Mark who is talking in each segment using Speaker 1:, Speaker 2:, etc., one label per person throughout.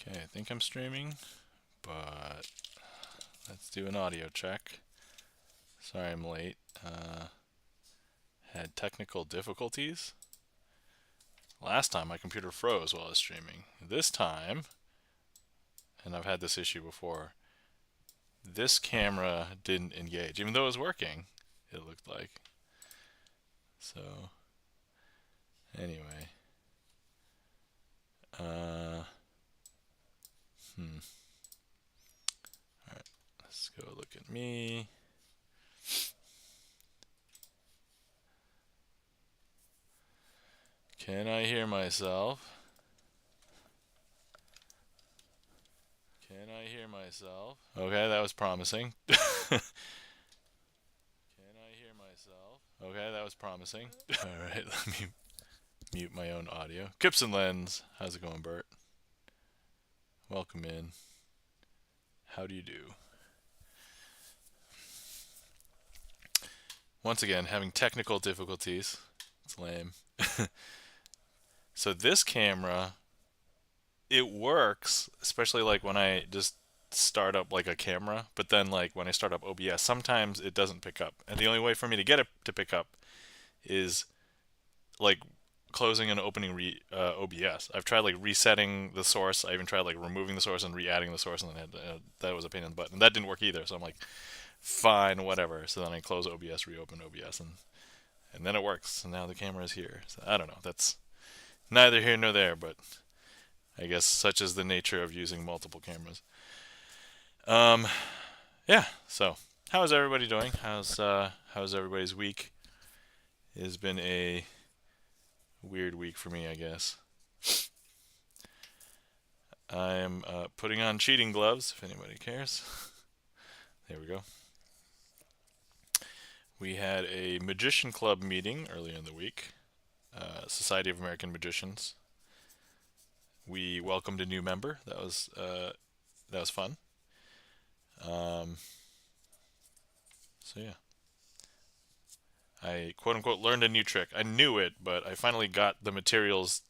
Speaker 1: Okay, I think I'm streaming, but let's do an audio check. Sorry I'm late. Had technical difficulties. Last time my computer froze while I was streaming. This time, and I've had this issue before, this camera didn't engage, even though it was working, it looked like. So, anyway. Alright, let's go look at me. Can I hear myself? Can I hear myself? Okay, that was promising. Can I hear myself? Okay, that was promising. Alright, let me mute my own audio. Kips and Lens, how's it going, Bert? Welcome in. How do you do? Once again, having technical difficulties. It's lame. So this camera, it works, especially like when I just start up like a camera, but then like when I start up OBS, sometimes it doesn't pick up. And the only way for me to get it to pick up is like closing and opening OBS. I've tried like resetting the source. I even tried like removing the source and re-adding the source, and then that was a pain in the butt. And that didn't work either. So I'm like, fine, whatever. So then I close OBS, reopen OBS, and then it works. And now the camera is here. So I don't know. That's neither here nor there, but I guess such is the nature of using multiple cameras. Yeah. So how is everybody doing? How's everybody's week? It has been a weird week for me, I guess. I'm putting on cheating gloves, if anybody cares. There we go. We had a Magician Club meeting earlier in the week. Society of American Magicians. We welcomed a new member. That was fun. So yeah, I quote unquote learned a new trick. I knew it, but I finally got the materials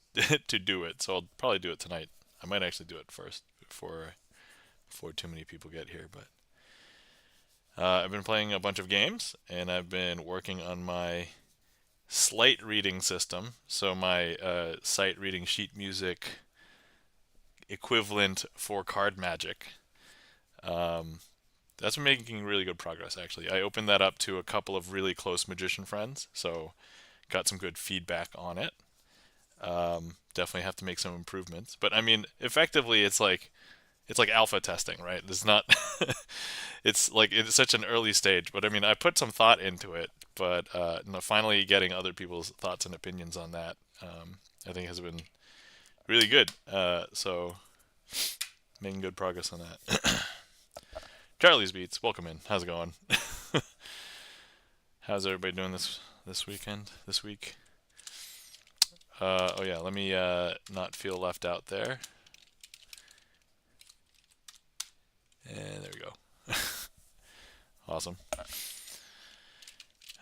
Speaker 1: to do it. So I'll probably do it tonight. I might actually do it first before too many people get here. But I've been playing a bunch of games, and I've been working on my sight reading system. So my sight reading sheet music equivalent for card magic. That's been making really good progress, actually. I opened that up to a couple of really close magician friends, so got some good feedback on it. Definitely have to make some improvements, but I mean, effectively, it's like alpha testing, right? It's not, it's like it's such an early stage, but I mean, I put some thought into it, but finally getting other people's thoughts and opinions on that, I think has been really good. So making good progress on that. Charlie's Beats, welcome in. How's it going? How's everybody doing this weekend? This week? Oh yeah, let me not feel left out there. And there we go. Awesome.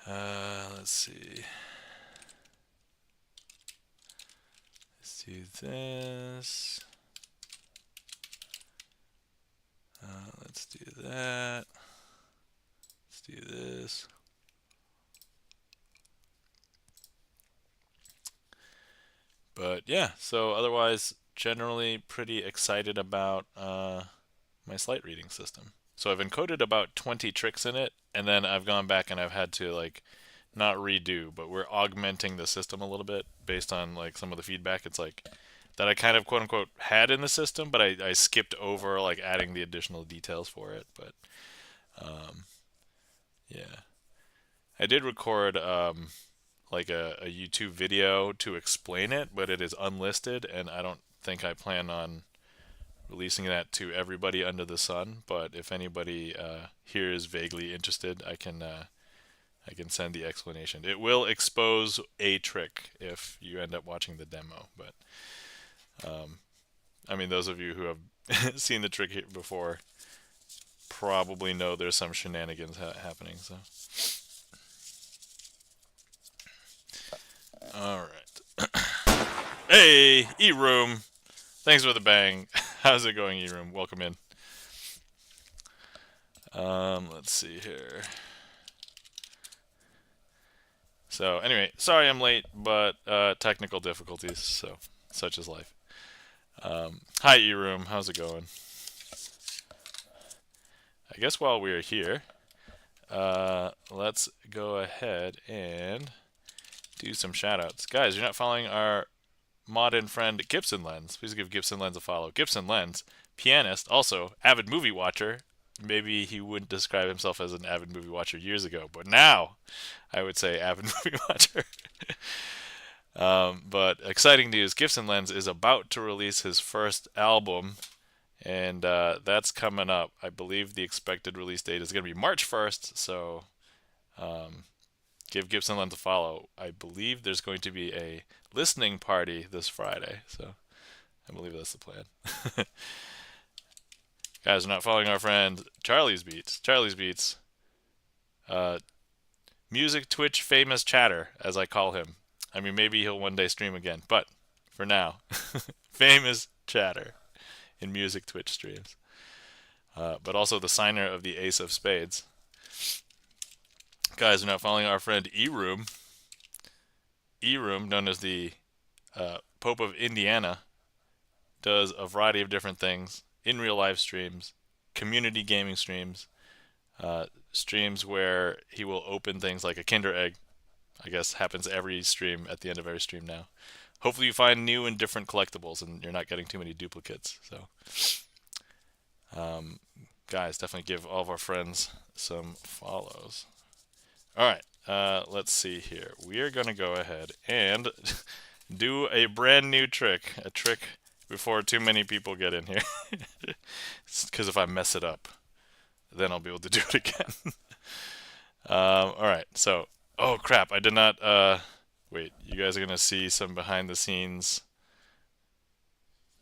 Speaker 1: Let's see. Let's do this. Let's do that. Let's do this. But yeah, so otherwise, generally pretty excited about my sight reading system. So I've encoded about 20 tricks in it, and then I've gone back and I've had to like not redo, but we're augmenting the system a little bit based on like some of the feedback. It's like that I kind of quote unquote had in the system, but I skipped over like adding the additional details for it. But yeah, I did record like a YouTube video to explain it, but it is unlisted, and I don't think I plan on releasing that to everybody under the sun. But if anybody here is vaguely interested, I can send the explanation. It will expose a trick if you end up watching the demo, but I mean, those of you who have seen the trick before probably know there's some shenanigans happening. So, all right. Hey, E-Room. Thanks for the bang. How's it going, E-Room? Welcome in. Let's see here. So anyway, sorry I'm late, but technical difficulties, so such is life. Hi, E-Room. How's it going? I guess while we're here, let's go ahead and do some shoutouts. Guys, you're not following our mod and friend Gibson Lens. Please give Gibson Lens a follow. Gibson Lens, pianist, also avid movie watcher. Maybe he wouldn't describe himself as an avid movie watcher years ago, but now I would say avid movie watcher. But exciting news, Gibson Lens is about to release his first album, and that's coming up. I believe the expected release date is going to be March 1st, so give Gibson Lens a follow. I believe there's going to be a listening party this Friday, so I believe that's the plan. Guys, we're not following our friend Charlie's Beats. Charlie's Beats, music Twitch famous chatter, as I call him. I mean, maybe he'll one day stream again, but for now, famous chatter in music Twitch streams. But also the signer of the Ace of Spades. Guys, we're not following our friend E-Room. E-Room, known as the Pope of Indiana, does a variety of different things in real live streams, community gaming streams, streams where he will open things like a Kinder Egg. I guess happens every stream, at the end of every stream now. Hopefully you find new and different collectibles and you're not getting too many duplicates. So, guys, definitely give all of our friends some follows. All right, let's see here. We are going to go ahead and do a brand new trick. A trick before too many people get in here. Because if I mess it up, then I'll be able to do it again. All right, so, oh crap, I did not, wait, you guys are going to see some behind the scenes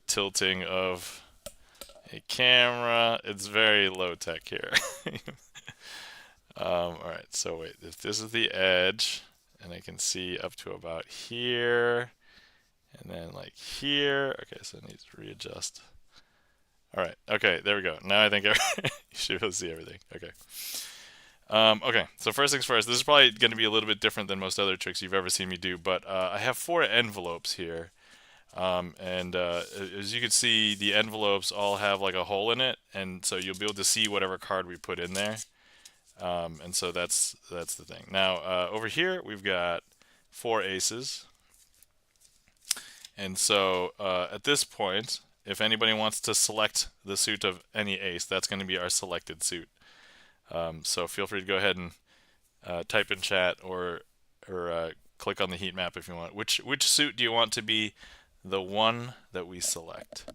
Speaker 1: tilting of a camera. It's very low tech here. Alright, so wait, if this is the edge, and I can see up to about here, and then like here, okay, so it needs to readjust. Alright, okay, there we go. Now I think you should be able to see everything. Okay. Okay, so first things first, this is probably going to be a little bit different than most other tricks you've ever seen me do, but I have 4 envelopes here. As you can see, the envelopes all have like a hole in it, and so you'll be able to see whatever card we put in there. And so that's the thing. Now, over here, we've got 4 aces. And so at this point, if anybody wants to select the suit of any ace, that's going to be our selected suit. So feel free to go ahead and type in chat or click on the heat map if you want. Which suit do you want to be the one that we select?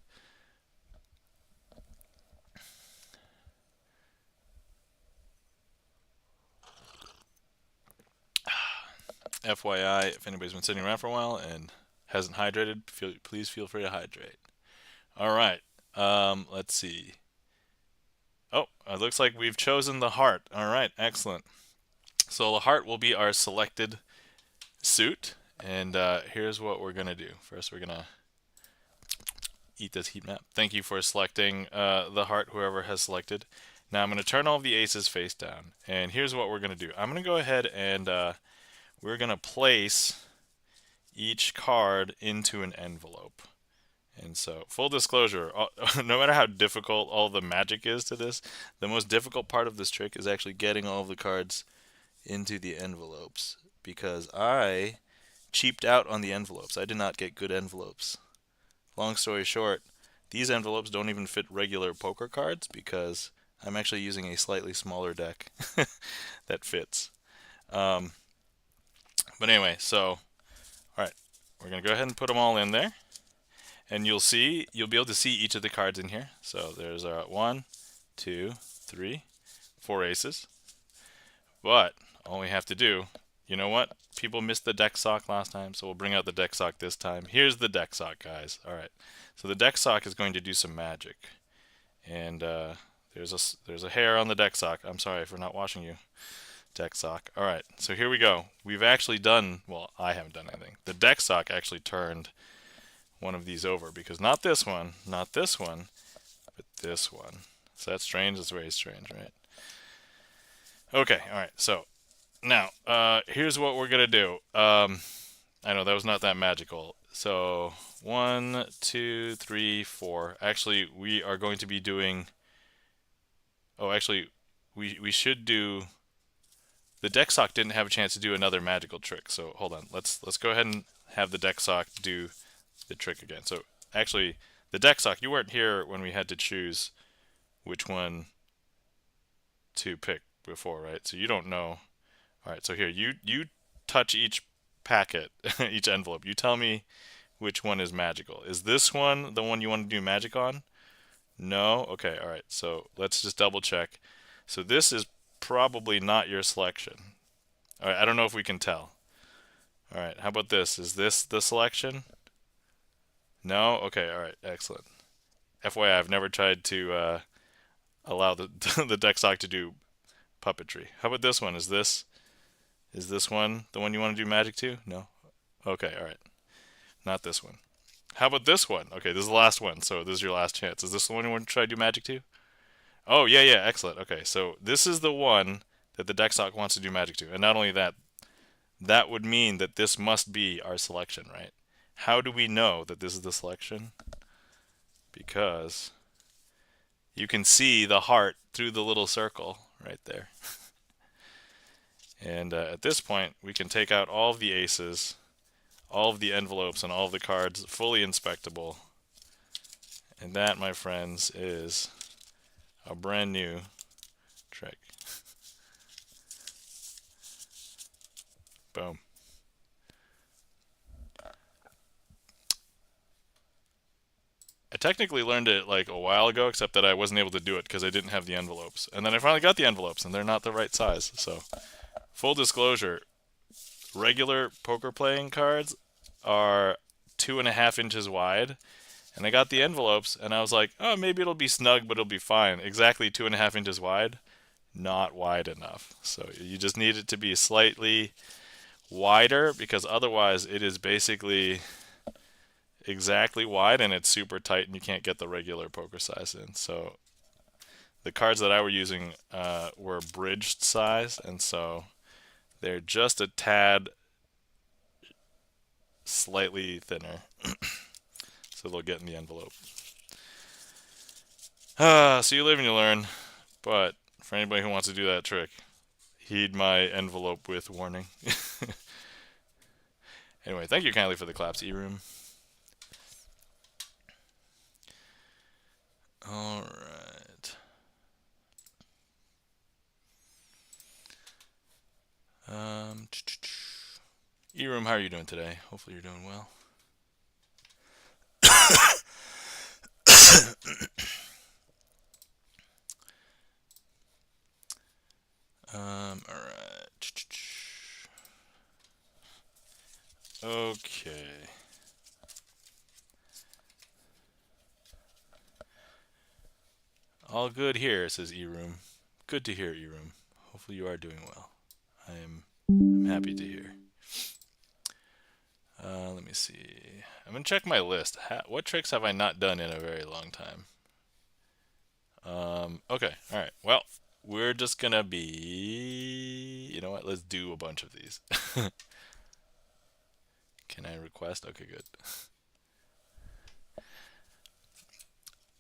Speaker 1: FYI, if anybody's been sitting around for a while and hasn't hydrated, please feel free to hydrate. All right, let's see. Oh, it looks like we've chosen the heart. All right, excellent. So the heart will be our selected suit, and here's what we're gonna do. First, we're gonna eat this heat map. Thank you for selecting the heart, whoever has selected. Now I'm gonna turn all of the aces face down, and here's what we're gonna do. I'm gonna go ahead and we're going to place each card into an envelope. And so, full disclosure, no matter how difficult all the magic is to this, the most difficult part of this trick is actually getting all of the cards into the envelopes. Because I cheaped out on the envelopes. I did not get good envelopes. Long story short, these envelopes don't even fit regular poker cards because I'm actually using a slightly smaller deck that fits. But anyway, so, alright, we're going to go ahead and put them all in there. And you'll be able to see each of the cards in here. So there's 1, 2, 3, 4 aces. But all we have to do, you know what? People missed the deck sock last time, so we'll bring out the deck sock this time. Here's the deck sock, guys. Alright, so the deck sock is going to do some magic. And there's a hair on the deck sock. I'm sorry for not washing you. Deck sock. Alright, so here we go. We've actually done, well, I haven't done anything. The deck sock actually turned one of these over, because not this one, but this one. Is that strange? It's very strange, right? Okay, all right. So now, here's what we're gonna do. I know that was not that magical. So 1, 2, 3, 4. Actually, we are going to be doing. Oh, actually, we should do. The deck sock didn't have a chance to do another magical trick. So hold on. Let's go ahead and have the deck sock do the trick again. So actually, the deck sock, you weren't here when we had to choose which one to pick before, right? So you don't know. All right. So here, you touch each packet, each envelope. You tell me which one is magical. Is this one the one you want to do magic on? No? Okay, all right. So let's just double check. So this is probably not your selection. All right, I don't know if we can tell. All right, how about this? Is this the selection? No? Okay, all right, excellent. FYI, I've never tried to allow the the deck sock to do puppetry. How about this one? Is this one the one you want to do magic to? No? Okay, all right. Not this one. How about this one? Okay, this is the last one, so this is your last chance. Is this the one you want to try to do magic to? Oh, yeah, yeah, excellent. Okay, so this is the one that the deck sock wants to do magic to. And not only that, that would mean that this must be our selection, right? How do we know that this is the selection? Because you can see the heart through the little circle right there. And at this point, we can take out all of the aces, all of the envelopes, and all of the cards fully inspectable. And that, my friends, is a brand new trick. Boom. I technically learned it like a while ago, except that I wasn't able to do it because I didn't have the envelopes. And then I finally got the envelopes, and they're not the right size. So, full disclosure, regular poker playing cards are 2.5 inches wide. And I got the envelopes, and I was like, oh, maybe it'll be snug, but it'll be fine. Exactly 2.5 inches wide, not wide enough. So you just need it to be slightly wider, because otherwise it is basically exactly wide and it's super tight and you can't get the regular poker size in. So the cards that I were using were bridged size, and so they're just a tad slightly thinner. So they'll get in the envelope. So you live and you learn, but for anybody who wants to do that trick, heed my envelope with warning. Anyway, thank you kindly for the claps, E-Room. All right. E-Room, how are you doing today? Hopefully you're doing well. All right. Okay. All good here, says E-Room. Good to hear, E-Room. Hopefully you are doing well. I'm happy to hear. Let me see. I'm going to check my list. What tricks have I not done in a very long time? Okay, all right. Well, we're just going to be... You know what? Let's do a bunch of these. Can I request? Okay, good.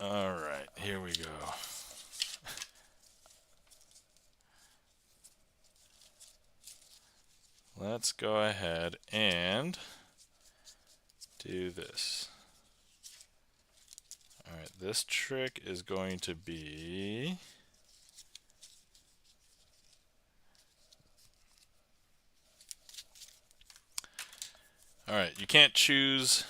Speaker 1: All right, here we go. Let's go ahead and do this. All right, this trick is going to be... All right, you can't choose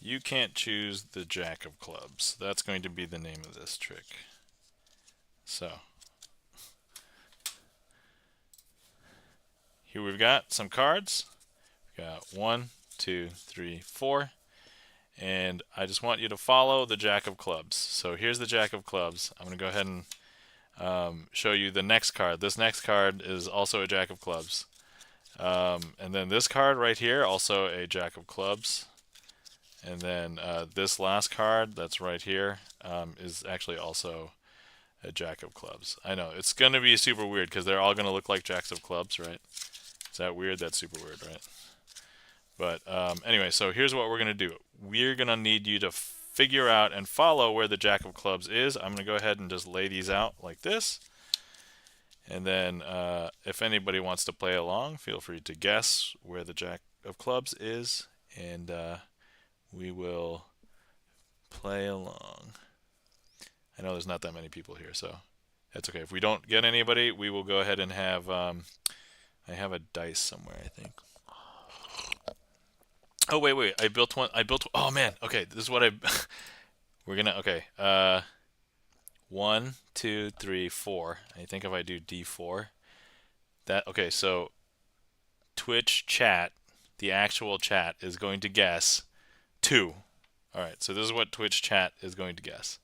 Speaker 1: the Jack of Clubs. That's going to be the name of this trick. So, here we've got some cards. We've got 1, 2, 3, 4. And I just want you to follow the Jack of Clubs. So here's the Jack of Clubs. I'm going to go ahead and show you the next card. This next card is also a Jack of Clubs. And then this card right here, also a Jack of Clubs. And then this last card that's right here is actually also a Jack of Clubs. I know, it's going to be super weird because they're all going to look like Jacks of Clubs, right? Is that weird? That's super weird, right? But anyway, so here's what we're going to do. We're going to need you to figure out and follow where the Jack of Clubs is. I'm going to go ahead and just lay these out like this. And then if anybody wants to play along, feel free to guess where the Jack of Clubs is. And we will play along. I know there's not that many people here, so that's okay. If we don't get anybody, we will go ahead and have, I have a dice somewhere, I think. Oh, wait, I built one, oh man, okay, this is what we're gonna, okay, 1, 2, 3, 4. I think if I do D4, okay, so Twitch chat, the actual chat, is going to guess 2. Alright, so this is what Twitch chat is going to guess.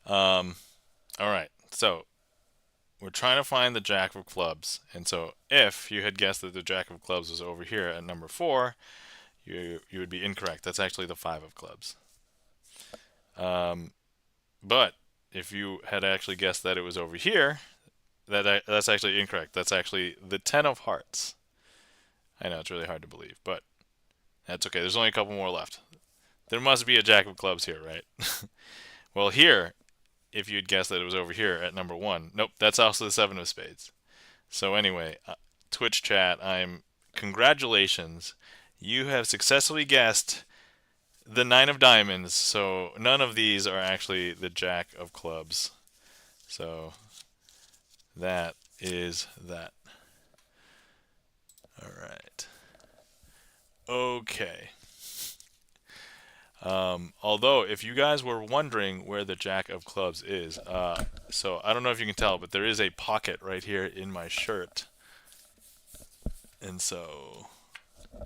Speaker 1: Alright, so we're trying to find the Jack of Clubs, and so if you had guessed that the Jack of Clubs was over here at number 4, you would be incorrect. That's actually the 5 of Clubs. But if you had actually guessed that it was over here, that's actually incorrect. That's actually the 10 of Hearts. I know, it's really hard to believe, but that's okay. There's only a couple more left. There must be a Jack of Clubs here, right? Well, here, if you'd guessed that it was over here at number 1, nope, that's also the 7 of Spades. So anyway, Twitch chat, congratulations. You have successfully guessed the 9 of Diamonds, so none of these are actually the Jack of Clubs. So that is that. All right. Okay. Although, if you guys were wondering where the Jack of Clubs is, so I don't know if you can tell, but there is a pocket right here in my shirt. And so,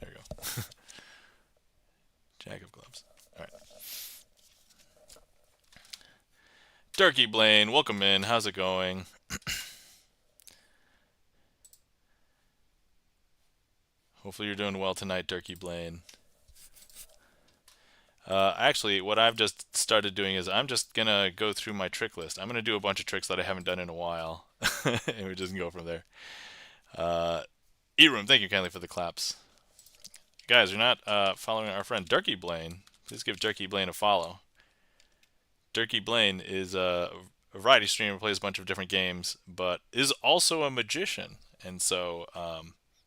Speaker 1: there you go. Jack of Clubs. All right. Turkey Blaine, welcome in. How's it going? Hopefully you're doing well tonight, Turkey Blaine. Actually, what I've just started doing is I'm just going to go through my trick list. I'm going to do a bunch of tricks that I haven't done in a while. And we just go from there. E-Room, thank you kindly for the claps. Guys, you're not following our friend Turkey Blaine. Please give Turkey Blaine a follow. Turkey Blaine is a variety streamer, plays a bunch of different games, but is also a magician. And so,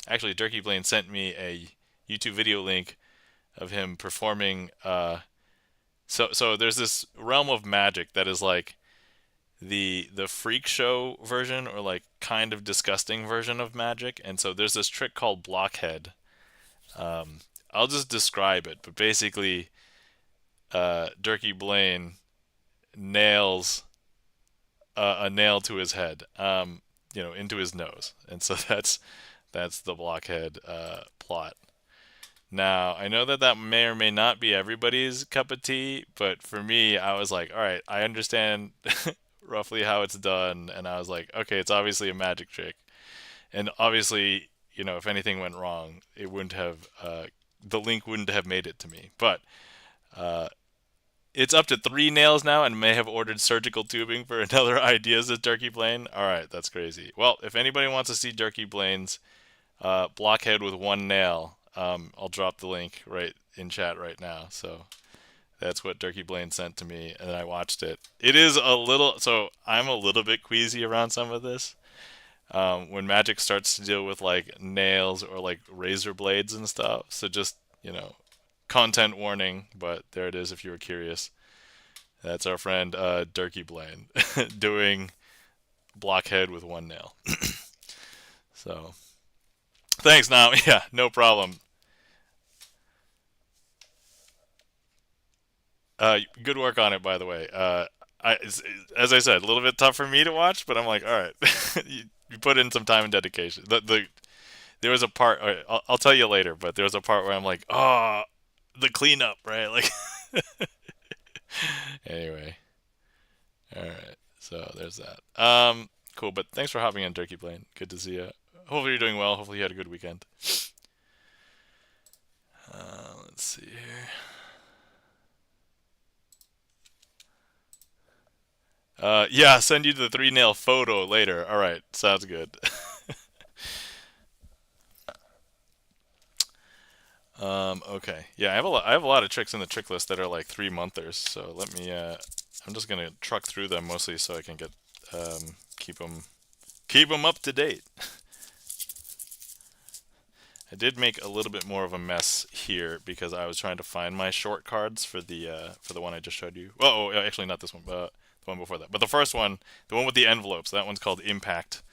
Speaker 1: actually, Turkey Blaine sent me a YouTube video link of him performing. So there's this realm of magic that is like the freak show version, or like kind of disgusting version of magic. And so there's this trick called blockhead. I'll just describe it, but basically, Turkey Blaine nails a nail to his head, into his nose, and so that's the blockhead plot. Now, I know that may or may not be everybody's cup of tea, but for me, I was like, all right, I understand roughly how it's done, and I was like, okay, it's obviously a magic trick, and obviously, if anything went wrong, it wouldn't have, the link wouldn't have made it to me, but it's up to 3 nails now, and may have ordered surgical tubing for another ideas of Turkey Blaine. All right, that's crazy. Well, if anybody wants to see Turkey Blaine's blockhead with 1 nail, I'll drop the link right in chat right now. So that's what Turkey Blaine sent to me, and I watched it. It is so I'm a little bit queasy around some of this. When magic starts to deal with like nails or like razor blades and stuff. So just, content warning, but there it is if you were curious. That's our friend Turkey Blaine doing blockhead with 1 nail. So thanks now. Yeah, no problem. Good work on it, by the way. As I said, a little bit tough for me to watch, but I'm like, all right, you put in some time and dedication. There was a part, I'll tell you later, but there was a part where I'm like, oh, the cleanup, right? Like, anyway, all right. So there's that. Cool. But thanks for hopping in, Turkey Blaine. Good to see you. Hopefully you're doing well. Hopefully you had a good weekend. Let's see here. Yeah, send you the 3-nail photo later. All right, sounds good. Okay. Yeah, I have a lot of tricks in the trick list that are like 3-monthers. So let me. I'm just gonna truck through them mostly so I can get keep them up to date. I did make a little bit more of a mess here because I was trying to find my short cards for the one I just showed you. Well, oh, actually not this one, but the one before that. But the first one, the one with the envelopes, that one's called Impact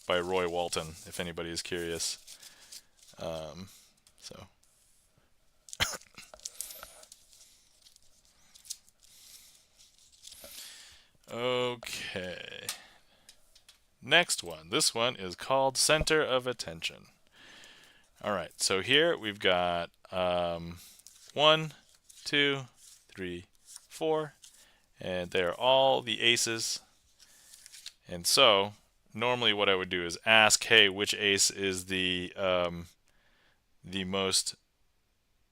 Speaker 1: by Roy Walton. If anybody is curious. So. Okay. Next one. This one is called Center of Attention. All right. So here we've got 1, 2, 3, 4, and they're all the aces. And so normally what I would do is ask, hey, which ace is the most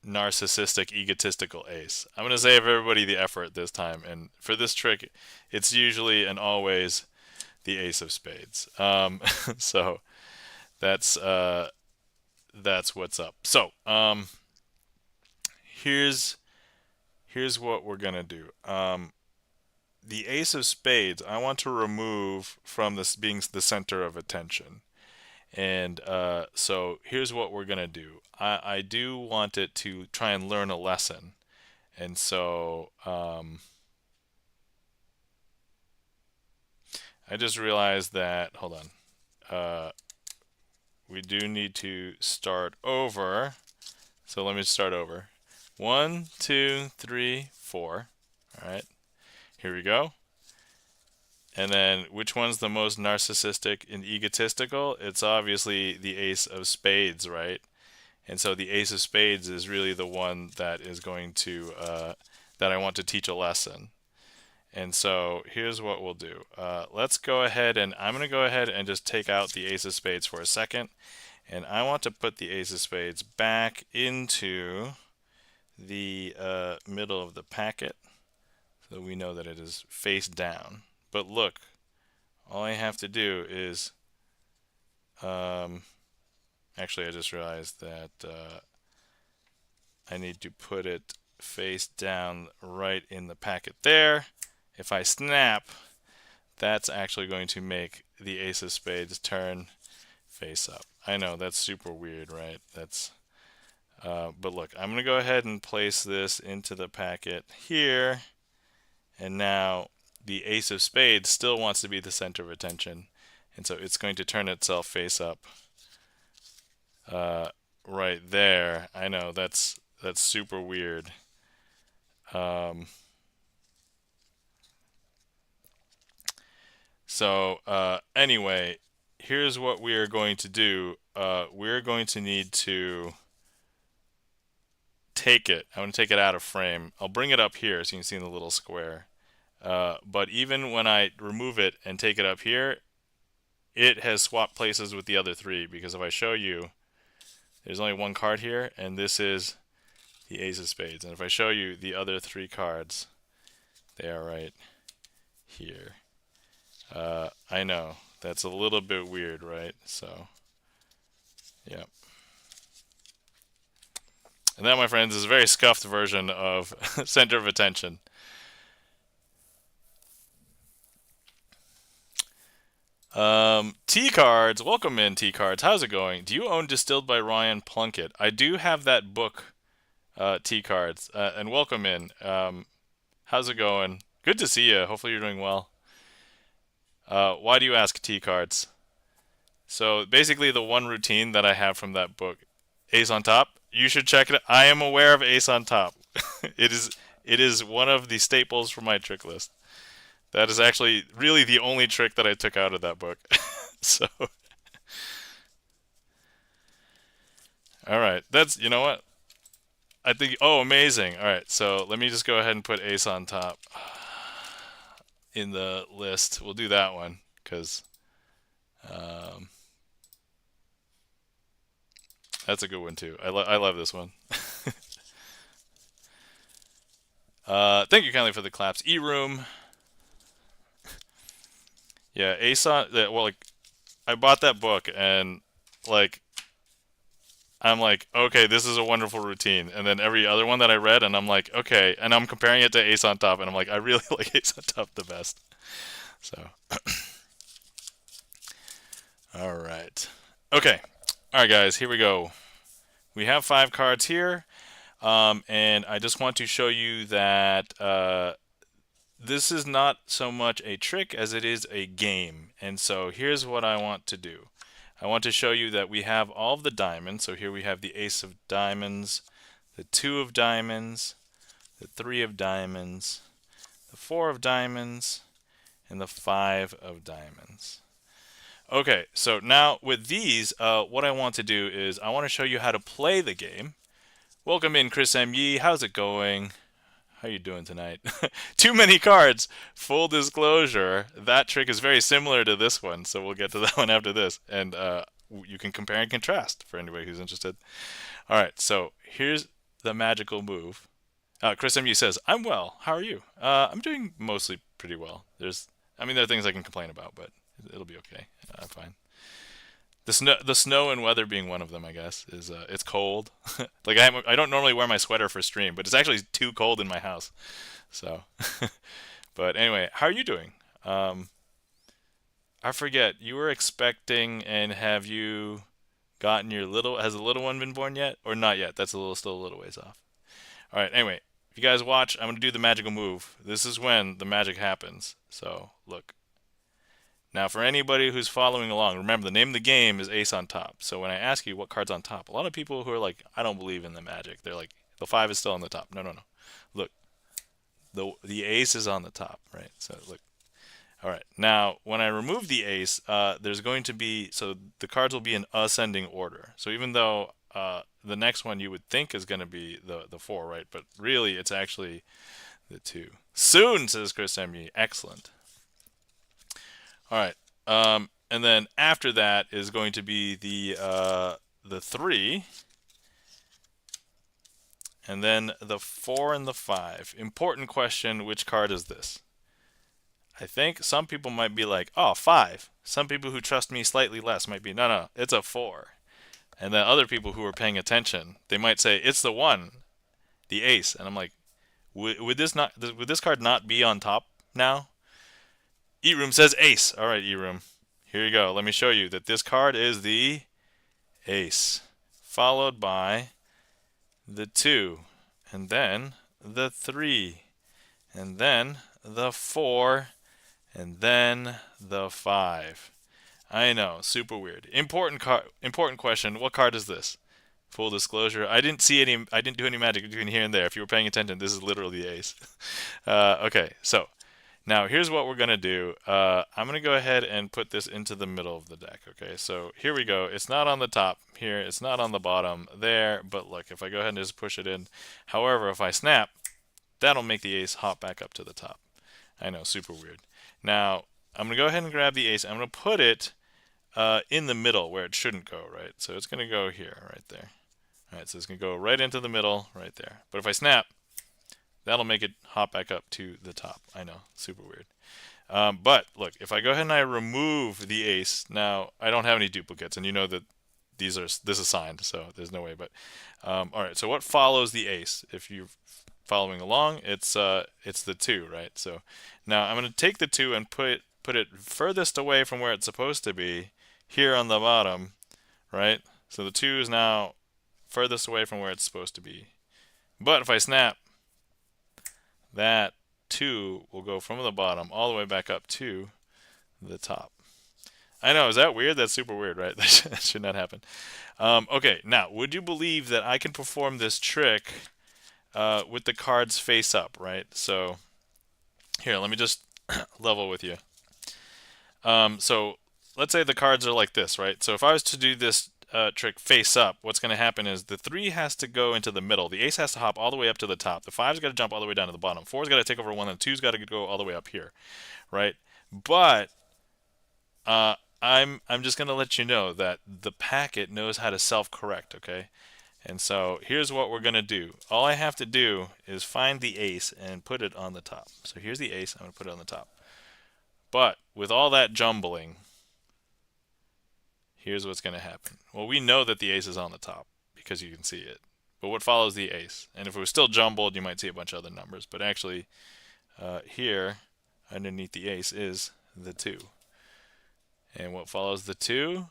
Speaker 1: narcissistic, egotistical ace? I'm going to save everybody the effort this time. And for this trick, it's usually and always the ace of spades. So that's what's up. So here's what we're going to do. The ace of spades, I want to remove from this being the center of attention. And so here's what we're going to do. I do want it to try and learn a lesson. And so I just realized that, hold on, we do need to start over. So let me start over. 1, 2, 3, 4. All right, here we go. And then which one's the most narcissistic and egotistical? It's obviously the ace of spades, right? And so the ace of spades is really the one that is going to, that I want to teach a lesson. And so here's what we'll do. Let's go ahead and I'm going to go ahead and just take out the ace of spades for a second. And I want to put the ace of spades back into the middle of the packet so we know that it is face down. But look, all I have to do is, actually I just realized that I need to put it face down right in the packet there. If I snap, that's actually going to make the ace of spades turn face up. I know that's super weird, right? That's but look, I'm going to go ahead and place this into the packet here, and now the ace of spades still wants to be the center of attention, and so it's going to turn itself face up right there. I know that's super weird. So anyway, here's what we are going to do. We're going to need to take it. I'm going to take it out of frame. I'll bring it up here so you can see in the little square. But even when I remove it and take it up here, it has swapped places with the other three, because if I show you, there's only one card here, and this is the ace of spades. And if I show you the other 3 cards, they are right here. I know, that's a little bit weird, right? So, yeah. And that, my friends, is a very scuffed version of center of attention. T-Cards, welcome in, T-Cards. How's it going? Do you own Distilled by Ryan Plunkett? I do have that book, T-Cards, and welcome in. How's it going? Good to see you. Hopefully you're doing well. Why do you ask, T-Cards? So basically the one routine that I have from that book, Ace on Top, you should check it. I am aware of Ace on Top. It is one of the staples for my trick list. That is actually really the only trick that I took out of that book. So, all right, that's, you know what? I think, oh, amazing. All right, so let me just go ahead and put Ace on Top in the list. We'll do that one because that's a good one too. I love this one. Thank you kindly for the claps. E-room. Yeah, ASON. Well, like I bought that book and like I'm like, okay, this is a wonderful routine. And then every other one that I read, and I'm like, okay, and I'm comparing it to Ace on Top, and I'm like, I really like Ace on Top the best. So, all right, okay, all right, guys, here we go. We have 5 cards here, and I just want to show you that this is not so much a trick as it is a game. And so here's what I want to do. I want to show you that we have all of the diamonds. So here we have the ace of diamonds, the 2 of diamonds, the 3 of diamonds, the 4 of diamonds, and the 5 of diamonds. Okay, so now with these, what I want to do is I want to show you how to play the game. Welcome in, Chris M. Yee. How's it going? How you doing tonight? Too many cards. Full disclosure, that trick is very similar to this one, so we'll get to that one after this. And you can compare and contrast for anybody who's interested. All right, so here's the magical move. Chris MU says, "I'm well. How are you?" I'm doing mostly pretty well. There are things I can complain about, but it'll be okay. I'm fine. The snow and weather being one of them, I guess, is it's cold. Like I don't normally wear my sweater for stream, but it's actually too cold in my house. So, but anyway, how are you doing? I forget. You were expecting, and have you gotten your little? Has the little one been born yet, or not yet? That's still a little ways off. All right. Anyway, if you guys watch, I'm gonna do the magical move. This is when the magic happens. So look. Now, for anybody who's following along, remember the name of the game is Ace on Top. So when I ask you what card's on top, a lot of people who are like, I don't believe in the magic, they're like, the 5 is still on the top. No, no, no. Look, the ace is on the top, right? So look. All right. Now, when I remove the ace, there's going to be, so the cards will be in ascending order. So even though the next one you would think is going to be the 4, right? But really, it's actually the 2. Soon, says Chris M.E. Excellent. All right, and then after that is going to be the 3, and then the 4 and the 5. Important question: which card is this? I think some people might be like, "Oh, 5." Some people who trust me slightly less might be, "No, no, it's a 4." And then other people who are paying attention, they might say, "It's the 1, the ace." And I'm like, would this card not be on top now? E-Room says ace. All right, E-Room. Here you go. Let me show you that this card is the ace, followed by the 2, and then the 3, and then the 4, and then the 5. I know, super weird. Important question. What card is this? Full disclosure, I didn't do any magic between here and there. If you were paying attention, this is literally the ace. Okay, so now here's what we're going to do. I'm going to go ahead and put this into the middle of the deck. Okay, so here we go. It's not on the top here. It's not on the bottom there. But look, if I go ahead and just push it in. However, if I snap, that'll make the ace hop back up to the top. I know, super weird. Now, I'm going to go ahead and grab the ace. I'm going to put it in the middle where it shouldn't go, right? So it's going to go here, right there. All right, so it's going to go right into the middle, right there. But if I snap, that'll make it hop back up to the top. I know, super weird. But look, if I go ahead and I remove the ace, now I don't have any duplicates, and you know that this is signed, so there's no way. But all right, so what follows the ace? If you're following along, it's the 2, right? So now I'm going to take the 2 and put it furthest away from where it's supposed to be, here on the bottom, right? So the 2 is now furthest away from where it's supposed to be. But if I snap, that 2 will go from the bottom all the way back up to the top. I know, is that weird? That's super weird, right? That should not happen. Okay, now, would you believe that I can perform this trick with the cards face up, right? So, here, let me just level with you. So, let's say the cards are like this, right? So if I was to do this trick face up, what's going to happen is the 3 has to go into the middle. The ace has to hop all the way up to the top. The 5's got to jump all the way down to the bottom. 4's got to take over 1, and 2's got to go all the way up here, right? But I'm just going to let you know that the packet knows how to self-correct, okay? And so here's what we're going to do. All I have to do is find the ace and put it on the top. So here's the ace. I'm going to put it on the top. But with all that jumbling, here's what's going to happen. Well, we know that the ace is on the top because you can see it. But what follows the ace? And if it was still jumbled, you might see a bunch of other numbers. But actually, here, underneath the ace is the 2. And what follows the 2?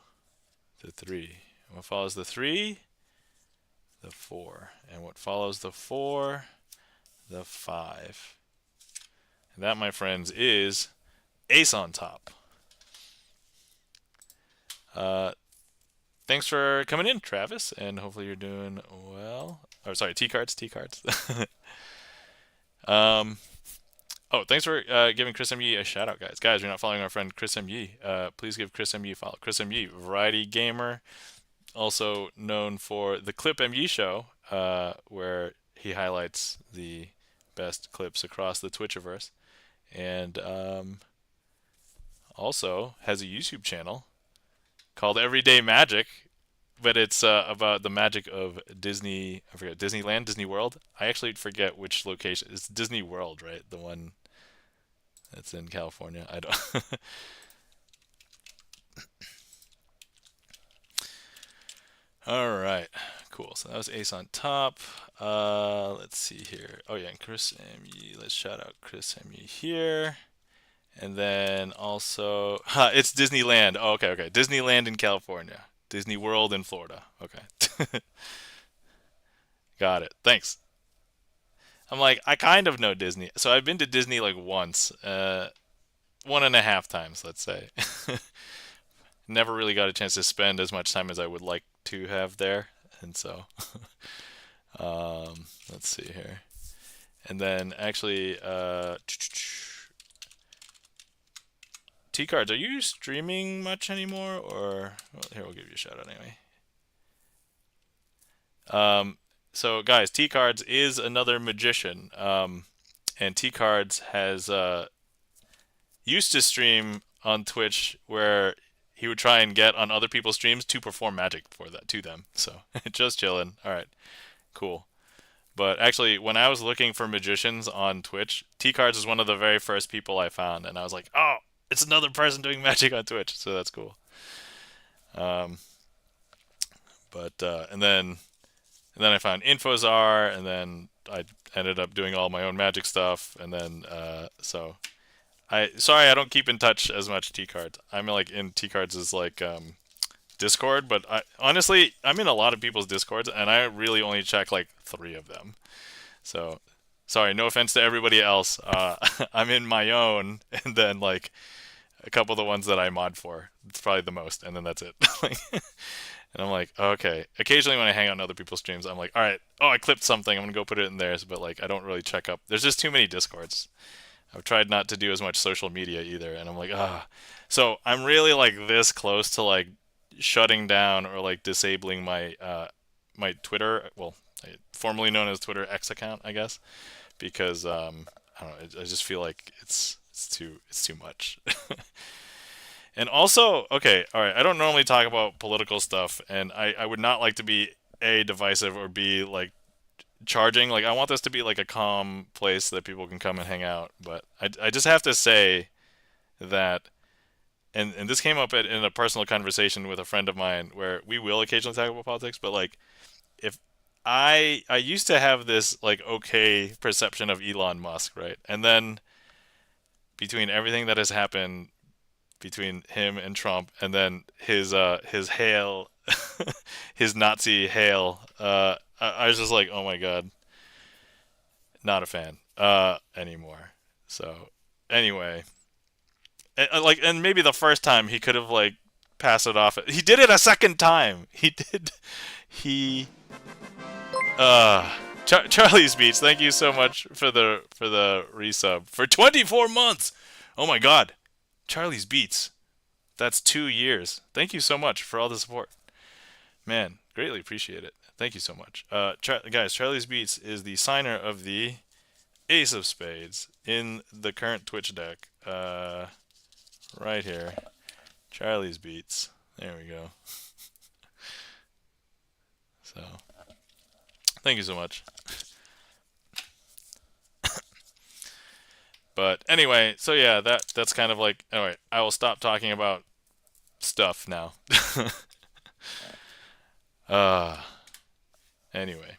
Speaker 1: The 3. And what follows the 3? The 4. And what follows the 4? The 5. And that, my friends, is ace on top. Thanks for coming in, Travis, and hopefully you're doing well. Oh, sorry, T-cards. Oh, thanks for giving Chris M. Yee a shout out, guys. Guys, you're not following our friend Chris M. Yee. Please give Chris M. Yee a follow. Chris M. Yee, variety gamer, also known for the Clip M. Yee show, where he highlights the best clips across the Twitchiverse, and also has a YouTube channel called Everyday Magic, but it's about the magic of Disney. I forget, Disneyland, Disney World. I actually forget which location. It's Disney World, right? The one that's in California. I don't. All right, cool. So that was ace on top. Let's see here. Oh yeah, and Chris M. Yee. Let's shout out Chris M. Yee here. And then also, it's Disneyland. Oh, okay. Disneyland in California. Disney World in Florida. Okay. Got it. Thanks. I'm like, I kind of know Disney. So I've been to Disney like once, 1.5 times, let's say. Never really got a chance to spend as much time as I would like to have there. And so, let's see here. And then actually, T-cards, are you streaming much anymore? Or, well, here, we'll give you a shout out anyway. So guys, T-cards is another magician. And T-cards has used to stream on Twitch where he would try and get on other people's streams to perform magic for that to them. So just chilling. All right, cool. But actually, when I was looking for magicians on Twitch, T-cards is one of the very first people I found, and I was like, oh, it's another person doing magic on Twitch. So that's cool. And then I found Infozar, and then I ended up doing all my own magic stuff, and then sorry I don't keep in touch as much T-cards. I'm like in T-cards is like Discord, but honestly I'm in a lot of people's Discords, and I really only check like 3 of them. So sorry, no offense to everybody else. I'm in my own, and then like a couple of the ones that I mod for. It's probably the most, and then that's it. And I'm like, okay. Occasionally when I hang out on other people's streams, I'm like, all right, oh, I clipped something. I'm going to go put it in theirs. But like, I don't really check up. There's just too many Discords. I've tried not to do as much social media either. And I'm like, ah. So I'm really like this close to like shutting down or like disabling my my Twitter, well, formerly known as Twitter X account, I guess. Because, I don't know, I just feel like it's too much. And also, okay, all right, I don't normally talk about political stuff, and I would not like to be A, divisive, or B, like, charging. Like, I want this to be, like, a calm place that people can come and hang out. But I just have to say that, and this came up in a personal conversation with a friend of mine, where we will occasionally talk about politics, but, like, if I used to have this, like, okay perception of Elon Musk, right? And then, between everything that has happened between him and Trump, and then his hail, his Nazi hail. I was just like, oh my god, not a fan anymore. So anyway, and maybe the first time he could have like passed it off. He did it a second time. He did. He. Charlie's Beats. Thank you so much for the resub for 24 months. Oh my god. Charlie's Beats. That's 2 years. Thank you so much for all the support. Man, greatly appreciate it. Thank you so much. Guys, Charlie's Beats is the signer of the Ace of Spades in the current Twitch deck. Right here. Charlie's Beats. There we go. So, Thank you so much. But anyway, so yeah, that's kind of like, all right, I will stop talking about stuff now. uh anyway.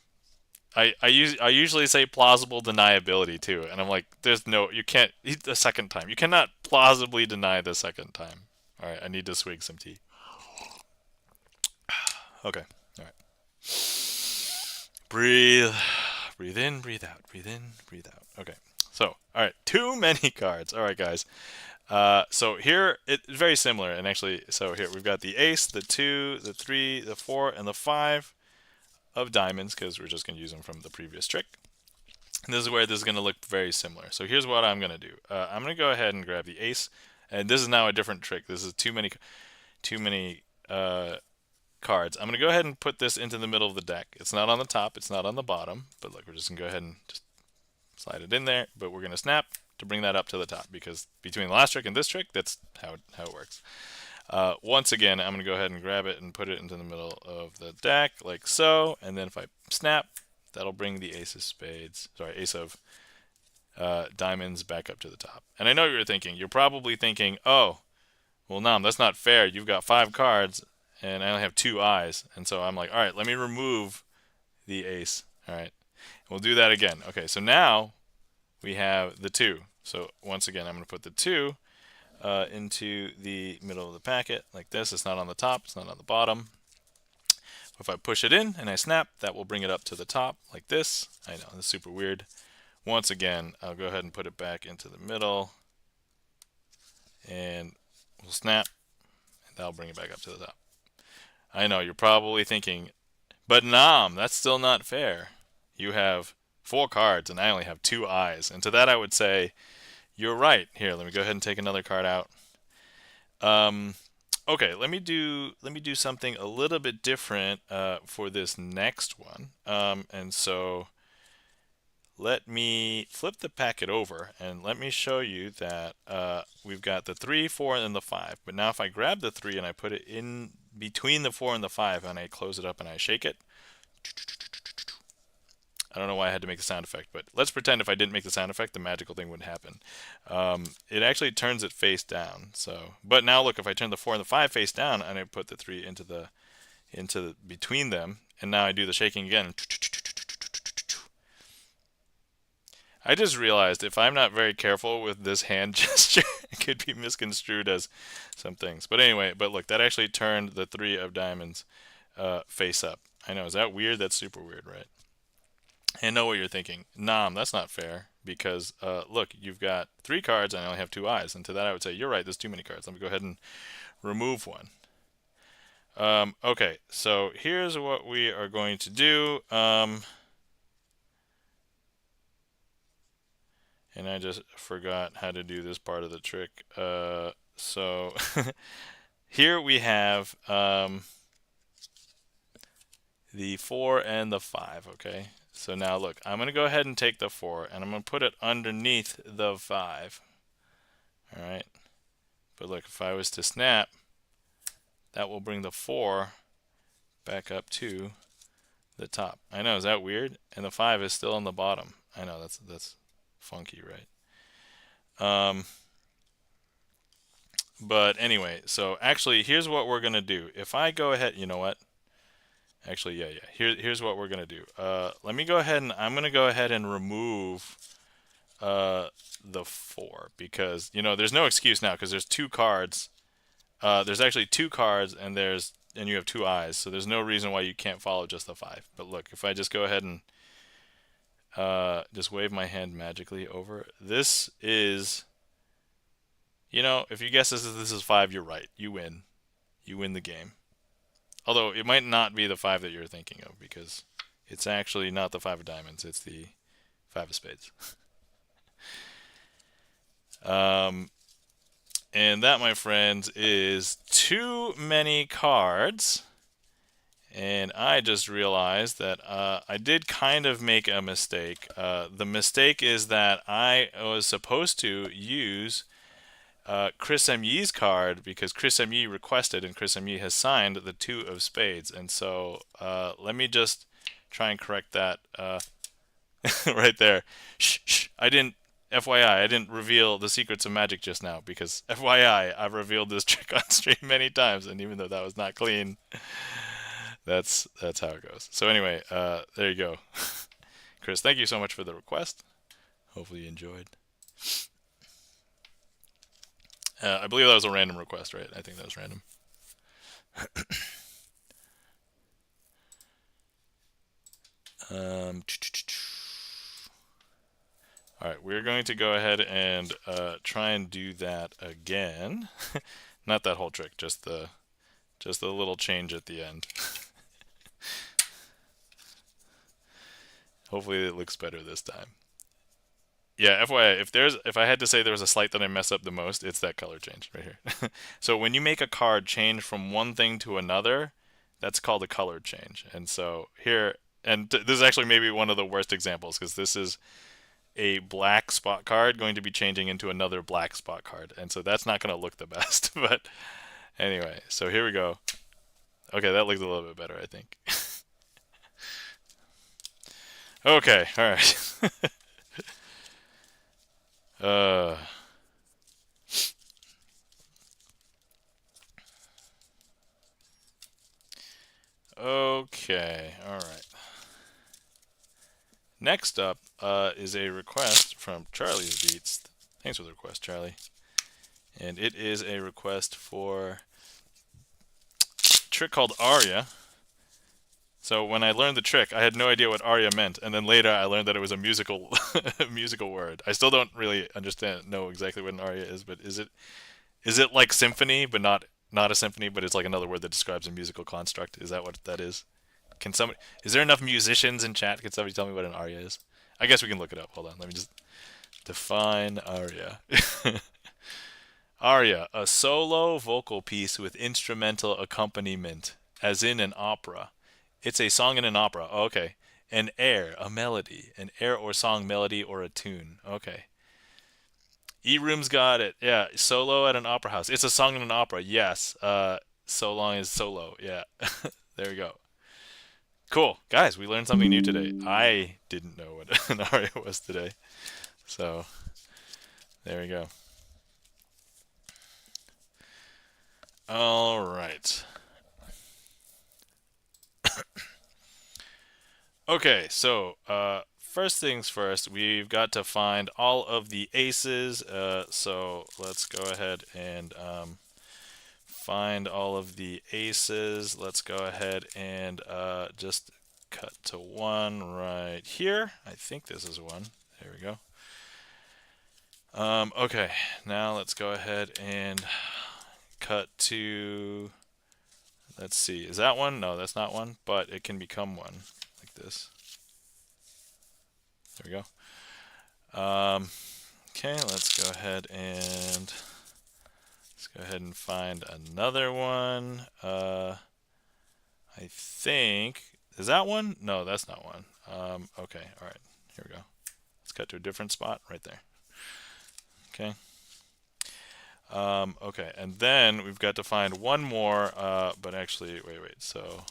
Speaker 1: I usually say plausible deniability too, and I'm like, there's no, you can't the second time. You cannot plausibly deny the second time. All right, I need to swig some tea. Okay. All right. Breathe. Breathe in, breathe out. Breathe in, breathe out. Okay. So, all right, too many cards. All right, guys. So here it's very similar, and actually, so here we've got the ace, the 2, the 3, the 4, and the 5 of diamonds, because we're just going to use them from the previous trick. And this is where this is going to look very similar. So here's what I'm going to do. I'm going to go ahead and grab the ace, and this is now a different trick. This is too many cards. I'm going to go ahead and put this into the middle of the deck. It's not on the top, it's not on the bottom, but look, we're just going to go ahead and just slide it in there, but we're going to snap to bring that up to the top, because between the last trick and this trick, that's how it works. Once again, I'm going to go ahead and grab it and put it into the middle of the deck, like so, and then if I snap, that'll bring the ace of diamonds back up to the top. And I know you're thinking, you're probably thinking, oh, well, Nam, that's not fair. You've got 5 cards, and I only have 2 eyes. And so I'm like, all right, let me remove the ace. All right, we'll do that again. Okay, so now we have the 2. So once again, I'm going to put the 2 into the middle of the packet like this. It's not on the top, it's not on the bottom. If I push it in and I snap, that will bring it up to the top like this. I know, this is super weird. Once again, I'll go ahead and put it back into the middle, and we'll snap, and that'll bring it back up to the top. I know, you're probably thinking, but Nam, that's still not fair. You have 4 cards, and I only have 2 eyes. And to that I would say, you're right. Here, let me go ahead and take another card out. Okay, let me do something a little bit different for this next one. And so let me flip the packet over, and let me show you that we've got the 3, 4, and the 5. But now if I grab the 3 and I put it in between the 4 and the 5, and I close it up and I shake it, I don't know why I had to make the sound effect, but let's pretend if I didn't make the sound effect, the magical thing wouldn't happen. It actually turns it face down. So, but now look, if I turn the 4 and the 5 face down, and I put the 3 into between them, and now I do the shaking again. I just realized if I'm not very careful with this hand gesture, it could be misconstrued as some things. But anyway, but look, that actually turned the 3 of diamonds face up. I know, is that weird? That's super weird, right? And know what you're thinking. Nam, that's not fair, because look, you've got 3 cards and I only have 2 eyes. And to that I would say, you're right, there's too many cards. Let me go ahead and remove one. Okay, so here's what we are going to do. And I just forgot how to do this part of the trick. So here we have the 4 and the 5, okay? So now look, I'm going to go ahead and take the 4, and I'm going to put it underneath the 5. All right? But look, if I was to snap, that will bring the 4 back up to the top. I know, is that weird? And the 5 is still on the bottom. I know, that's funky, right? But anyway, so actually, here's what we're going to do. If I go ahead, you know what? Actually, yeah. Here's what we're going to do. Let me go ahead, and I'm going to go ahead and remove the 4, because, you know, there's no excuse now, because there's 2 cards. There's actually 2 cards, and you have 2 eyes, so there's no reason why you can't follow just the 5. But look, if I just go ahead and just wave my hand magically over, this is, you know, if you guess this is 5, you're right. You win. You win the game. Although it might not be the 5 that you're thinking of, because it's actually not the 5 of diamonds, it's the 5 of spades. And that, my friends, is too many cards. And I just realized that I did kind of make a mistake. The mistake is that I was supposed to use Chris M.Yee's card, because Chris M.Yee requested, and Chris M.Yee has signed the 2 of spades. And so let me just try and correct that right there. Shh, shh. FYI, I didn't reveal the secrets of magic just now because FYI, I've revealed this trick on stream many times, and even though that was not clean, that's how it goes. So anyway, there you go. Chris, thank you so much for the request. Hopefully you enjoyed. I believe that was a random request, right? I think that was random. All right, we're going to go ahead and try and do that again. Not that whole trick, just the little change at the end. Hopefully it looks better this time. Yeah, FYI, if I had to say there was a slight that I mess up the most, it's that color change right here. So when you make a card change from one thing to another, that's called a color change. And so here, and this is actually maybe one of the worst examples because this is a black spot card going to be changing into another black spot card. And so that's not going to look the best. But anyway, so here we go. Okay, that looks a little bit better, I think. Okay, all right. Okay, all right. Next up is a request from Charlie's Beats. Thanks for the request, Charlie. And it is a request for a trick called Aria. So when I learned the trick, I had no idea what aria meant, and then later I learned that it was a musical musical word. I still don't really know exactly what an aria is, but is it like symphony, but not a symphony, but it's like another word that describes a musical construct? Is that what that is? Is there enough musicians in chat? Can somebody tell me what an aria is? I guess we can look it up. Hold on, let me just define aria. Aria, a solo vocal piece with instrumental accompaniment, as in an opera. It's a song in an opera. Oh, okay. An air, a melody. An air or song melody or a tune. Okay. E-Room's got it. Yeah. Solo at an opera house. It's a song in an opera. Yes. So long as solo. Yeah. There we go. Cool. Guys, we learned something new today. I didn't know what an aria was today. So, there we go. All right. Okay, so first things first, we've got to find all of the aces. So let's go ahead and find all of the aces. Let's go ahead and just cut to one right here. I think this is one. There we go. Okay, now let's go ahead and cut to, let's see, is that one? No, that's not one, but it can become one. This. There we go. Okay, let's go ahead and find another one. I think, is that one? No, that's not one. Okay, all right, here we go. Let's cut to a different spot right there. Okay. Okay, and then we've got to find one more, but actually, wait, so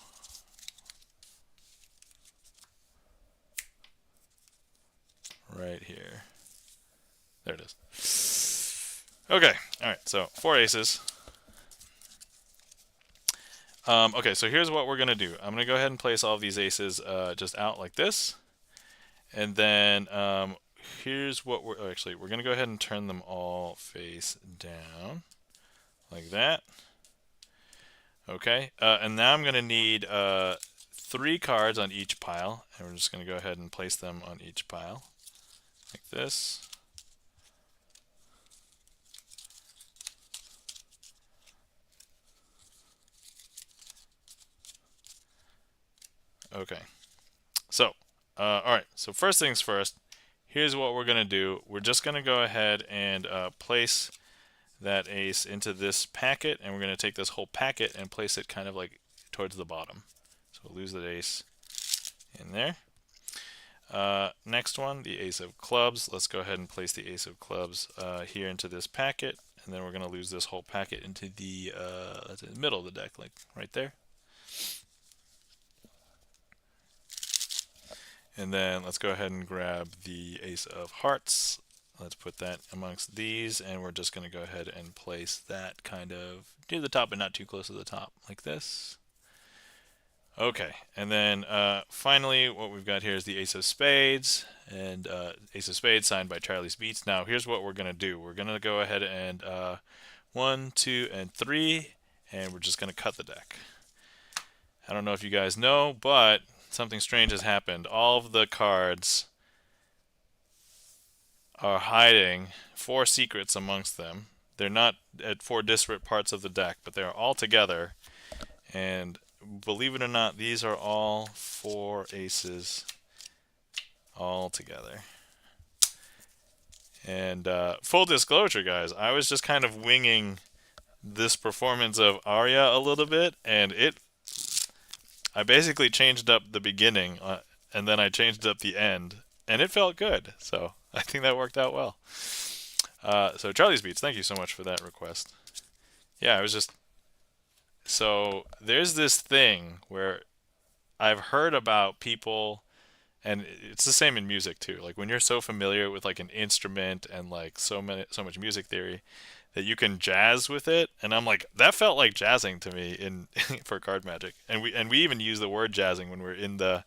Speaker 1: right here. There it is. Okay, all right, so 4 aces. Okay, so here's what we're going to do. I'm going to go ahead and place all of these aces just out like this. And then here's what we're going to go ahead and turn them all face down like that. Okay, and now I'm going to need 3 cards on each pile. And we're just going to go ahead and place them on each pile like this. Okay, so all right, so first things first, here's what we're going to do. We're just going to go ahead and place that ace into this packet, and we're going to take this whole packet and place it kind of like towards the bottom. So we'll lose the ace in there. Next one, the ace of clubs. Let's go ahead and place the ace of clubs here into this packet, and then we're going to lose this whole packet into the middle of the deck, like right there. And then let's go ahead and grab the ace of hearts. Let's put that amongst these, and we're just going to go ahead and place that kind of near the top, but not too close to the top, like this. Okay, and then finally what we've got here is the ace of spades, and ace of spades signed by Charlie's Beats. Now here's what we're going to do. We're going to go ahead and 1, 2, and 3, and we're just going to cut the deck. I don't know if you guys know, but something strange has happened. All of the cards are hiding 4 secrets amongst them. They're not at 4 disparate parts of the deck, but they're all together, and believe it or not, these are all 4 aces all together. And full disclosure, guys, I was just kind of winging this performance of Arya a little bit, and I basically changed up the beginning, and then I changed up the end, and it felt good. So I think that worked out well. So Charlie's Beats, thank you so much for that request. Yeah, I was just... So there's this thing where I've heard about people, and it's the same in music too. Like when you're so familiar with like an instrument and like so much music theory that you can jazz with it, and I'm like, that felt like jazzing to me in for card magic. And we even use the word jazzing when we're in the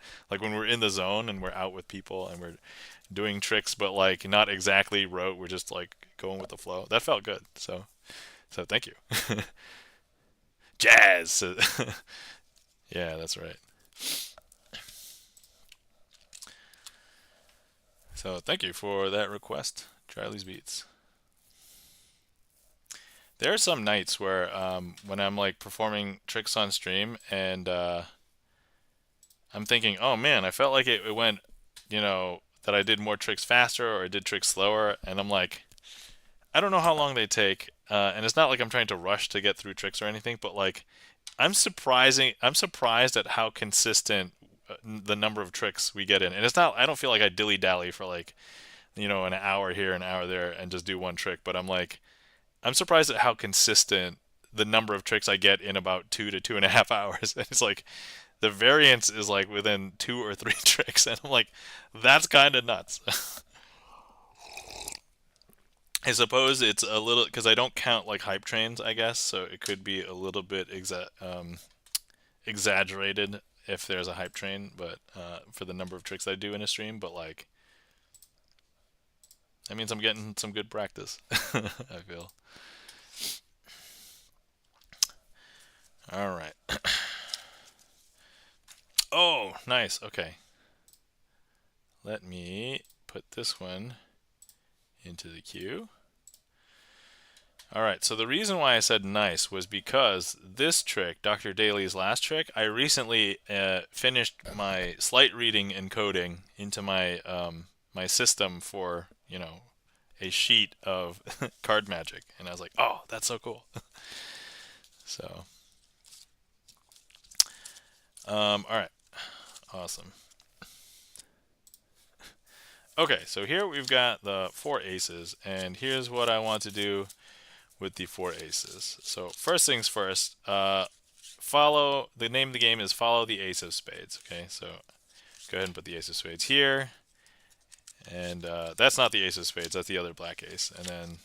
Speaker 1: zone and we're out with people and we're doing tricks, but like not exactly rote. We're just like going with the flow. That felt good. So thank you. Jazz. Yeah, that's right. So thank you for that request, Charlie's Beats. There are some nights where when I'm like performing tricks on stream and I'm thinking, oh man, I felt like it went, that I did more tricks faster or I did tricks slower, and I'm like, I don't know how long they take, and it's not like I'm trying to rush to get through tricks or anything, but like I'm surprised at how consistent the number of tricks we get in. And it's not, I don't feel like I dilly dally for like, an hour here, an hour there, and just do one trick. But I'm surprised at how consistent the number of tricks I get in about 2 to 2.5 hours. And it's like the variance is like within 2 or 3 tricks, and I'm like, that's kind of nuts. I suppose it's a little because I don't count like hype trains, I guess, so it could be a little bit exaggerated if there's a hype train, but for the number of tricks I do in a stream, but like that means I'm getting some good practice. I feel. All right. Oh, nice. Okay. Let me put this one into the queue. All right, so the reason why I said nice was because this trick, Dr. Daly's last trick, I recently finished my sleight reading and coding into my my system for, a sheet of card magic, and I was like, oh, that's so cool. So, all right, awesome. Okay, so here we've got the 4 aces, and here's what I want to do with the 4 aces. So first things first, the name of the game is follow the ace of spades. Okay, so go ahead and put the ace of spades here, and that's not the ace of spades, that's the other black ace, and then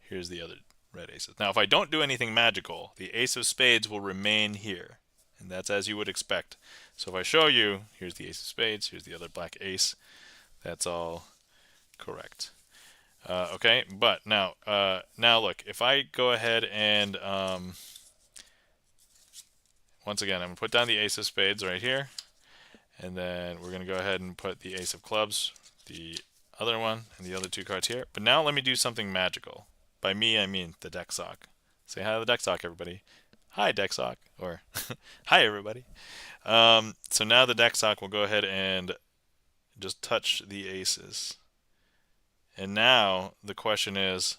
Speaker 1: here's the other red aces. Now if I don't do anything magical, the ace of spades will remain here, and that's as you would expect. So if I show you, here's the ace of spades, here's the other black ace, that's all correct. Okay, but now look, if I go ahead and once again, I'm going to put down the ace of spades right here, and then we're going to go ahead and put the ace of clubs, the other one, and the other 2 cards here. But now let me do something magical. By me, I mean the deck sock. Say hi to the deck sock, everybody. Hi, deck sock, or hi, everybody. So now the deck sock will go ahead and just touch the aces. And now the question is,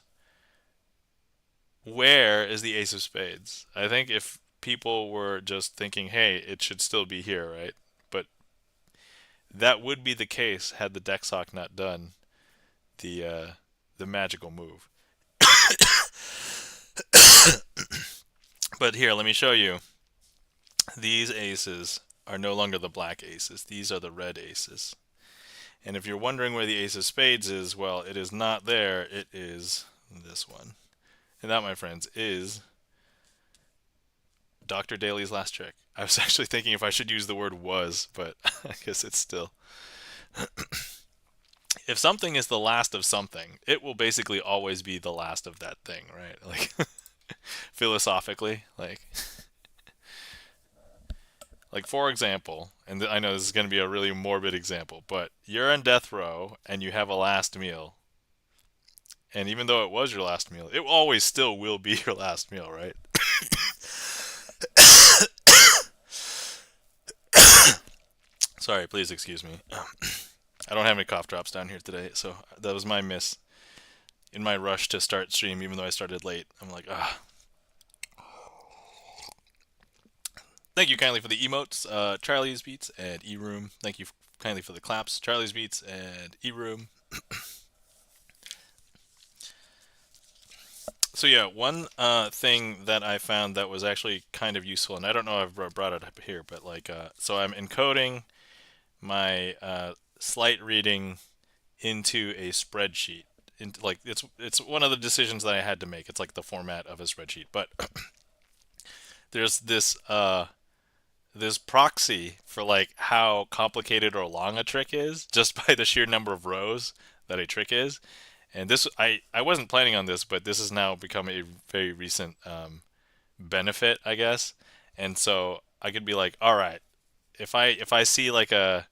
Speaker 1: where is the ace of spades? I think if people were just thinking, hey, it should still be here, right? But that would be the case had the deck sock not done the magical move. But here, let me show you. These aces are no longer the black aces. These are the red aces. And if you're wondering where the ace of spades is, well, it is not there. It is this one. And that, my friends, is Dr. Daly's last trick. I was actually thinking if I should use the word was, but I guess it's still. If something is the last of something, it will basically always be the last of that thing, right? Like philosophically, like for example, and I know this is going to be a really morbid example, but you're on death row and you have a last meal. And even though it was your last meal, it always still will be your last meal, right? Sorry, please excuse me. I don't have any cough drops down here today, so that was my miss in my rush to start stream, even though I started late. I'm like, ah. Thank you kindly for the emotes, Charlie's Beats and E-Room. Thank you kindly for the claps, Charlie's Beats and E-Room. So yeah, one thing that I found that was actually kind of useful, and I don't know if I've brought it up here, but like, so I'm encoding my sleight reading into a spreadsheet. Like it's one of the decisions that I had to make. It's like the format of a spreadsheet, but there's this proxy for like how complicated or long a trick is just by the sheer number of rows that a trick is. And this I wasn't planning on this, but this has now become a very recent benefit, I guess. And so I could be like, all right, if I see like a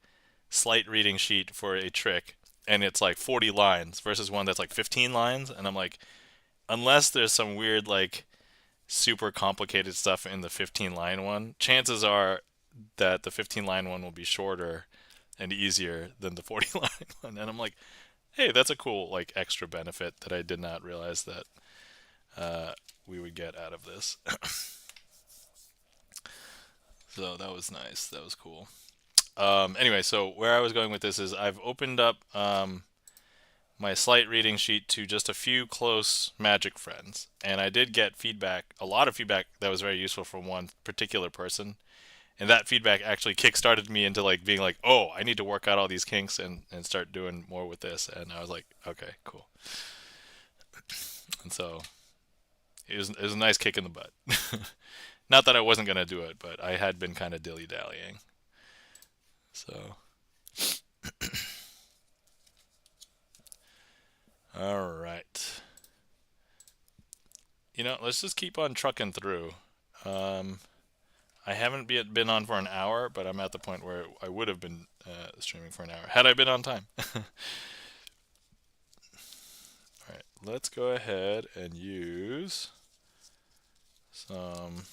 Speaker 1: sleight reading sheet for a trick and it's like 40 lines versus one that's like 15 lines, and I'm like, unless there's some weird like super complicated stuff in the 15 line one, chances are that the 15 line one will be shorter and easier than the 40 line one. And I'm like, hey, that's a cool like extra benefit that I did not realize that we would get out of this. So that was nice. That was cool. Anyway, so where I was going with this is I've opened up my sleight reading sheet to just a few close Magic friends, and I did get feedback, a lot of feedback that was very useful from one particular person, and that feedback actually kickstarted me into like being like, oh, I need to work out all these kinks and start doing more with this, and I was like, okay, cool. And so it was a nice kick in the butt. Not that I wasn't gonna do it, but I had been kind of dilly dallying. So. All right. You know, let's just keep on trucking through. I haven't been on for an hour, but I'm at the point where I would have been streaming for an hour had I been on time. All right, let's go ahead and use some.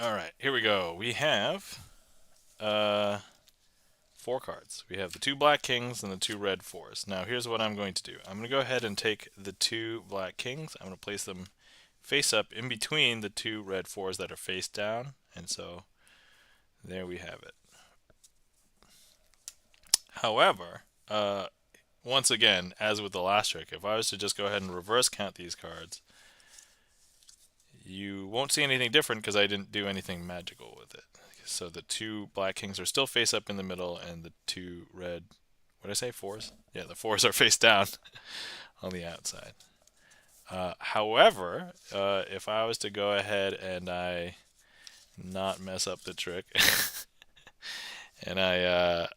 Speaker 1: All right, here we go. We have 4 cards. We have the 2 black kings and the 2 red fours. Now here's what I'm going to do. I'm going to go ahead and take the 2 black kings. I'm going to place them face up in between the 2 red fours that are face down. And so there we have it. However, once again, as with the last trick, if I was to just go ahead and reverse count these cards, you won't see anything different because I didn't do anything magical with it. So the 2 black kings are still face up in the middle, and the 2 red, what did I say, fours? Yeah, the fours are face down on the outside. However, if I was to go ahead and I not mess up the trick, and I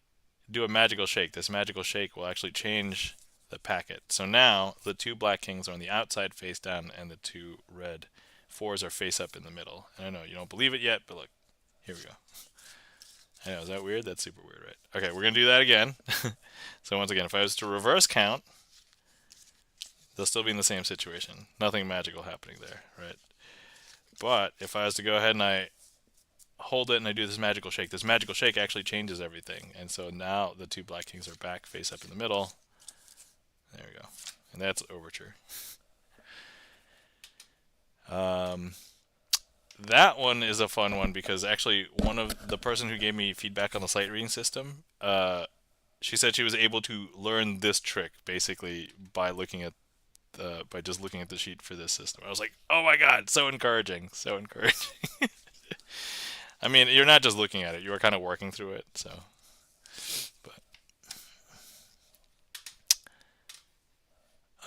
Speaker 1: do a magical shake, this magical shake will actually change the packet. So now the 2 black kings are on the outside face down, and the 2 red fours are face up in the middle. And I know you don't believe it yet, but look, here we go. I know, is that weird? That's super weird, right? Okay, we're going to do that again. So once again, if I was to reverse count, they'll still be in the same situation. Nothing magical happening there, right? But if I was to go ahead and I hold it and I do this magical shake actually changes everything. And so now the 2 black kings are back face up in the middle. There we go. And that's overture. That one is a fun one because actually one of the person who gave me feedback on the sleight reading system, she said she was able to learn this trick basically by looking at by just looking at the sheet for this system. I was like, oh my god, so encouraging, so encouraging. I mean, you're not just looking at it; you are kind of working through it. So, but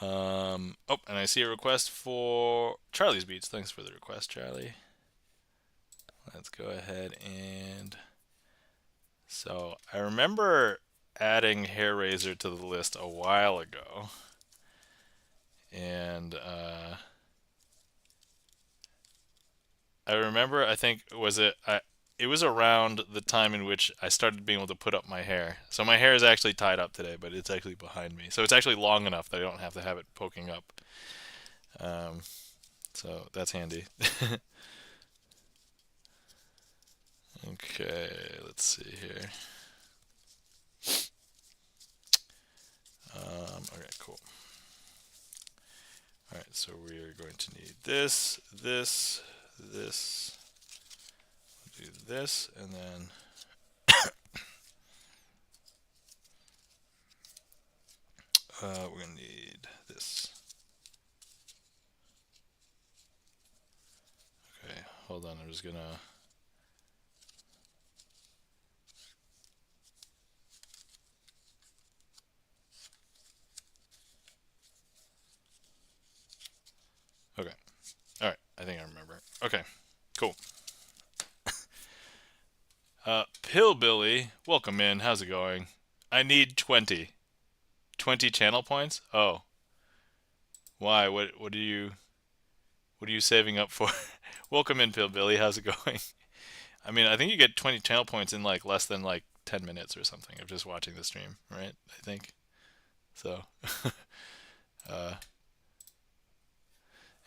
Speaker 1: oh, and I see a request for Charlie's Beats. Thanks for the request, Charlie. Let's go ahead and so I remember adding Hair Razor to the list a while ago, and I remember I think it was around the time in which I started being able to put up my hair. So my hair is actually tied up today, but it's actually behind me. So it's actually long enough that I don't have to have it poking up. Um, so that's handy. Okay, let's see here. Okay, cool. All right, so we are going to need this, this, this. We'll do this, and then we're gonna need this. Okay, hold on. I'm just gonna. Okay. All right. I think I remember. Okay. Cool. Pillbilly, welcome in. How's it going? I need 20. 20 channel points? Oh. Why? What are you saving up for? Welcome in, Pillbilly. How's it going? I mean, I think you get 20 channel points in like less than like 10 minutes or something of just watching the stream, right? I think. So, uh,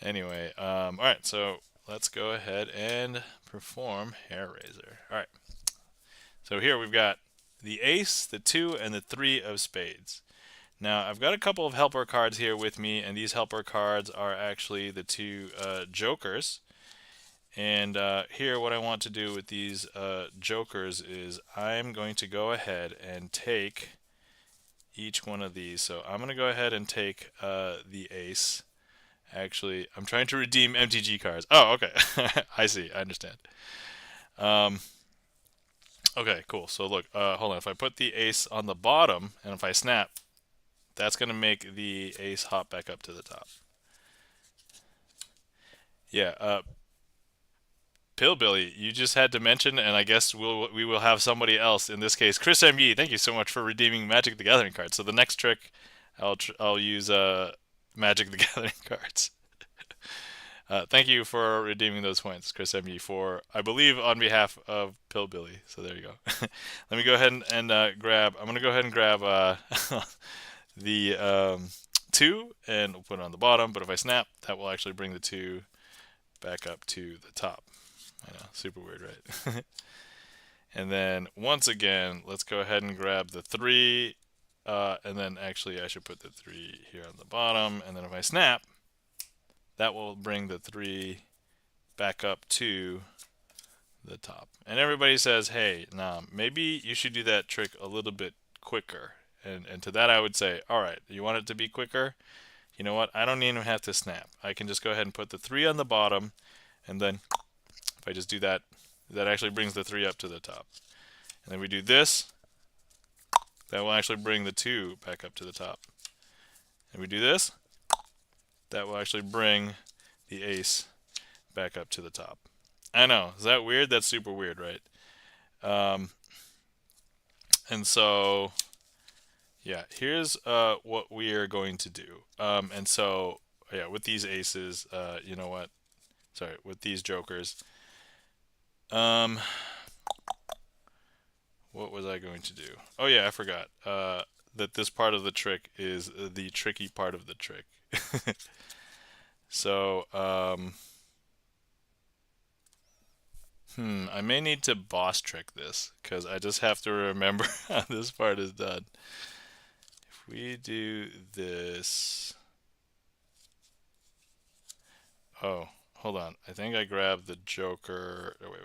Speaker 1: anyway, all right, so let's go ahead and perform Hair Razor. All right, so here we've got the ace, the 2, and the 3 of spades. Now, I've got a couple of helper cards here with me, and these helper cards are actually the 2 jokers. And here, what I want to do with these jokers is I'm going to go ahead and take each one of these. So I'm going to go ahead and take the ace. Actually, I'm trying to redeem MTG cards. Oh, okay. I see. I understand. Okay, cool. So look, hold on. If I put the ace on the bottom, and if I snap, that's going to make the ace hop back up to the top. Yeah, Pillbilly, you just had to mention, and I guess we will have somebody else. In this case, Chris M.E. Thank you so much for redeeming Magic the Gathering cards. So the next trick, I'll use Magic the Gathering cards. Thank you for redeeming those points, Chris M.E. For I believe on behalf of Pillbilly. So there you go. Let me go ahead and grab. I'm gonna go ahead and grab the 2 and we'll put it on the bottom. But if I snap, that will actually bring the 2 back up to the top. I know, super weird, right? And then once again, let's go ahead and grab the 3, and then actually I should put the 3 here on the bottom, and then if I snap, that will bring the 3 back up to the top. And everybody says, hey, nah, maybe you should do that trick a little bit quicker. And to that I would say, all right, you want it to be quicker? You know what? I don't even have to snap. I can just go ahead and put the 3 on the bottom, and then if I just do that, that actually brings the 3 up to the top. And then we do this, that will actually bring the 2 back up to the top. And we do this, that will actually bring the ace back up to the top. I know, is that weird? That's super weird, right? And so, yeah, here's what we are going to do. And so, yeah, with these aces, you know what? Sorry, with these jokers, what was I going to do? Oh yeah, I forgot that this part of the trick is the tricky part of the trick. So, I may need to boss trick this because I just have to remember how this part is done. If we do this, oh, hold on. I think I grabbed the Joker. Oh, wait.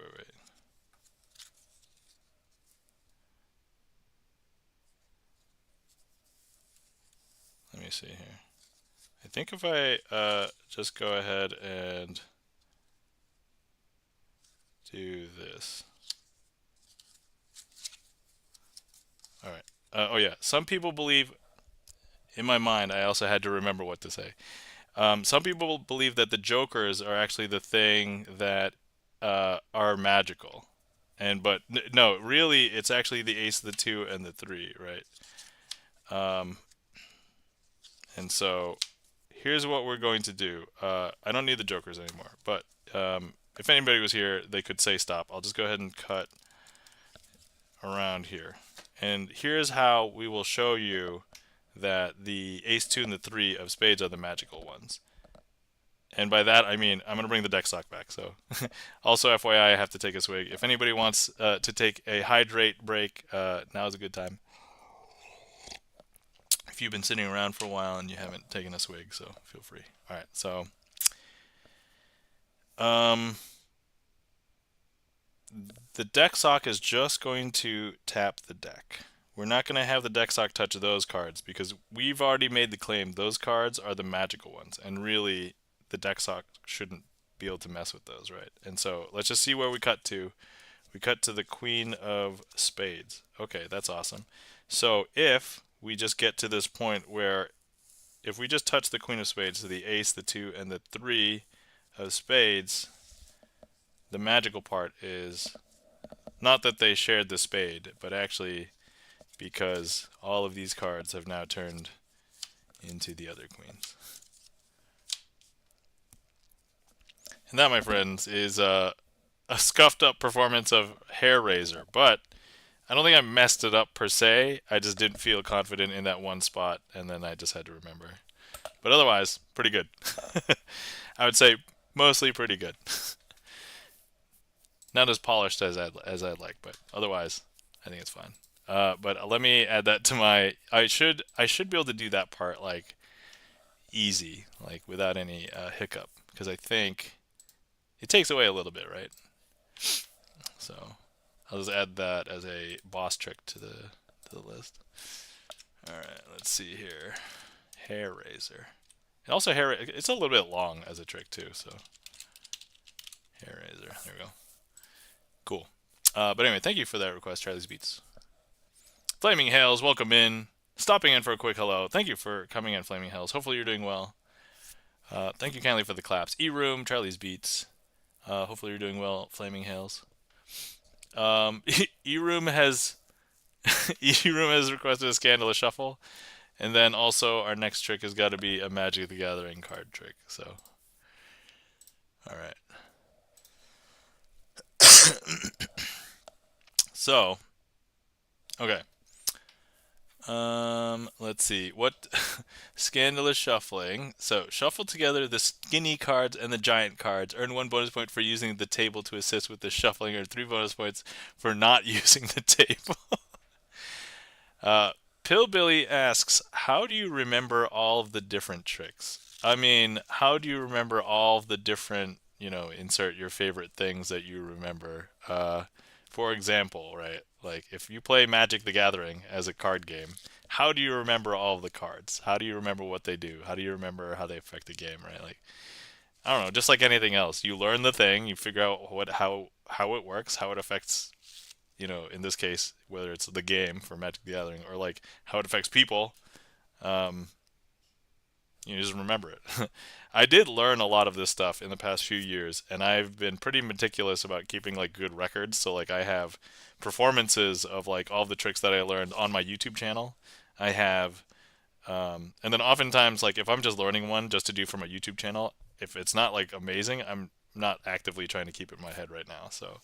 Speaker 1: Let me see here. I think if I just go ahead and do this. oh yeah, some people believe. In my mind, I also had to remember what to say. Some people believe that the jokers are actually the thing that are magical, and but no, really, it's actually the ace, the two, and the three, right? Um, and so here's what we're going to do. I don't need the jokers anymore, but if anybody was here, they could say stop. I'll just go ahead and cut around here, and here's how we will show you that the ace, two, and the three of spades are the magical ones. And by that, I mean, I'm going to bring the deck stock back. So, also, FYI, I have to take a swig. If anybody wants to take a hydrate break, now is a good time. If you've been sitting around for a while and you haven't taken a swig, so feel free. All right, so um, the deck sock is just going to tap the deck. We're not going to have the deck sock touch those cards because we've already made the claim those cards are the magical ones, and really the deck sock shouldn't be able to mess with those, right? And so let's just see where we cut to. We cut to the Queen of Spades. Okay, that's awesome. So if we just get to this point where if we just touch the Queen of Spades, so the ace, the two, and the three of spades, the magical part is not that they shared the spade, but actually because all of these cards have now turned into the other queens. And that, my friends, is a scuffed up performance of Hair Raiser, but I don't think I messed it up per se. I just didn't feel confident in that one spot, and then I just had to remember. But otherwise, pretty good. I would say mostly pretty good. Not as polished as I'd like, but otherwise, I think it's fine. But let me add that to my. I should be able to do that part like easy, like without any hiccup, because I think it takes away a little bit, right? So I'll just add that as a boss trick to the list. All right, let's see here. Hair Raiser. And also it's a little bit long as a trick too, so Hair Raiser. There we go. Cool. But anyway, thank you for that request, Charlie's Beats. Flaming Hails, welcome in. Stopping in for a quick hello. Thank you for coming in, Flaming Hails. Hopefully you're doing well. Thank you kindly for the claps. E-Room, Charlie's Beats. Hopefully you're doing well, Flaming Hails. E-Room has E-Room has requested a Scandalous Shuffle. And then also our next trick has got to be a Magic the Gathering card trick. So, all right. So, okay. Let's see. What Scandalous Shuffling. So, shuffle together the skinny cards and the giant cards. Earn 1 bonus point for using the table to assist with the shuffling, or 3 bonus points for not using the table. Pillbilly asks, how do you remember all of the different tricks? I mean, how do you remember all of the different, insert your favorite things that you remember? For example, right? Like if you play Magic the Gathering as a card game, how do you remember all of the cards? How do you remember what they do? How do you remember how they affect the game, right? Like I don't know, just like anything else. You learn the thing, you figure out how it works, how it affects, in this case, whether it's the game for Magic the Gathering or like how it affects people. Um, you just remember it. I did learn a lot of this stuff in the past few years, and I've been pretty meticulous about keeping like good records. So like I have performances of like all the tricks that I learned on my YouTube channel. I have, and then oftentimes like if I'm just learning one just to do for my YouTube channel, if it's not like amazing, I'm not actively trying to keep it in my head right now. So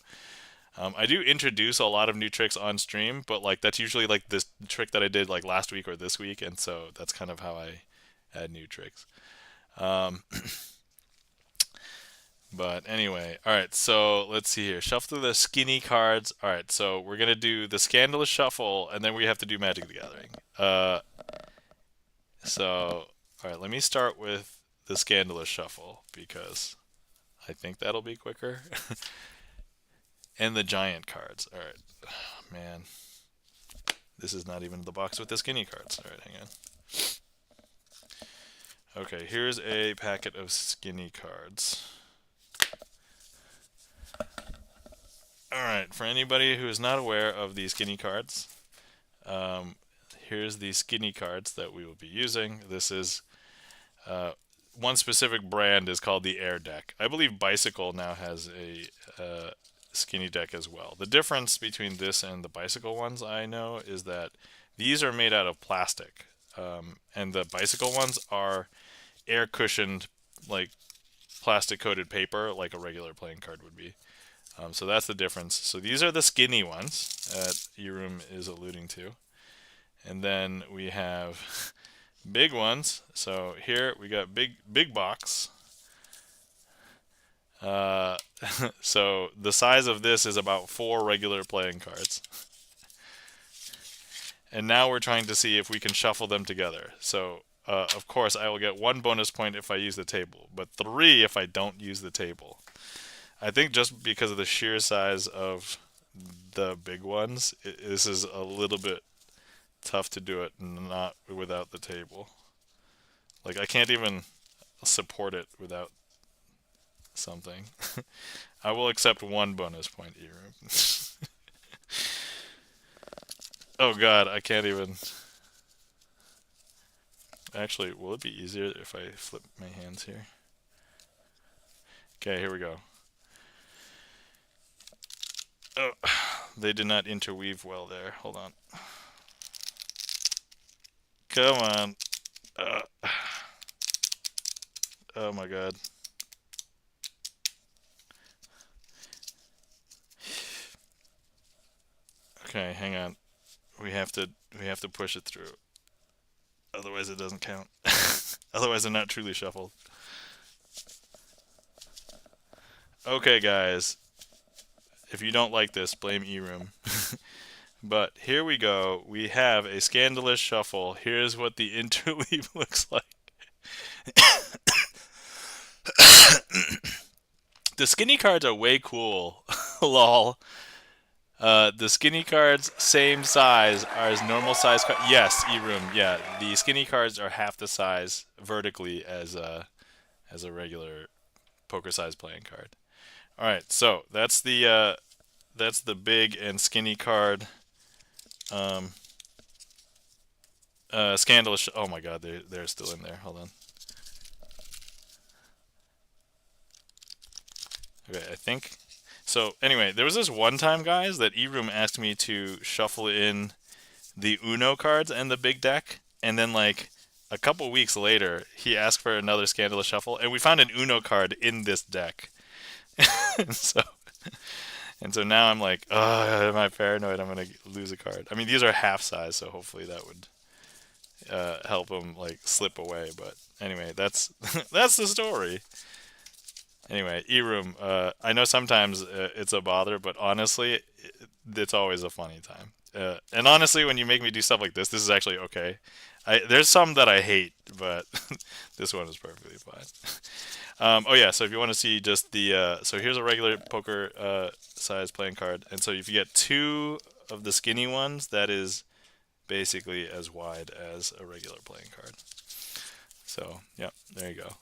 Speaker 1: I do introduce a lot of new tricks on stream, but like that's usually like this trick that I did like last week or this week, and so that's kind of how I add new tricks. Um, but anyway, all right. So let's see here. Shuffle the skinny cards. All right. So we're gonna do the Scandalous Shuffle, and then we have to do Magic the Gathering. So all right. Let me start with the Scandalous Shuffle because I think that'll be quicker. And the giant cards. All right. Oh, man. This is not even the box with the skinny cards. All right, hang on. Okay, here's a packet of skinny cards. All right, for anybody who is not aware of the skinny cards, here's the skinny cards that we will be using. This is one specific brand is called the Air deck. I believe Bicycle now has a skinny deck as well. The difference between this and the Bicycle ones I know is that these are made out of plastic, and the Bicycle ones are air cushioned, like plastic coated paper, like a regular playing card would be. So that's the difference. So these are the skinny ones that Erum is alluding to. And then we have big ones. So here we got big box. So the size of this is about 4 regular playing cards. And now we're trying to see if we can shuffle them together. So of course I will get 1 bonus point if I use the table, but 3 if I don't use the table. I think just because of the sheer size of the big ones, this is a little bit tough to do it not without the table. Like I can't even support it without something. I will accept 1 bonus point, Erum. Oh god, I can't even. Actually, will it be easier if I flip my hands here? Okay, here we go. Oh, they did not interweave well there. Hold on. Come on. Oh my god. Okay, hang on. We have to push it through. Otherwise it doesn't count. Otherwise they're not truly shuffled. Okay, guys. If you don't like this, blame Erum. But here we go. We have a scandalous shuffle. Here's what the interleave looks like. The skinny cards are way cool. Lol. The skinny cards, same size, are as normal size cards. Yes, Erum. Yeah, the skinny cards are half the size vertically as a regular poker size playing card. All right, so that's the big and skinny card. Scandalous. Oh my God, they're still in there. Hold on. Okay, I think. So anyway, there was this one time, guys, that Erum asked me to shuffle in the Uno cards and the big deck, and then like a couple weeks later, he asked for another scandalous shuffle, and we found an Uno card in this deck. and so now I'm like, oh, am I paranoid? I'm gonna lose a card. I mean, these are half size, so hopefully that would help him like slip away. But anyway, that's that's the story. Anyway, Erum, I know sometimes it's a bother, but honestly, it's always a funny time. And honestly, when you make me do stuff like this is actually okay. There's some that I hate, but this one is perfectly fine. Oh yeah, so if you want to see just the, so here's a regular poker size playing card, and so if you get 2 of the skinny ones, that is basically as wide as a regular playing card. So, yeah, there you go.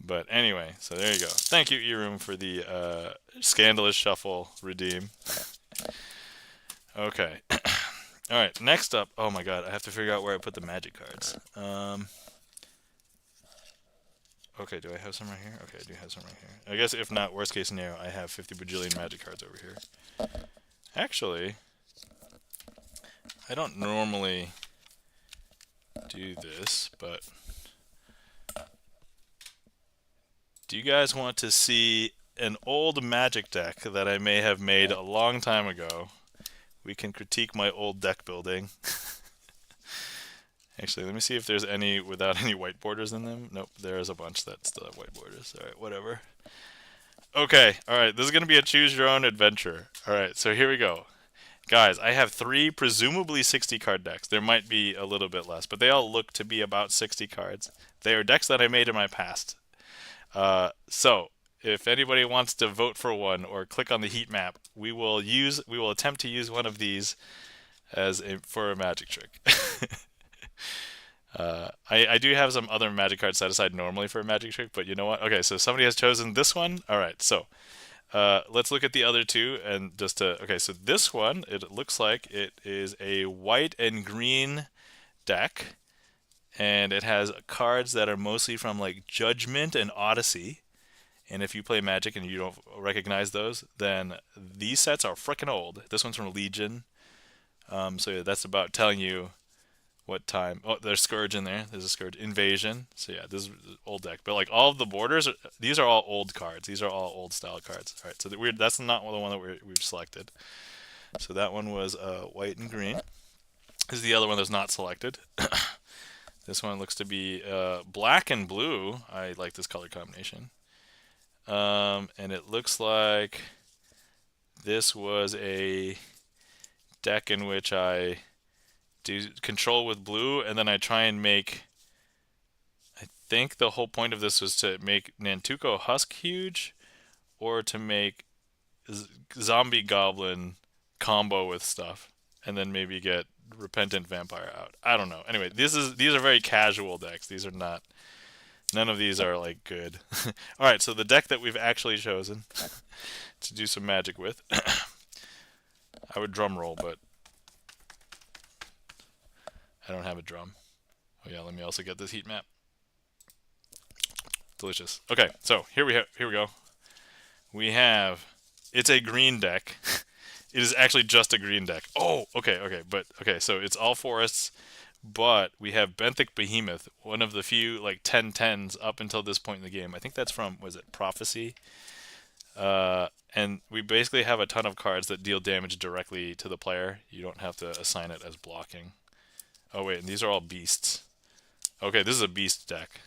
Speaker 1: But anyway, so there you go. Thank you, Erum, for the scandalous shuffle redeem. Okay. All right, next up. Oh my God, I have to figure out where I put the magic cards. Okay, do I have some right here? Okay, I do have some right here. I guess if not, worst case scenario, I have 50 bajillion magic cards over here. Actually, I don't normally do this, but do you guys want to see an old magic deck that I may have made a long time ago? We can critique my old deck building. Actually, let me see if there's any without any white borders in them. Nope, there's a bunch that still have white borders. Alright, whatever. Okay, alright, this is going to be a choose your own adventure. Alright, so here we go. Guys, I have 3 presumably 60 card decks. There might be a little bit less, but they all look to be about 60 cards. They are decks that I made in my past. So, if anybody wants to vote for one or click on the heat map, we will attempt to use one of these for a magic trick. I do have some other magic cards set aside normally for a magic trick, but you know what? Okay, so somebody has chosen this one. All right, so Let's look at the other two and just to, okay, so this one, it looks like it is a white and green deck, and it has cards that are mostly from like Judgment and Odyssey. And if you play Magic and you don't recognize those, then these sets are freaking old. This one's from Legion. So yeah, that's about telling you what time. Oh, there's Scourge in there. There's a Scourge Invasion. So yeah, this is an old deck. But like all of the borders, these are all old cards. These are all old style cards. All right, so that's not the one that we've selected. So that one was white and green. This is the other one that's not selected. This one looks to be black and blue. I like this color combination. And it looks like this was a deck in which I do control with blue, and then I try and make. I think the whole point of this was to make Nantuko Husk huge, or to make Zombie Goblin combo with stuff, and then maybe get Repentant Vampire out. I don't know. Anyway, these are very casual decks. These are not. None of these are like good. All right, so the deck that we've actually chosen to do some magic with. I would drum roll, but I don't have a drum. Oh yeah, let me also get this heat map. Delicious. Okay, so here we go. We have, it's a green deck. It is actually just a green deck. Oh, okay. So it's all forests, but we have Benthic Behemoth, one of the few like 10/10s up until this point in the game. I think that's from, was it Prophecy? And we basically have a ton of cards that deal damage directly to the player. You don't have to assign it as blocking. Oh wait, and these are all beasts. Okay, this is a beast deck.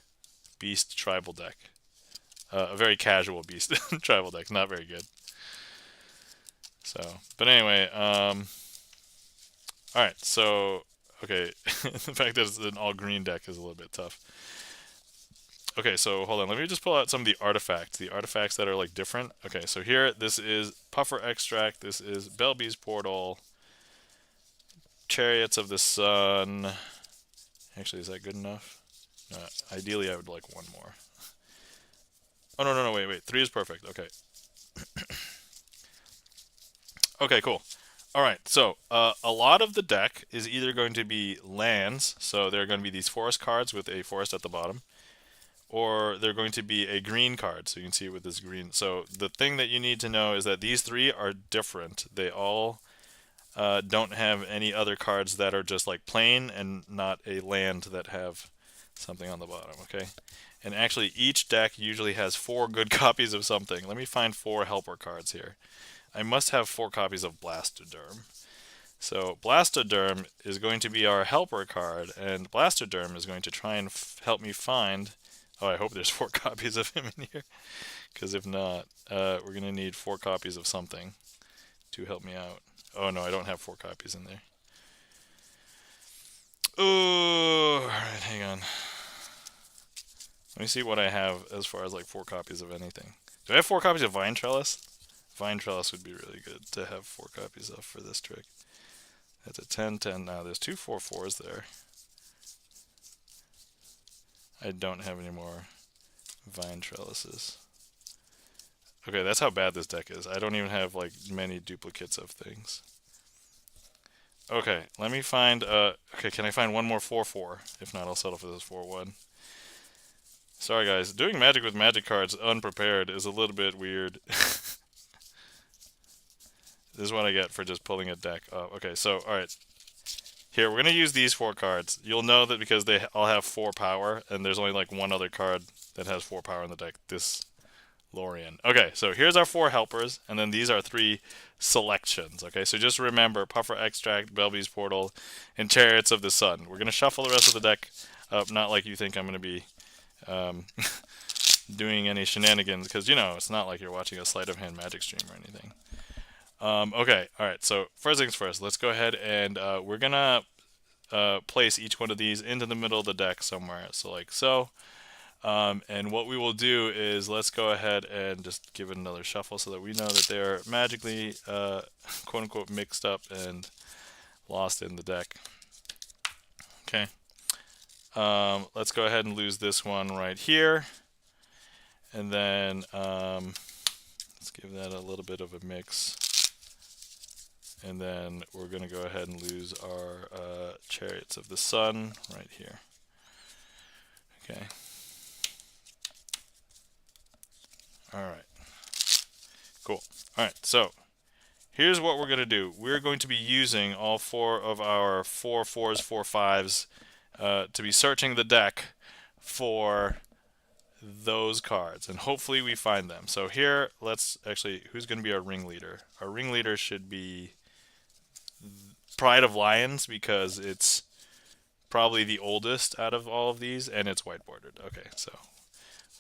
Speaker 1: Beast tribal deck. A very casual beast tribal deck, not very good. So, but anyway, alright, so, okay, the fact that it's an all green deck is a little bit tough. Okay, so hold on, let me just pull out some of the artifacts that are like different. Okay, so here, this is Puffer Extract, this is Belby's Portal, Chariots of the Sun. Actually, is that good enough? No, ideally, I would like one more. Oh, no, wait, 3 is perfect, okay. Okay, cool. Alright, so a lot of the deck is either going to be lands, so there are going to be these forest cards with a forest at the bottom, or they're going to be a green card, so you can see with this green. So the thing that you need to know is that these 3 are different. They all don't have any other cards that are just like plain and not a land that have something on the bottom, okay? And actually each deck usually has 4 good copies of something. Let me find 4 helper cards here. I must have 4 copies of Blastoderm. So Blastoderm is going to be our helper card, and Blastoderm is going to try and help me find... Oh, I hope there's 4 copies of him in here, because if not, we're going to need 4 copies of something to help me out. Oh no, I don't have 4 copies in there. Oh, alright, hang on. Let me see what I have as far as like 4 copies of anything. Do I have 4 copies of Vine Trellis? Vine Trellis would be really good to have 4 copies of for this trick. That's a 10/10 now. There's 2 4/4s there. I don't have any more Vine Trellises. Okay, that's how bad this deck is. I don't even have like many duplicates of things. Okay, let me find, okay, can I find one more 4/4? If not, I'll settle for this 4/1. Sorry guys, doing magic with magic cards unprepared is a little bit weird. This is what I get for just pulling a deck up. Okay, so, alright. Here, we're going to use these 4 cards. You'll know that because they all have 4 power, and there's only like one other card that has 4 power in the deck. This Lorien. Okay, so here's our 4 helpers, and then these are 3 selections. Okay, so just remember Puffer Extract, Belby's Portal, and Chariots of the Sun. We're going to shuffle the rest of the deck up, not like you think I'm going to be doing any shenanigans, because, you know, it's not like you're watching a Sleight of Hand Magic stream or anything. Okay, alright, so first things first, let's go ahead and we're gonna place each one of these into the middle of the deck somewhere, so like so. And what we will do is let's go ahead and just give it another shuffle so that we know that they're magically quote-unquote mixed up and lost in the deck. Okay. Let's go ahead and lose this one right here. And then let's give that a little bit of a mix. And then we're going to go ahead and lose our Chariots of the Sun right here. Okay. All right. Cool. All right. So here's what we're going to do. We're going to be using all 4 of our 4 4s, 4 5s to be searching the deck for those cards, and hopefully we find them. So here, let's actually, who's going to be our ringleader? Our ringleader should be Pride of Lions, because it's probably the oldest out of all of these, and it's white bordered. Okay, so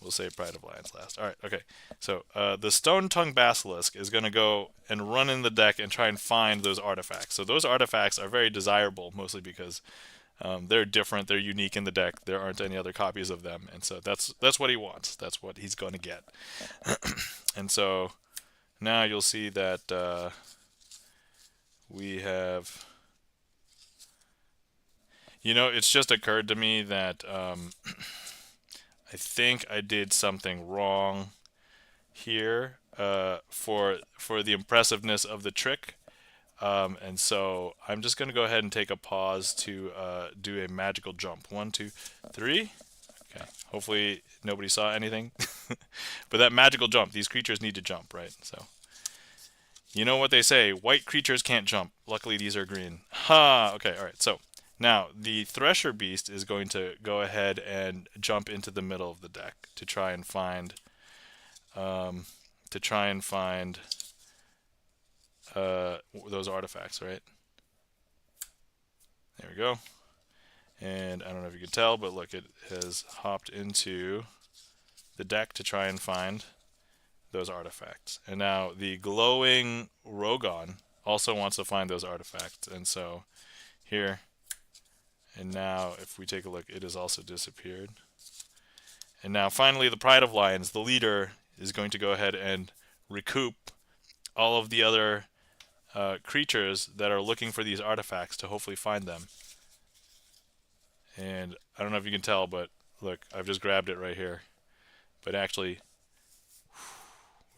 Speaker 1: we'll say Pride of Lions last. All right, okay. So the Stone Tongue Basilisk is going to go and run in the deck and try and find those artifacts. So those artifacts are very desirable, mostly because they're different, they're unique in the deck. There aren't any other copies of them, and so that's what he wants. That's what he's going to get. And so now you'll see that we have, you know, it's just occurred to me that I think I did something wrong here for the impressiveness of the trick. And so I'm just going to go ahead and take a pause to do a magical jump. 1, 2, 3. Okay. Hopefully nobody saw anything. But that magical jump, these creatures need to jump, right? So you know what they say, white creatures can't jump. Luckily these are green. Ha! Okay, all right. So now the Thresher Beast is going to go ahead and jump into the middle of the deck to try and find those artifacts, right? There we go. And I don't know if you can tell, but look, it has hopped into the deck to try and find those artifacts. And now the glowing Rogon also wants to find those artifacts. And so here, and now if we take a look, it has also disappeared. And now finally the Pride of Lions, the leader, is going to go ahead and recoup all of the other creatures that are looking for these artifacts to hopefully find them. And I don't know if you can tell, but look, I've just grabbed it right here. But actually,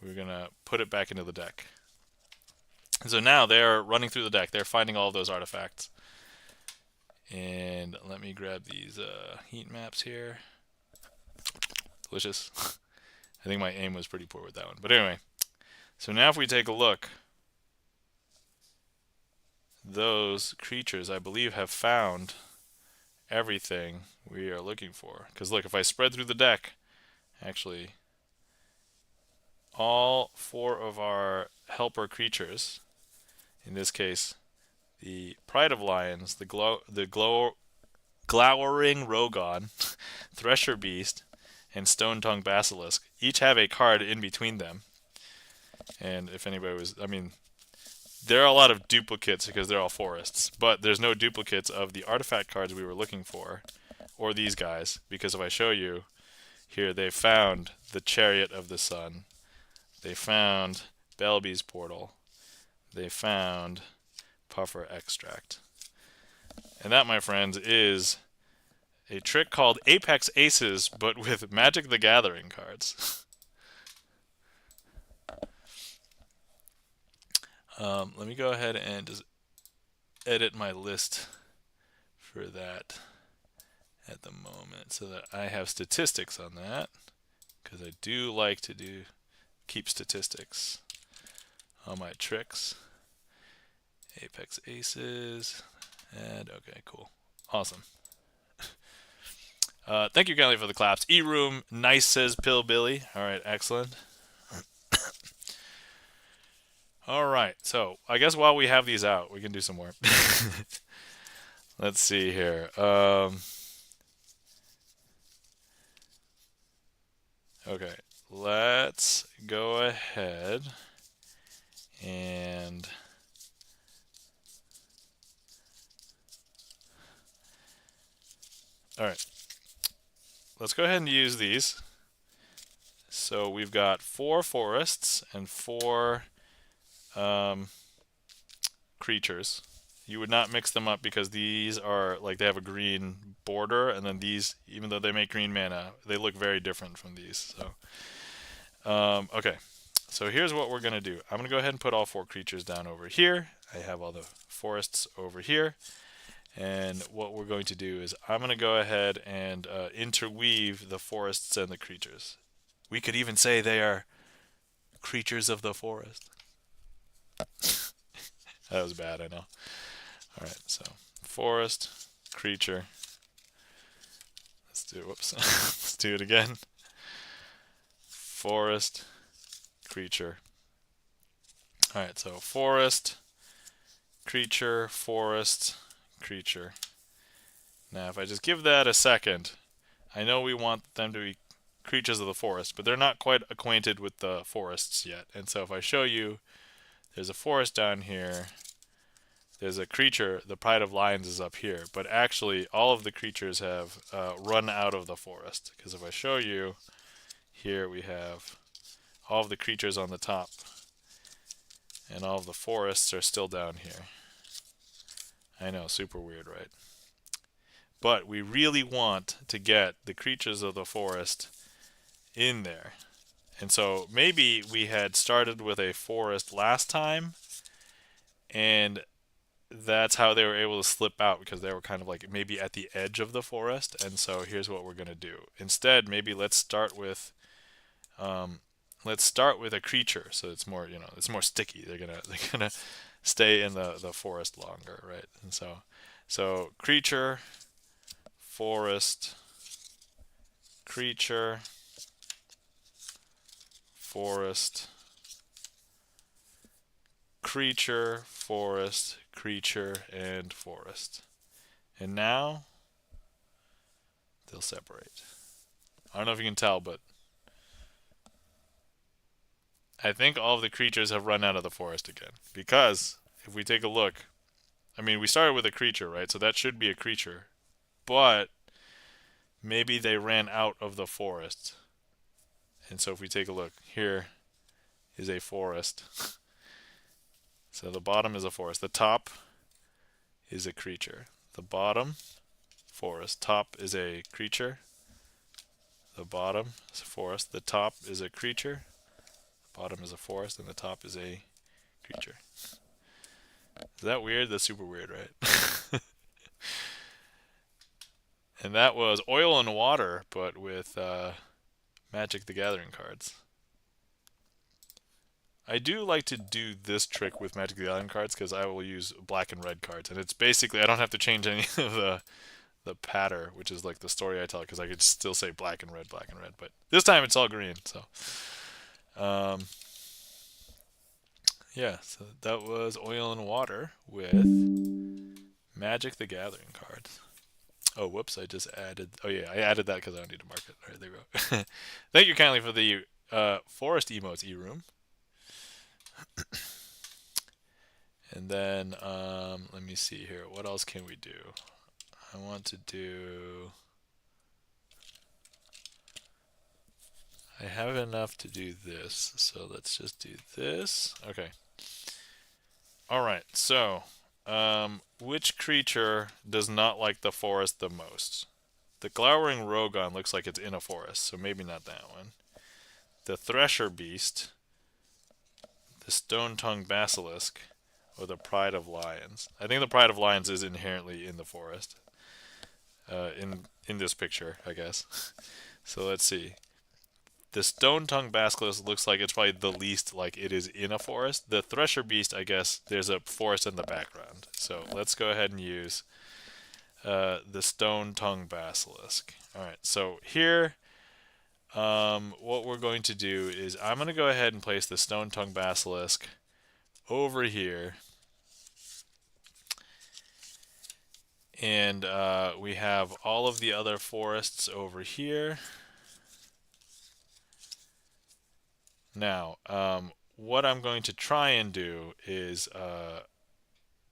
Speaker 1: we're going to put it back into the deck. So now they're running through the deck. They're finding all of those artifacts. And let me grab these heat maps here. Delicious. I think my aim was pretty poor with that one. But anyway, so now if we take a look, those creatures, I believe, have found everything we are looking for. Because look, if I spread through the deck, actually, all 4 of our helper creatures, in this case, the Pride of Lions, the glowering Rogon, Thresher Beast, and Stone Tongue Basilisk, each have a card in between them. And if anybody was, I mean, there are a lot of duplicates because they're all forests, but there's no duplicates of the artifact cards we were looking for, or these guys, because if I show you, here they found the Chariot of the Sun, they found Belby's Portal, they found Puffer Extract. And that, my friends, is a trick called Apex Aces, but with Magic the Gathering cards. Let me go ahead and just edit my list for that at the moment so that I have statistics on that, because I do like to keep statistics on my tricks. Apex Aces, and okay, cool, awesome. Thank you, Kelly, for the claps. E-Room, nice, says Pillbilly. All right, excellent. All right, so I guess while we have these out, we can do some more. Let's see here. Okay, let's go ahead and all right, let's go ahead and use these. So we've got 4 forests and 4 creatures. You would not mix them up because these are like, they have a green border, and then these, even though they make green mana, they look very different from these. So okay, So here's what we're going to do. I'm going to go ahead and put all 4 creatures down over here. I have all the forests over here. And what we're going to do is I'm going to go ahead and interweave the forests and the creatures. We could even say they are creatures of the forest. That was bad, I know. Alright, so forest, creature. Let's do, whoops. Let's do it again. Forest, creature. Alright, so forest, creature, forest, creature. Now, if I just give that a second, I know we want them to be creatures of the forest, but they're not quite acquainted with the forests yet. And so if I show you, there's a forest down here, there's a creature, the Pride of Lions is up here, but actually all of the creatures have run out of the forest. Because if I show you, here we have all of the creatures on the top, and all of the forests are still down here. I know, super weird, right? But we really want to get the creatures of the forest in there. And so maybe we had started with a forest last time, and that's how they were able to slip out, because they were kind of like maybe at the edge of the forest. And so here's what we're going to do. Instead, maybe let's start with a creature, so it's more, it's more sticky. They're gonna stay in the forest longer, right? And so creature, forest, creature, forest, creature, forest, creature, and forest. And now they'll separate. I don't know if you can tell, but I think all of the creatures have run out of the forest again. Because if we take a look, I mean, we started with a creature, right? So that should be a creature. But maybe they ran out of the forest. And so if we take a look, here is a forest. So the bottom is a forest. The top is a creature. The bottom, forest. Top is a creature. The bottom is a forest. The top is a creature. The bottom is a forest, and the top is a creature. Is that weird? That's super weird, right? And that was Oil and Water, but with Magic the Gathering cards. I do like to do this trick with Magic the Gathering cards because I will use black and red cards, and it's basically I don't have to change any of the pattern, which is like the story I tell, because I could still say black and red, but this time it's all green. So, yeah, so that was Oil and Water with Magic the Gathering cards. Oh, whoops, I just added... Oh, yeah, I added that because I don't need to mark it. All right, there we go. Thank you kindly for the forest emotes, E-Room. And then, let me see here. What else can we do? I want to do... I have enough to do this, so let's just do this. Okay. Alright, so... which creature does not like the forest the most? The Glowering Rogon looks like it's in a forest, so maybe not that one. The Thresher Beast, the Stone-Tongued Basilisk, or the Pride of Lions. I think the Pride of Lions is inherently in the forest. In this picture, I guess. So let's see. The Stone-Tongued Basilisk looks like it's probably the least like it is in a forest. The Thresher Beast, I guess, there's a forest in the background. So let's go ahead and use the Stone-Tongued Basilisk. Alright, so here, what we're going to do is I'm going to go ahead and place the Stone-Tongued Basilisk over here. And we have all of the other forests over here. Now, what I'm going to try and do is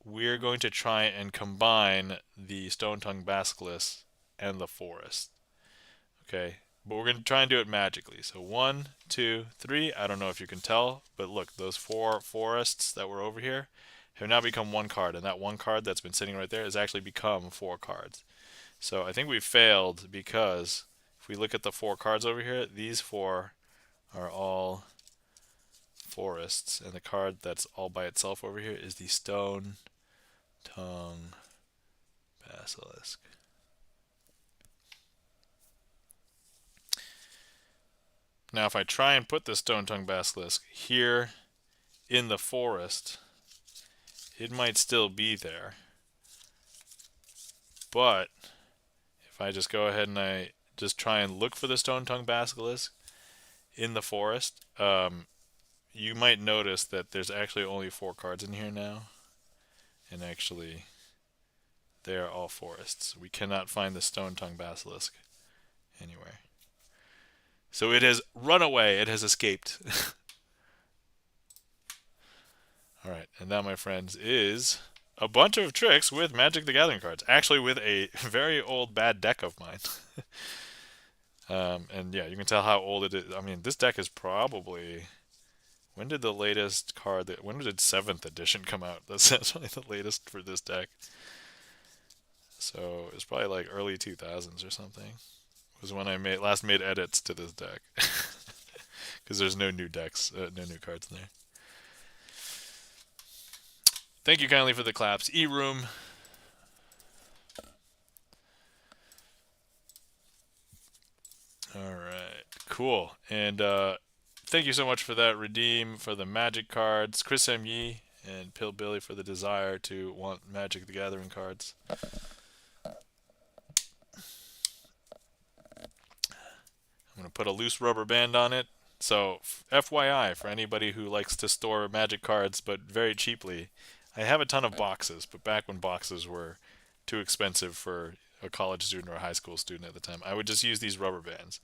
Speaker 1: we're going to try and combine the Stone-Tongued Basilisk and the forest. Okay, but we're going to try and do it magically. So 1, 2, 3. I don't know if you can tell, but look, those 4 forests that were over here have now become 1 card, and that 1 card that's been sitting right there has actually become 4 cards. So I think we failed because if we look at the 4 cards over here, these 4 are all forests, and the card that's all by itself over here is the Stone Tongue Basilisk. Now if I try and put the Stone Tongue Basilisk here in the forest, it might still be there. But if I just go ahead and I just try and look for the Stone Tongue Basilisk in the forest, you might notice that there's actually only 4 cards in here now. And actually, they are all forests. We cannot find the Stone Tongue Basilisk anywhere. So it has run away. It has escaped. Alright, and that, my friends, is a bunch of tricks with Magic the Gathering cards. Actually, with a very old bad deck of mine. And yeah, you can tell how old it is. I mean, this deck is probably... When did the latest card... When did 7th edition come out? That's actually the latest for this deck. So it's probably like early 2000s or something. Was when I last made edits to this deck. Because there's no new decks, no new cards in there. Thank you kindly for the claps. E-Room. Alright, cool. And thank you so much for that, Redeem, for the Magic cards. Chris M. Yee and Pill Billy for the desire to want Magic the Gathering cards. I'm going to put a loose rubber band on it. So, FYI, for anybody who likes to store Magic cards, but very cheaply, I have a ton of boxes, but back when boxes were too expensive for a college student or a high school student at the time, I would just use these rubber bands.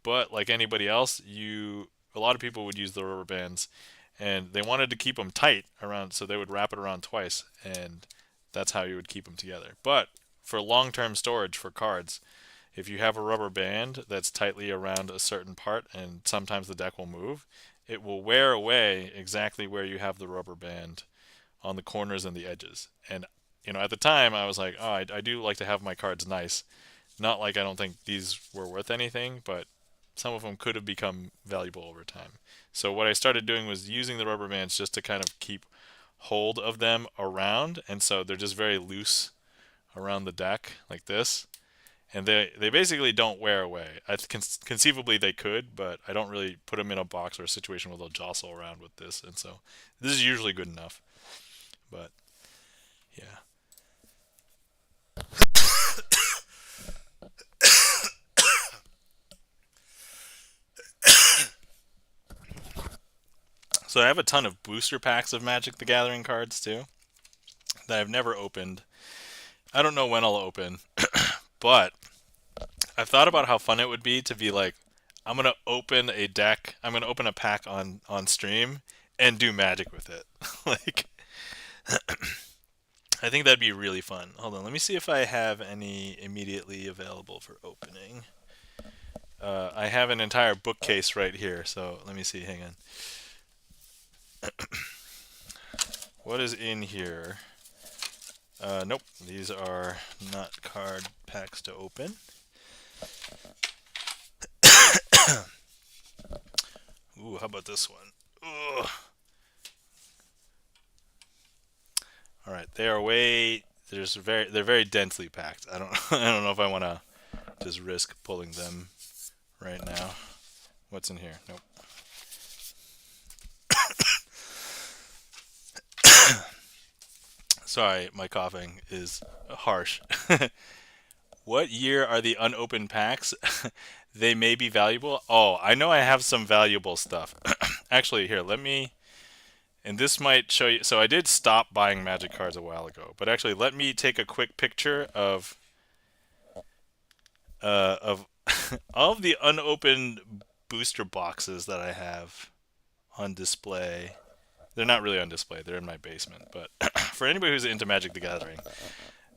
Speaker 1: But like anybody else, a lot of people would use the rubber bands, and they wanted to keep them tight around, so they would wrap it around twice, and that's how you would keep them together. But for long-term storage for cards, if you have a rubber band that's tightly around a certain part, and sometimes the deck will move, it will wear away exactly where you have the rubber band on the corners and the edges. And at the time I was like, oh, I do like to have my cards nice. Not like I don't think these were worth anything, but some of them could have become valuable over time. So what I started doing was using the rubber bands just to kind of keep hold of them around, and so they're just very loose around the deck like this. And they basically don't wear away. Conceivably they could, but I don't really put them in a box or a situation where they'll jostle around with this. And so this is usually good enough. But yeah. So I have a ton of booster packs of Magic the Gathering cards too that I've never opened. I don't know when I'll open, but I've thought about how fun it would be to be like, I'm going to open a deck, I'm going to open a pack on stream and do Magic with it. Like, I think that'd be really fun. Hold on, let me see if I have any immediately available for opening. I have an entire bookcase right here, so let me see, hang on. What is in here? Nope, these are not card packs to open. Ooh, how about this one? Ugh. All right, they're very densely packed. I don't know if I want to just risk pulling them right now. What's in here? Nope. Sorry, my coughing is harsh. What year are the unopened packs? They may be valuable. Oh, I know I have some valuable stuff. Actually, here, let me... And this might show you... So I did stop buying Magic cards a while ago. But actually, let me take a quick picture of all of the unopened booster boxes that I have on display. They're not really on display. They're in my basement. But for anybody who's into Magic the Gathering,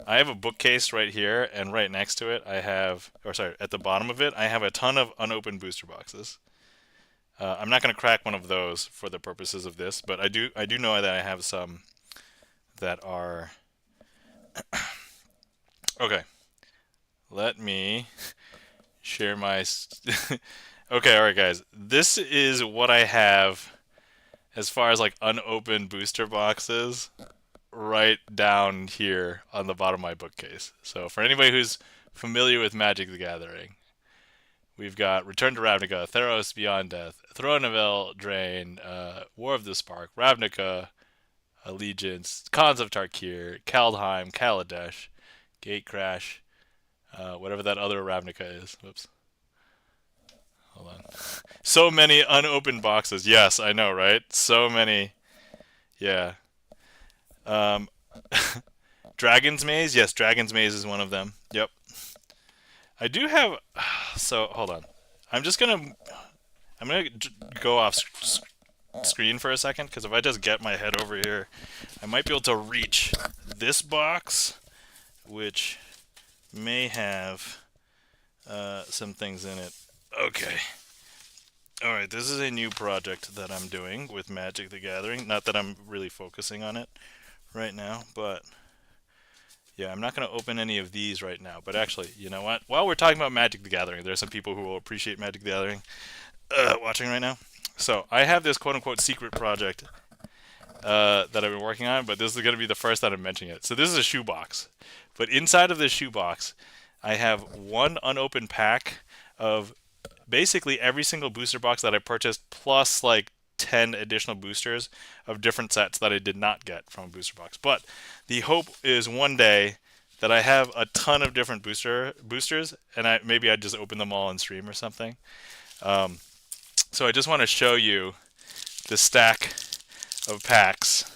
Speaker 1: I have a bookcase right here, and right next to it, at the bottom of it, I have a ton of unopened booster boxes. I'm not going to crack one of those for the purposes of this, but I do know that I have some that are... Okay. Let me share my... Okay, alright guys. This is what I have as far as like unopened booster boxes, right down here on the bottom of my bookcase. So for anybody who's familiar with Magic the Gathering, we've got Return to Ravnica, Theros Beyond Death, Throne of Eldraine, War of the Spark, Ravnica, Allegiance, Khans of Tarkir, Kaldheim, Kaladesh, Gatecrash, whatever that other Ravnica is. Whoops. Hold on. So many unopened boxes. Yes, I know, right? So many. Yeah. Um, Dragon's Maze. Yes, Dragon's Maze is one of them. Yep. I do have. So hold on. I'm just gonna. I'm gonna go off screen for a second because if I just get my head over here, I might be able to reach this box, which may have some things in it. Okay. Alright, this is a new project that I'm doing with Magic the Gathering. Not that I'm really focusing on it right now, but yeah, I'm not going to open any of these right now. But actually, you know what? While we're talking about Magic the Gathering, there's some people who will appreciate Magic the Gathering watching right now. So I have this quote-unquote secret project that I've been working on, but this is going to be the first that I'm mentioning it. So this is a shoebox. But inside of this shoebox, I have one unopened pack of basically every single booster box that I purchased, plus like 10 additional boosters of different sets that I did not get from a booster box. But the hope is one day that I have a ton of different boosters, and maybe I just open them all in stream or something. So I just want to show you the stack of packs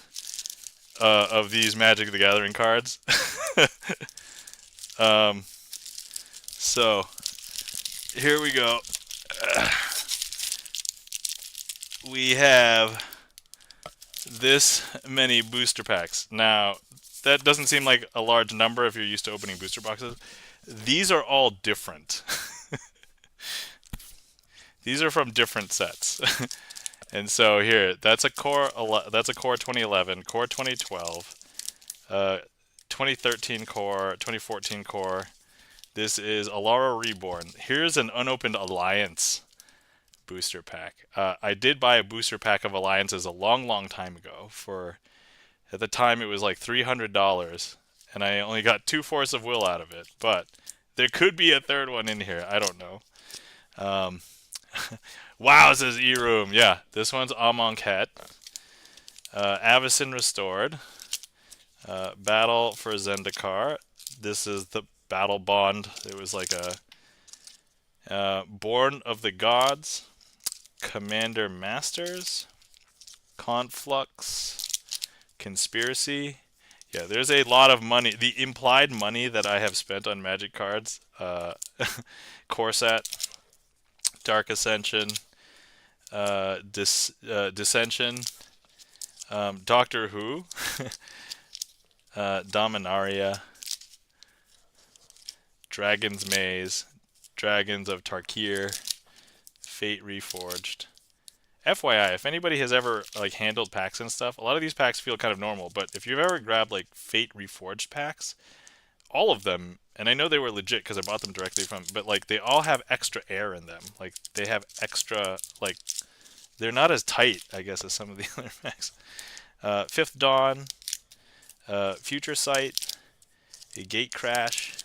Speaker 1: of these Magic the Gathering cards. So here we go. We have this many booster packs. Now, that doesn't seem like a large number if you're used to opening booster boxes. These are all different. These are from different sets. And so here, that's a core 2011, core 2012, 2013 core, 2014 core. This is Alara Reborn. Here's an unopened Alliance booster pack. I did buy a booster pack of Alliances a long time ago. At the time, it was like $300, and I only got 2 Force of Will out of it. But there could be a third one in here. I don't know. Wow, says E-Room. Yeah, this one's Amonkhet. Avacyn Restored. Battle for Zendikar. This is the Battle Bond. It was like a Born of the Gods, Commander Masters, Conflux, Conspiracy. Yeah, there's a lot of money. The implied money that I have spent on Magic cards. Corset, Dark Ascension, Dissension, Doctor Who, Dominaria, Dragon's Maze, Dragons of Tarkir, Fate Reforged. FYI, if anybody has ever like handled packs and stuff, a lot of these packs feel kind of normal, but if you've ever grabbed like Fate Reforged packs, all of them, and I know they were legit because I bought them directly from, but like they all have extra air in them. Like they have extra, like they're not as tight, I guess, as some of the other packs. Fifth Dawn, Future Sight, a Gate Crash.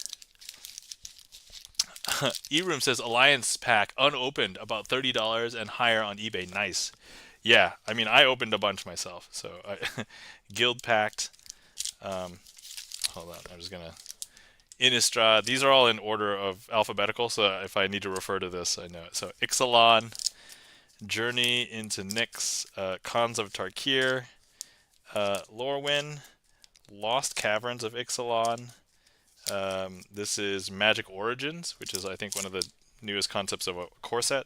Speaker 1: E-Room says Alliance pack unopened, about $30 and higher on eBay. Nice. Yeah, I mean, I opened a bunch myself. So, Guild packed. Hold on, I'm just gonna. Innistrad. These are all in order of alphabetical, so if I need to refer to this, I know it. So, Ixalan, Journey into Nyx, Khans of Tarkir, Lorwyn, Lost Caverns of Ixalan. This is Magic Origins, which is, I think, one of the newest concepts of a core set.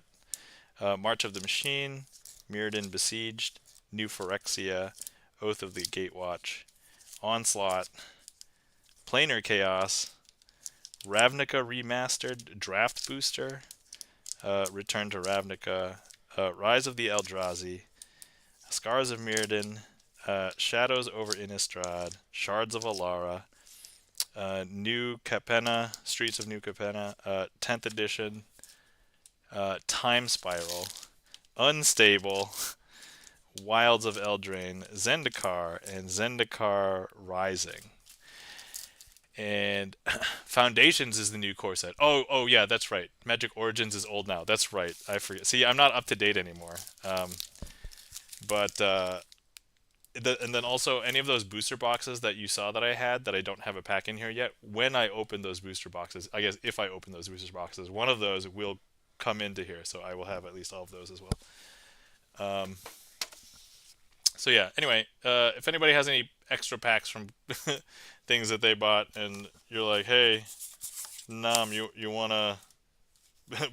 Speaker 1: March of the Machine, Mirrodin Besieged, New Phyrexia, Oath of the Gatewatch, Onslaught, Planar Chaos, Ravnica Remastered, Draft Booster, Return to Ravnica, Rise of the Eldrazi, Scars of Mirrodin, Shadows over Innistrad, Shards of Alara, New Capenna, Streets of New Capenna, 10th edition, Time Spiral, Unstable, Wilds of Eldraine, Zendikar, and Zendikar Rising. And Foundations is the new core set. Oh yeah, that's right. Magic Origins is old now. That's right. I forget. See, I'm not up to date anymore. But and then also any of those booster boxes that you saw that I had that I don't have a pack in here yet. When I open those booster boxes, I guess if I open those booster boxes, one of those will come into here. So I will have at least all of those as well. So yeah. Anyway, if anybody has any extra packs from things that they bought, and you're like, hey, Nam, you want a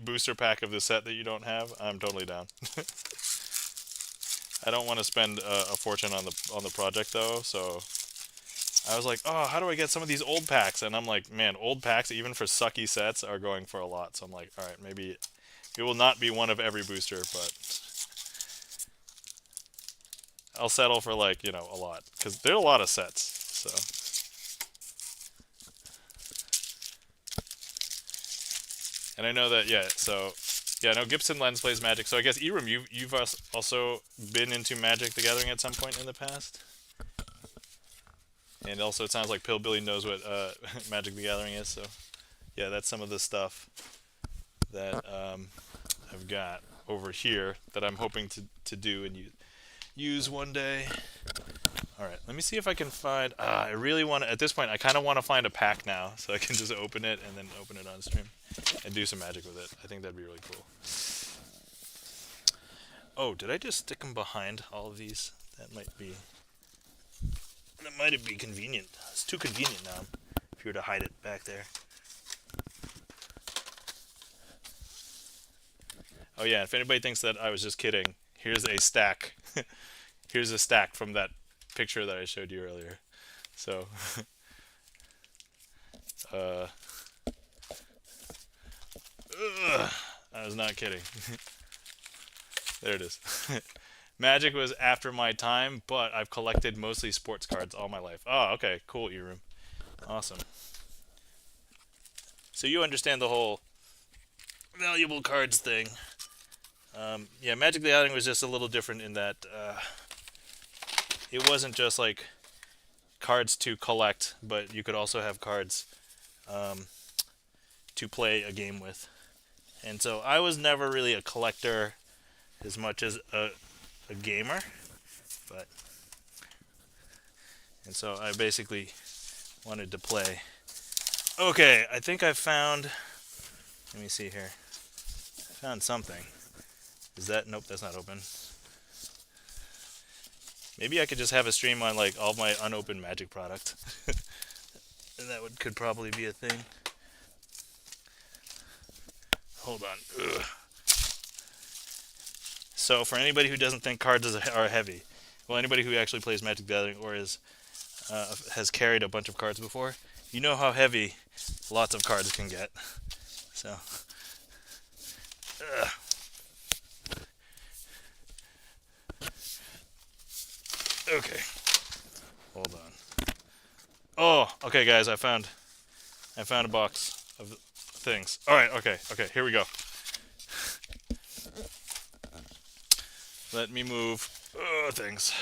Speaker 1: booster pack of the set that you don't have? I'm totally down. I don't want to spend a fortune on the project though, so I was like, oh, how do I get some of these old packs? And I'm like, man, old packs even for sucky sets are going for a lot. So I'm like, all right, maybe it will not be one of every booster, but I'll settle for like, you know, a lot because there are a lot of sets. So and I know that, yeah. So yeah, no, Gibson Lens plays Magic. So I guess Eram, you've also been into Magic the Gathering at some point in the past. And also, it sounds like Pillbilly knows what Magic the Gathering is. So yeah, that's some of the stuff that I've got over here that I'm hoping to do and use one day. All right, let me see if I can find. I really want to. At this point, I kind of want to find a pack now, so I can just open it and then open it on stream and do some magic with it. I think that'd be really cool. Oh, did I just stick them behind all of these? That might be convenient. It's too convenient now. If you were to hide it back there. Oh yeah, if anybody thinks that I was just kidding, here's a stack. Here's a stack from that picture that I showed you earlier. So, I was not kidding. There it is. Magic was after my time, but I've collected mostly sports cards all my life. Oh, okay, cool, Eroom. Awesome. So you understand the whole valuable cards thing. Yeah, Magic the Gathering was just a little different in that it wasn't just like cards to collect, but you could also have cards to play a game with. And so I was never really a collector as much as a gamer, and so I basically wanted to play. Okay, I think I found. Let me see here. I found something. Is that? Nope, that's not open. Maybe I could just have a stream on like all my unopened Magic product, and that could probably be a thing. Hold on. Ugh. So for anybody who doesn't think cards are heavy, well, anybody who actually plays Magic the Gathering or has carried a bunch of cards before, you know how heavy lots of cards can get. So, okay, hold on. Oh, okay, guys, I found a box of things. All right, okay, here we go. Let me move things.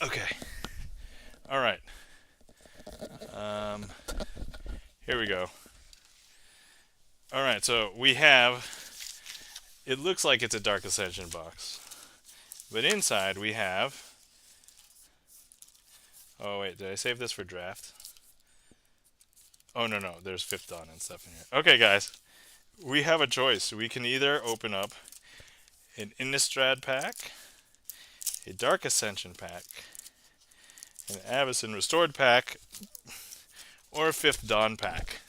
Speaker 1: Okay. All right. Here we go. All right, so we have. It looks like it's a Dark Ascension box, but inside we have. Oh wait, did I save this for draft? Oh no, there's Fifth Dawn and stuff in here. Okay, guys. We have a choice. We can either open up an Innistrad pack, a Dark Ascension pack, an Avacyn Restored pack, or a Fifth Dawn pack.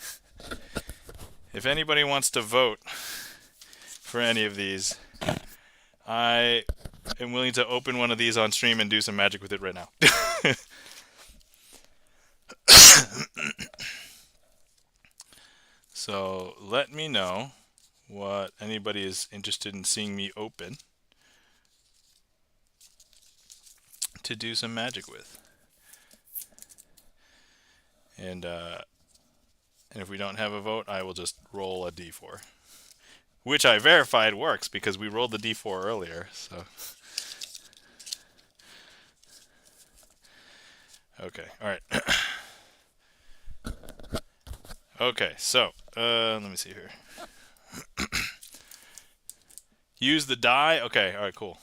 Speaker 1: If anybody wants to vote for any of these, I am willing to open one of these on stream and do some magic with it right now. So let me know what anybody is interested in seeing me open to do some magic with. And if we don't have a vote, I will just roll a d4. which I verified works because we rolled the d4 earlier. So okay, all right. Okay, so let me see here. Use the die. Okay, all right, cool.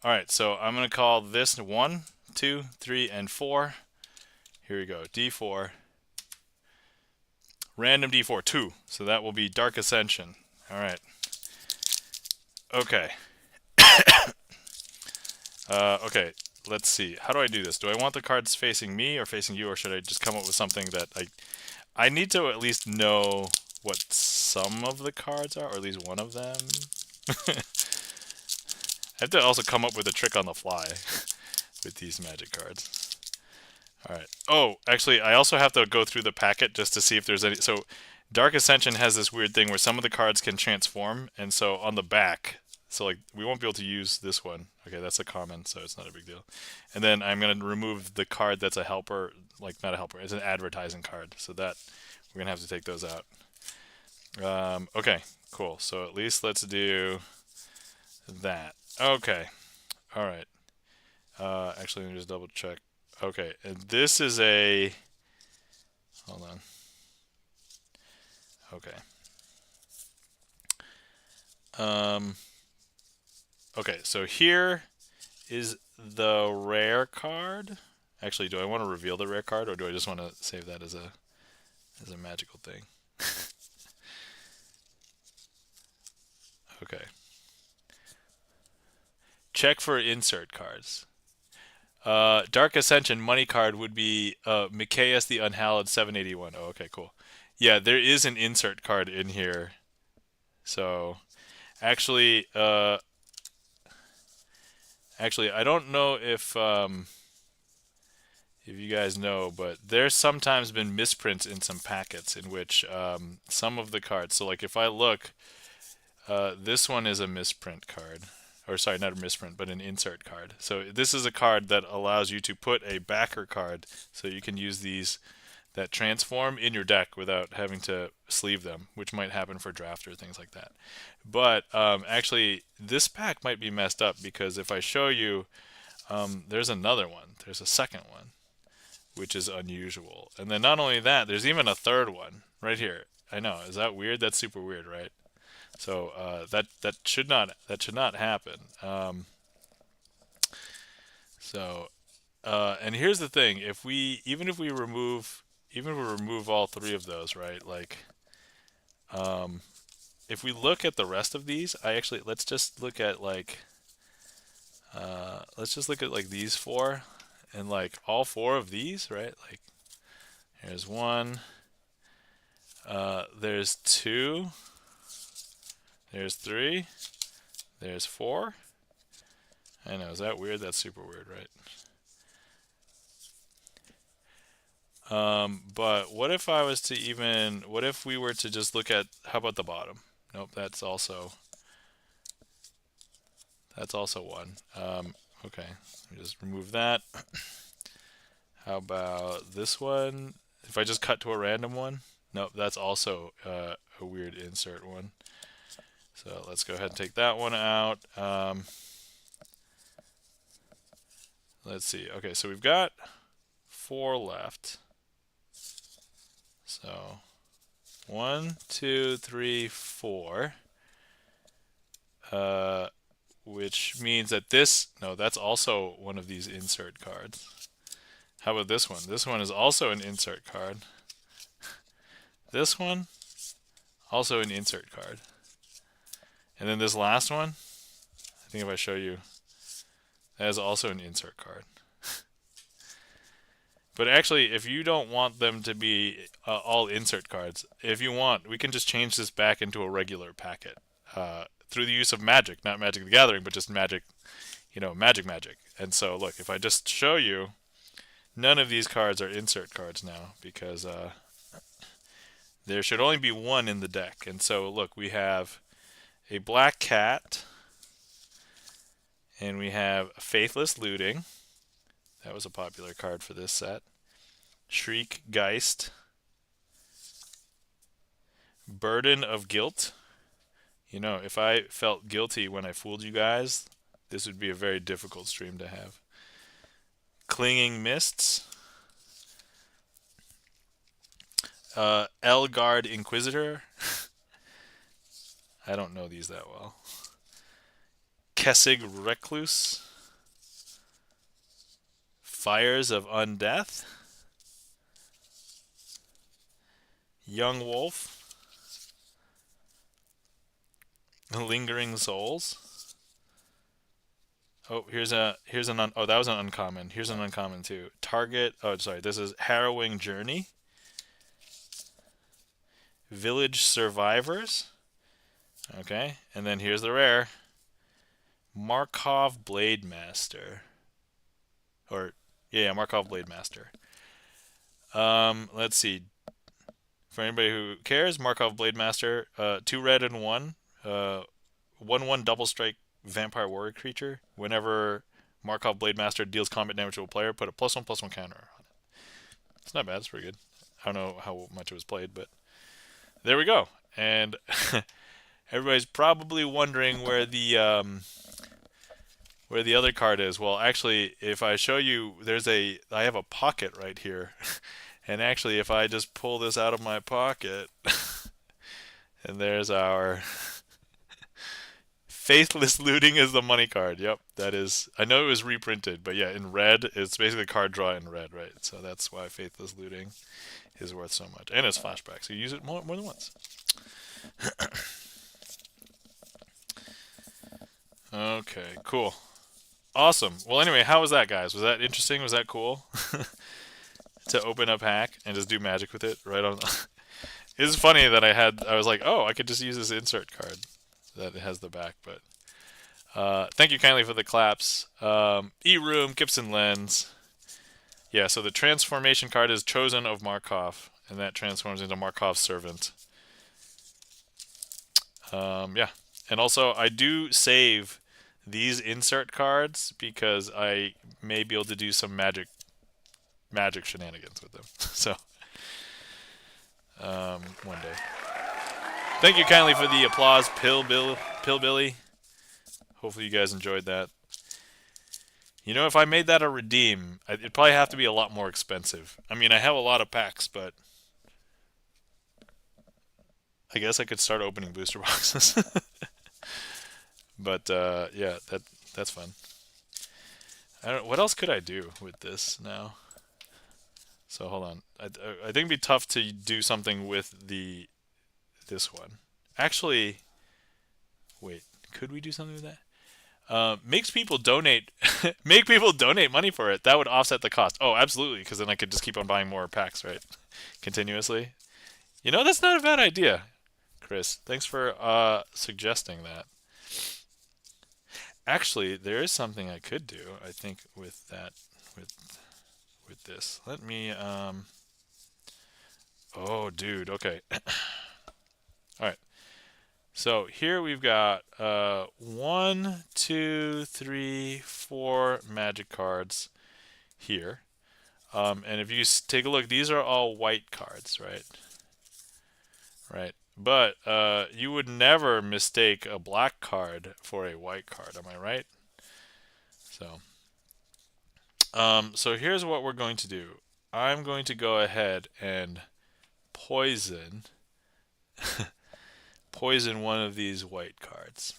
Speaker 1: All right, so I'm gonna call this 1, 2, 3, and 4. Here we go. D4. Random D4 2. So that will be Dark Ascension. All right. Okay. Okay. Let's see. How do I do this? Do I want the cards facing me or facing you, or should I just come up with something that I need to at least know what some of the cards are, or at least one of them. I have to also come up with a trick on the fly with these magic cards. Alright. Oh, actually, I also have to go through the packet just to see if there's any... So, Dark Ascension has this weird thing where some of the cards can transform, and so on the back... So, like, we won't be able to use this one. Okay, that's a common, so it's not a big deal. And then I'm going to remove the card that's a helper, like, not a helper, it's an advertising card. So that, we're going to have to take those out. Okay, cool. So at least let's do that. Okay. All right. Actually, let me just double check. Okay, and this is a... Hold on. Okay. Okay, so here is the rare card. Actually, do I want to reveal the rare card, or do I just want to save that as a magical thing? Okay. Check for insert cards. Dark Ascension money card would be Micaeus the Unhallowed 781. Oh, okay, cool. Yeah, there is an insert card in here. So, actually, I don't know if you guys know, but there's sometimes been misprints in some packets in which some of the cards. So, like, if I look, this one is a misprint card. Or sorry, not a misprint, but an insert card. So this is a card that allows you to put a backer card, so you can use these that transform in your deck without having to sleeve them, which might happen for draft or things like that. But actually, this pack might be messed up because if I show you, there's another one. There's a second one, which is unusual. And then not only that, there's even a third one right here. I know, is that weird? That's super weird, right? So that should not happen. And here's the thing: if we remove all three of those, right? Like, if we look at the rest of these, let's just look at like these four, and like all four of these, right? Like, here's one. There's two. There's 3. There's 4. I know, is that weird? That's super weird, right? But what if we were to just look at, how about the bottom? Nope, that's also 1. Okay, let me just remove that. How about this one? If I just cut to a random one? Nope, that's also a weird insert one. So let's go ahead and take that one out. Let's see. Okay, so we've got 4 left. So 1, 2, 3, 4. Which means that that's also one of these insert cards. How about this one? This one is also an insert card. This one, also an insert card. And then this last one, I think if I show you, that is also an insert card. But actually, if you don't want them to be all insert cards, if you want, we can just change this back into a regular packet through the use of magic, not Magic the Gathering, but just magic, magic. And so, look, if I just show you, none of these cards are insert cards now because there should only be one in the deck. And so, look, we have a Black Cat, and we have Faithless Looting. That was a popular card for this set. Shriek Geist. Burden of Guilt. You know, if I felt guilty when I fooled you guys, this would be a very difficult stream to have. Clinging Mists. Elgard Inquisitor. I don't know these that well. Kessig Recluse. Fires of Undeath. Young Wolf. Lingering Souls. Oh, that was an uncommon. Here's an uncommon too. Target. Oh, sorry. This is Harrowing Journey. Village Survivors. Okay, and then here's the rare. Markov Blade Master. Markov Blade Master. Let's see. For anybody who cares, Markov Blade Master, 2 red and 1. 1/1 double strike vampire warrior creature. Whenever Markov Blade Master deals combat damage to a player, put a +1/+1 counter on it. It's not bad, it's pretty good. I don't know how much it was played, but there we go. And everybody's probably wondering where the other card is. Well, actually, if I show you, I have a pocket right here. And actually, if I just pull this out of my pocket, and there's our Faithless Looting is the money card. Yep, that is. I know it was reprinted, but yeah, in red, it's basically card draw in red, right? So that's why Faithless Looting is worth so much. And it's flashback, so you use it more than once. Okay, cool. Awesome. Well, anyway, how was that, guys? Was that interesting? Was that cool? To open up hack and just do magic with it right on. It's funny that I was like, oh, I could just use this insert card that it has the back, but thank you kindly for the claps. E-Room, Gibson Lens. Yeah, so the transformation card is Chosen of Markov, and that transforms into Markov's Servant. Yeah, and also I do save these insert cards because I may be able to do some magic shenanigans with them. So, one day. Thank you kindly for the applause, Pillbilly. Hopefully you guys enjoyed that. You know, if I made that a redeem, it'd probably have to be a lot more expensive. I mean, I have a lot of packs, but I guess I could start opening booster boxes. But yeah, that's fun. I don't. What else could I do with this now? So hold on. I think it'd be tough to do something with this one. Actually, wait. Could we do something with that? Makes people donate. Make people donate money for it. That would offset the cost. Oh, absolutely. Because then I could just keep on buying more packs, right? Continuously. You know, that's not a bad idea, Chris. Thanks for suggesting that. Actually, there is something I could do. I think with that, with this. Let me. Oh, dude. Okay. All right. So here we've got 1, 2, 3, 4 magic cards here. And if you take a look, these are all white cards, right? Right. But you would never mistake a black card for a white card. Am I right? So here's what we're going to do. I'm going to go ahead and poison one of these white cards.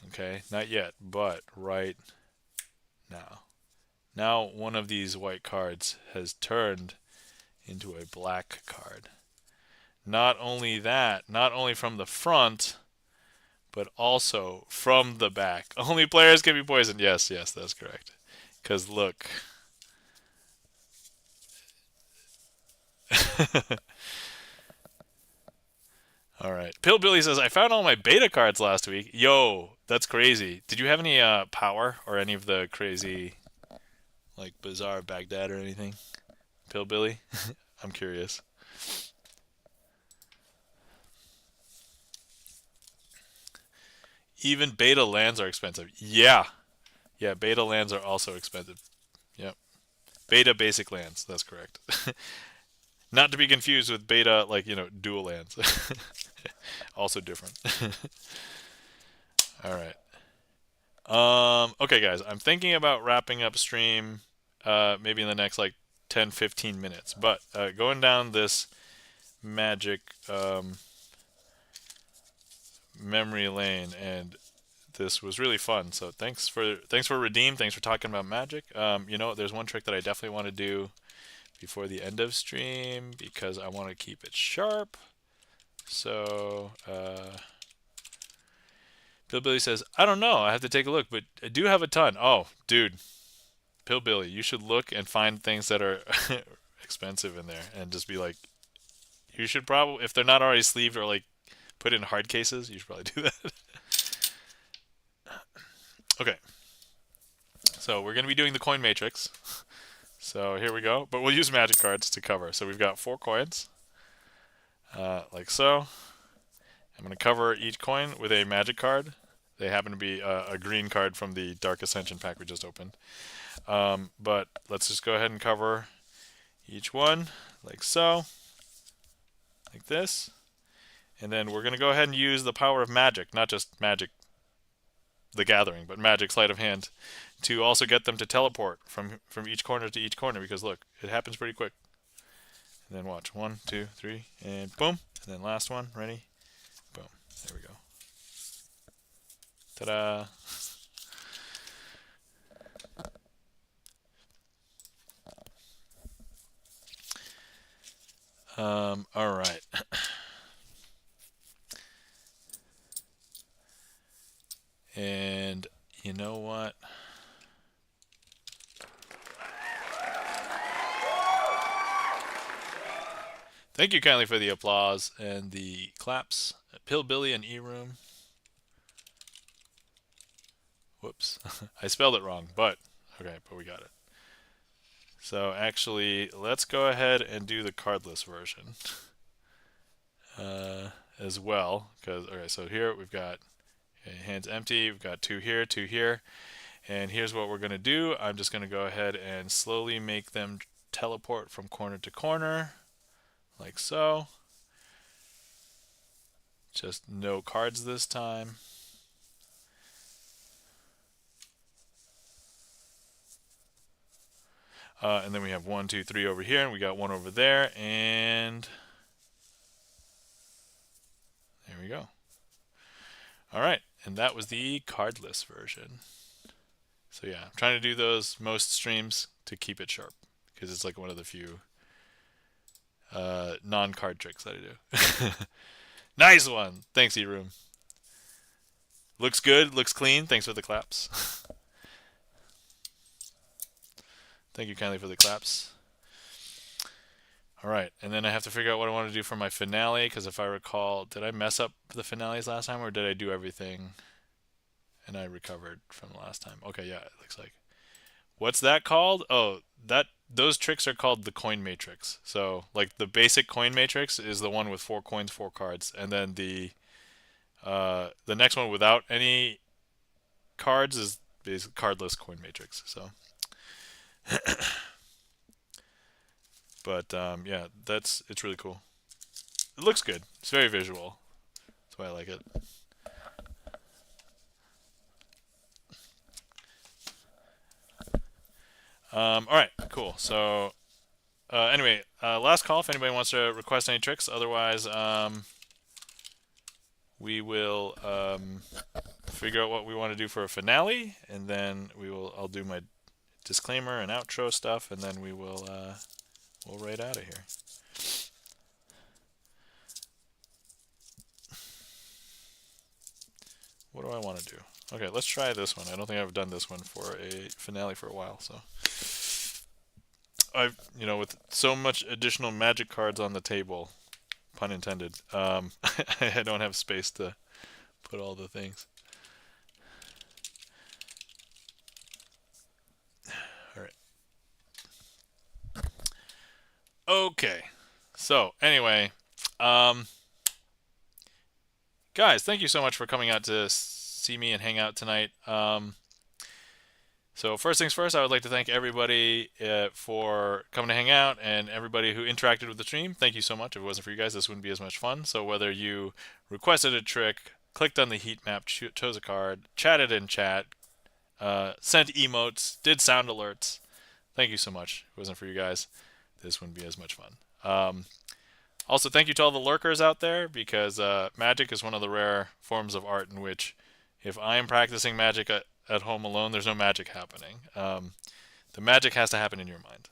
Speaker 1: Okay, not yet, but right now. Now one of these white cards has turned into a black card. Not only that, not only from the front, but also from the back. Only players can be poisoned. Yes, that's correct. Because look. All right. Pillbilly says, I found all my beta cards last week. Yo, that's crazy. Did you have any power or any of the crazy, like, Bizarre Baghdad or anything? Pillbilly? I'm curious. Even beta lands are expensive. Yeah. Yeah, beta lands are also expensive. Yep. Beta basic lands. That's correct. Not to be confused with beta, like, you know, dual lands. Also different. All right. Okay, guys, I'm thinking about wrapping up stream maybe in the next like 10, 15 minutes. But going down this magic memory lane, and this was really fun. So thanks for Redeem. Thanks for talking about magic. You know, there's one trick that I definitely want to do before the end of stream because I want to keep it sharp. So Pillbilly says, I don't know. I have to take a look, but I do have a ton. Oh, dude, Pillbilly, you should look and find things that are expensive in there and just be like, you should probably, if they're not already sleeved or like put in hard cases, you should probably do that. Okay, so we're going to be doing the coin matrix. So here we go, but we'll use magic cards to cover. So we've got 4 coins, like so. I'm going to cover each coin with a magic card. They happen to be a green card from the Dark Ascension pack we just opened. But let's just go ahead and cover each one, like so, like this. And then we're going to go ahead and use the power of magic, not just magic the gathering, but magic sleight of hand, to also get them to teleport from each corner to each corner, because look, it happens pretty quick. And then watch, 1, 2, 3, and boom. And then last one, ready? Boom. There we go. Ta-da! All right. And you know what? Thank you kindly for the applause and the claps. Pillbilly and E-Room. Whoops. I spelled it wrong, but okay, but we got it. So actually, let's go ahead and do the cardless version as well. Because okay, so here we've got hands empty. We've got 2 here, 2 here. And here's what we're going to do. I'm just going to go ahead and slowly make them teleport from corner to corner, like so. Just no cards this time. And then we have 1, 2, 3 over here, and we got 1 over there, and there we go. All right, and that was the cardless version. So yeah, I'm trying to do those most streams to keep it sharp, because it's like one of the few non-card tricks that I do. Nice one! Thanks, E-Room. Looks good, looks clean. Thanks for the claps. Thank you kindly for the claps. All right, and then I have to figure out what I want to do for my finale, because if I recall, did I mess up the finales last time, or did I do everything and I recovered from the last time? Okay, yeah, it looks like. What's that called? Oh, those tricks are called the coin matrix. So, like, the basic coin matrix is the one with 4 coins, 4 cards, and then the next one without any cards is basically cardless coin matrix. So, but yeah, it's really cool. It looks good. It's very visual. That's why I like it. All right, cool. So anyway, last call if anybody wants to request any tricks. Otherwise, we will figure out what we want to do for a finale, and then I'll do my disclaimer and outro stuff, and then we'll right out of here. What do I want to do? Okay, let's try this one. I don't think I've done this one for a finale for a while, so with so much additional magic cards on the table, pun intended, I don't have space to put all the things. All right. Okay. So anyway, guys, thank you so much for coming out to see me and hang out tonight. So first things first, I would like to thank everybody for coming to hang out and everybody who interacted with the stream. Thank you so much. If it wasn't for you guys, this wouldn't be as much fun. So whether you requested a trick, clicked on the heat map, chose a card, chatted in chat, sent emotes, did sound alerts, thank you so much. If it wasn't for you guys, this wouldn't be as much fun. Also, thank you to all the lurkers out there because magic is one of the rare forms of art in which if I am practicing magic at home alone, there's no magic happening. The magic has to happen in your mind.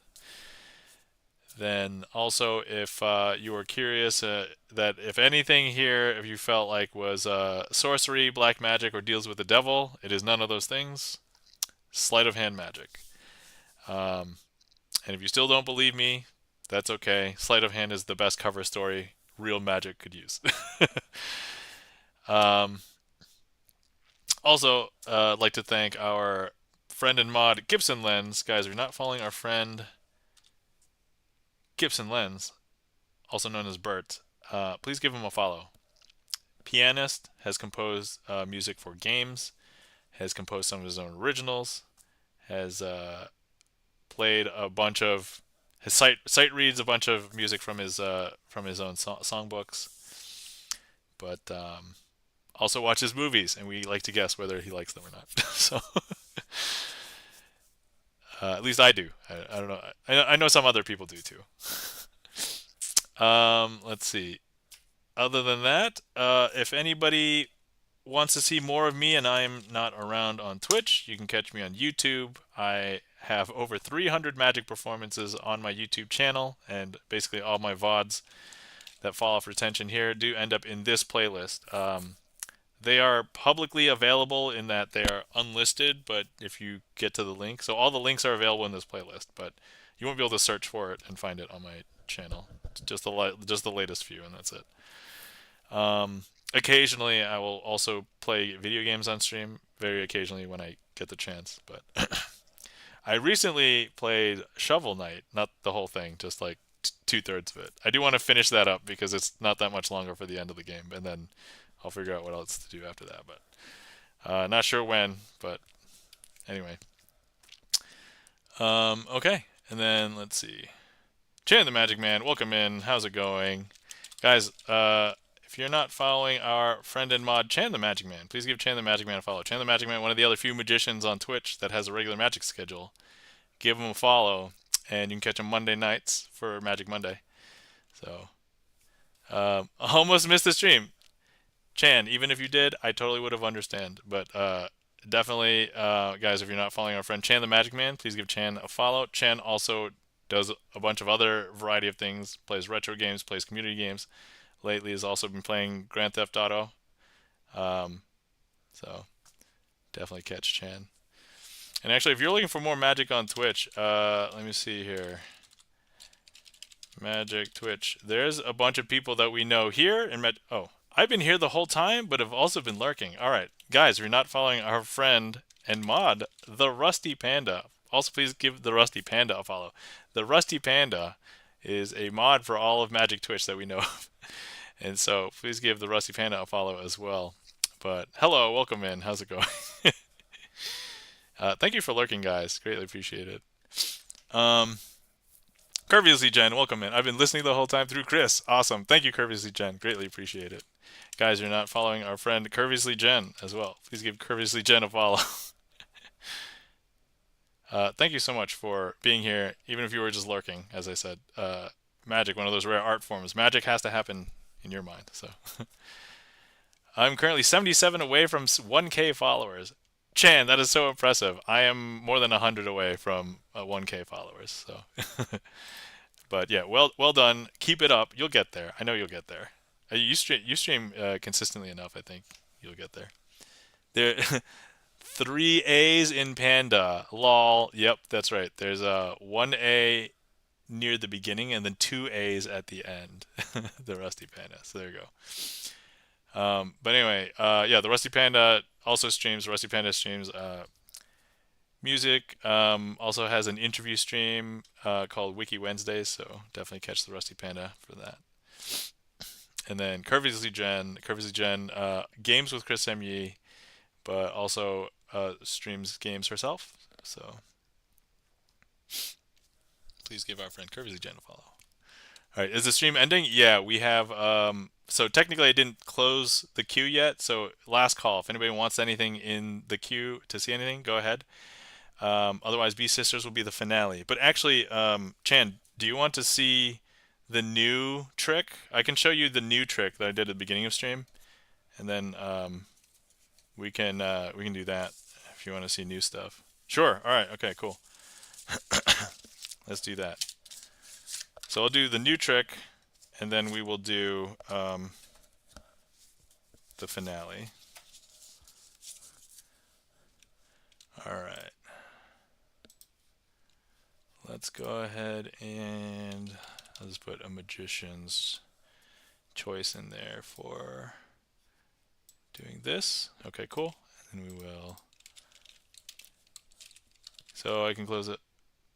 Speaker 1: Then also, if you were curious that if anything here, if you felt like was sorcery, black magic, or deals with the devil, it is none of those things. Sleight of hand magic. And if you still don't believe me, that's okay. Sleight of hand is the best cover story real magic could use. Also, I'd like to thank our friend and mod Gibson Lens. Guys, if you're not following our friend Gibson Lens, also known as Bert, please give him a follow. Pianist, has composed music for games, has composed some of his own originals, has played a bunch of his sight reads a bunch of music from his own songbooks, but also watches movies, and we like to guess whether he likes them or not. So at least I do. I don't know. I know some other people do too. Let's see. Other than that, if anybody wants to see more of me and I'm not around on Twitch, you can catch me on YouTube. I have over 300 magic performances on my YouTube channel, and basically all my VODs that fall off retention here do end up in this playlist. They are publicly available in that they are unlisted, but if you get to the link, so all the links are available in this playlist, but you won't be able to search for it and find it on my channel. Just the latest few, and that's it. Occasionally, I will also play video games on stream, very occasionally when I get the chance, but I recently played Shovel Knight, not the whole thing, just like two-thirds of it. I do want to finish that up because it's not that much longer for the end of the game, and then I'll figure out what else to do after that, but not sure when, but anyway. Okay, and then let's see. Chan the Magic Man, welcome in. How's it going? Guys, if you're not following our friend and mod Chan the Magic Man, please give Chan the Magic Man a follow. Chan the Magic Man, one of the other few magicians on Twitch that has a regular magic schedule. Give him a follow, and you can catch him Monday nights for Magic Monday. So, almost missed the stream. Chan, even if you did, I totally would have understand. But definitely, guys, if you're not following our friend Chan the Magic Man, please give Chan a follow. Chan also does a bunch of other variety of things, plays retro games, plays community games. Lately has also been playing Grand Theft Auto. So definitely catch Chan. And actually, if you're looking for more magic on Twitch, let me see here. Magic Twitch. There's a bunch of people that we know here in Oh, I've been here the whole time, but have also been lurking. All right, guys, if you're not following our friend and mod, the Rusty Panda. Also, please give the Rusty Panda a follow. The Rusty Panda is a mod for all of Magic Twitch that we know of. And so please give the Rusty Panda a follow as well. But hello, welcome in. How's it going? Thank you for lurking, guys. Greatly appreciate it. Curviously Jen, welcome in. I've been listening the whole time through Chris. Awesome. Thank you, Curviously Jen. Greatly appreciate it. Guys, you're not following our friend Curviously Jen as well. Please give Curviously Jen a follow. Thank you so much for being here, even if you were just lurking, as I said. Magic, one of those rare art forms. Magic has to happen in your mind. So I'm currently 77 away from 1K followers. Chan, that is so impressive. I am more than 100 away from 1K followers. So, but yeah, well done. Keep it up. You'll get there. I know you'll get there. You stream consistently enough. I think you'll get there. There, 3 A's in Panda. Lol. Yep, that's right. There's a 1A near the beginning and then 2 A's at the end. The Rusty Panda. So there you go. But anyway, yeah, the Rusty Panda also streams. Rusty Panda streams music. Also has an interview stream called Wiki Wednesdays. So definitely catch the Rusty Panda for that. And then Curviously Jen, games with Chris M. Yee, but also streams games herself. So please give our friend Curvy Gen a follow. All right, is the stream ending? Yeah, we have. So technically, I didn't close the queue yet. So last call. If anybody wants anything in the queue to see anything, go ahead. Otherwise, B Sisters will be the finale. But actually, Chan, do you want to see the new trick? I can show you the new trick that I did at the beginning of stream, and then we can do that if you want to see new stuff. Sure. All right. Okay. Cool. Let's do that. So I'll do the new trick, and then we will do the finale. All right. Let's go ahead and I'll just put a magician's choice in there for doing this. Okay, cool. And then we will. So I can close it.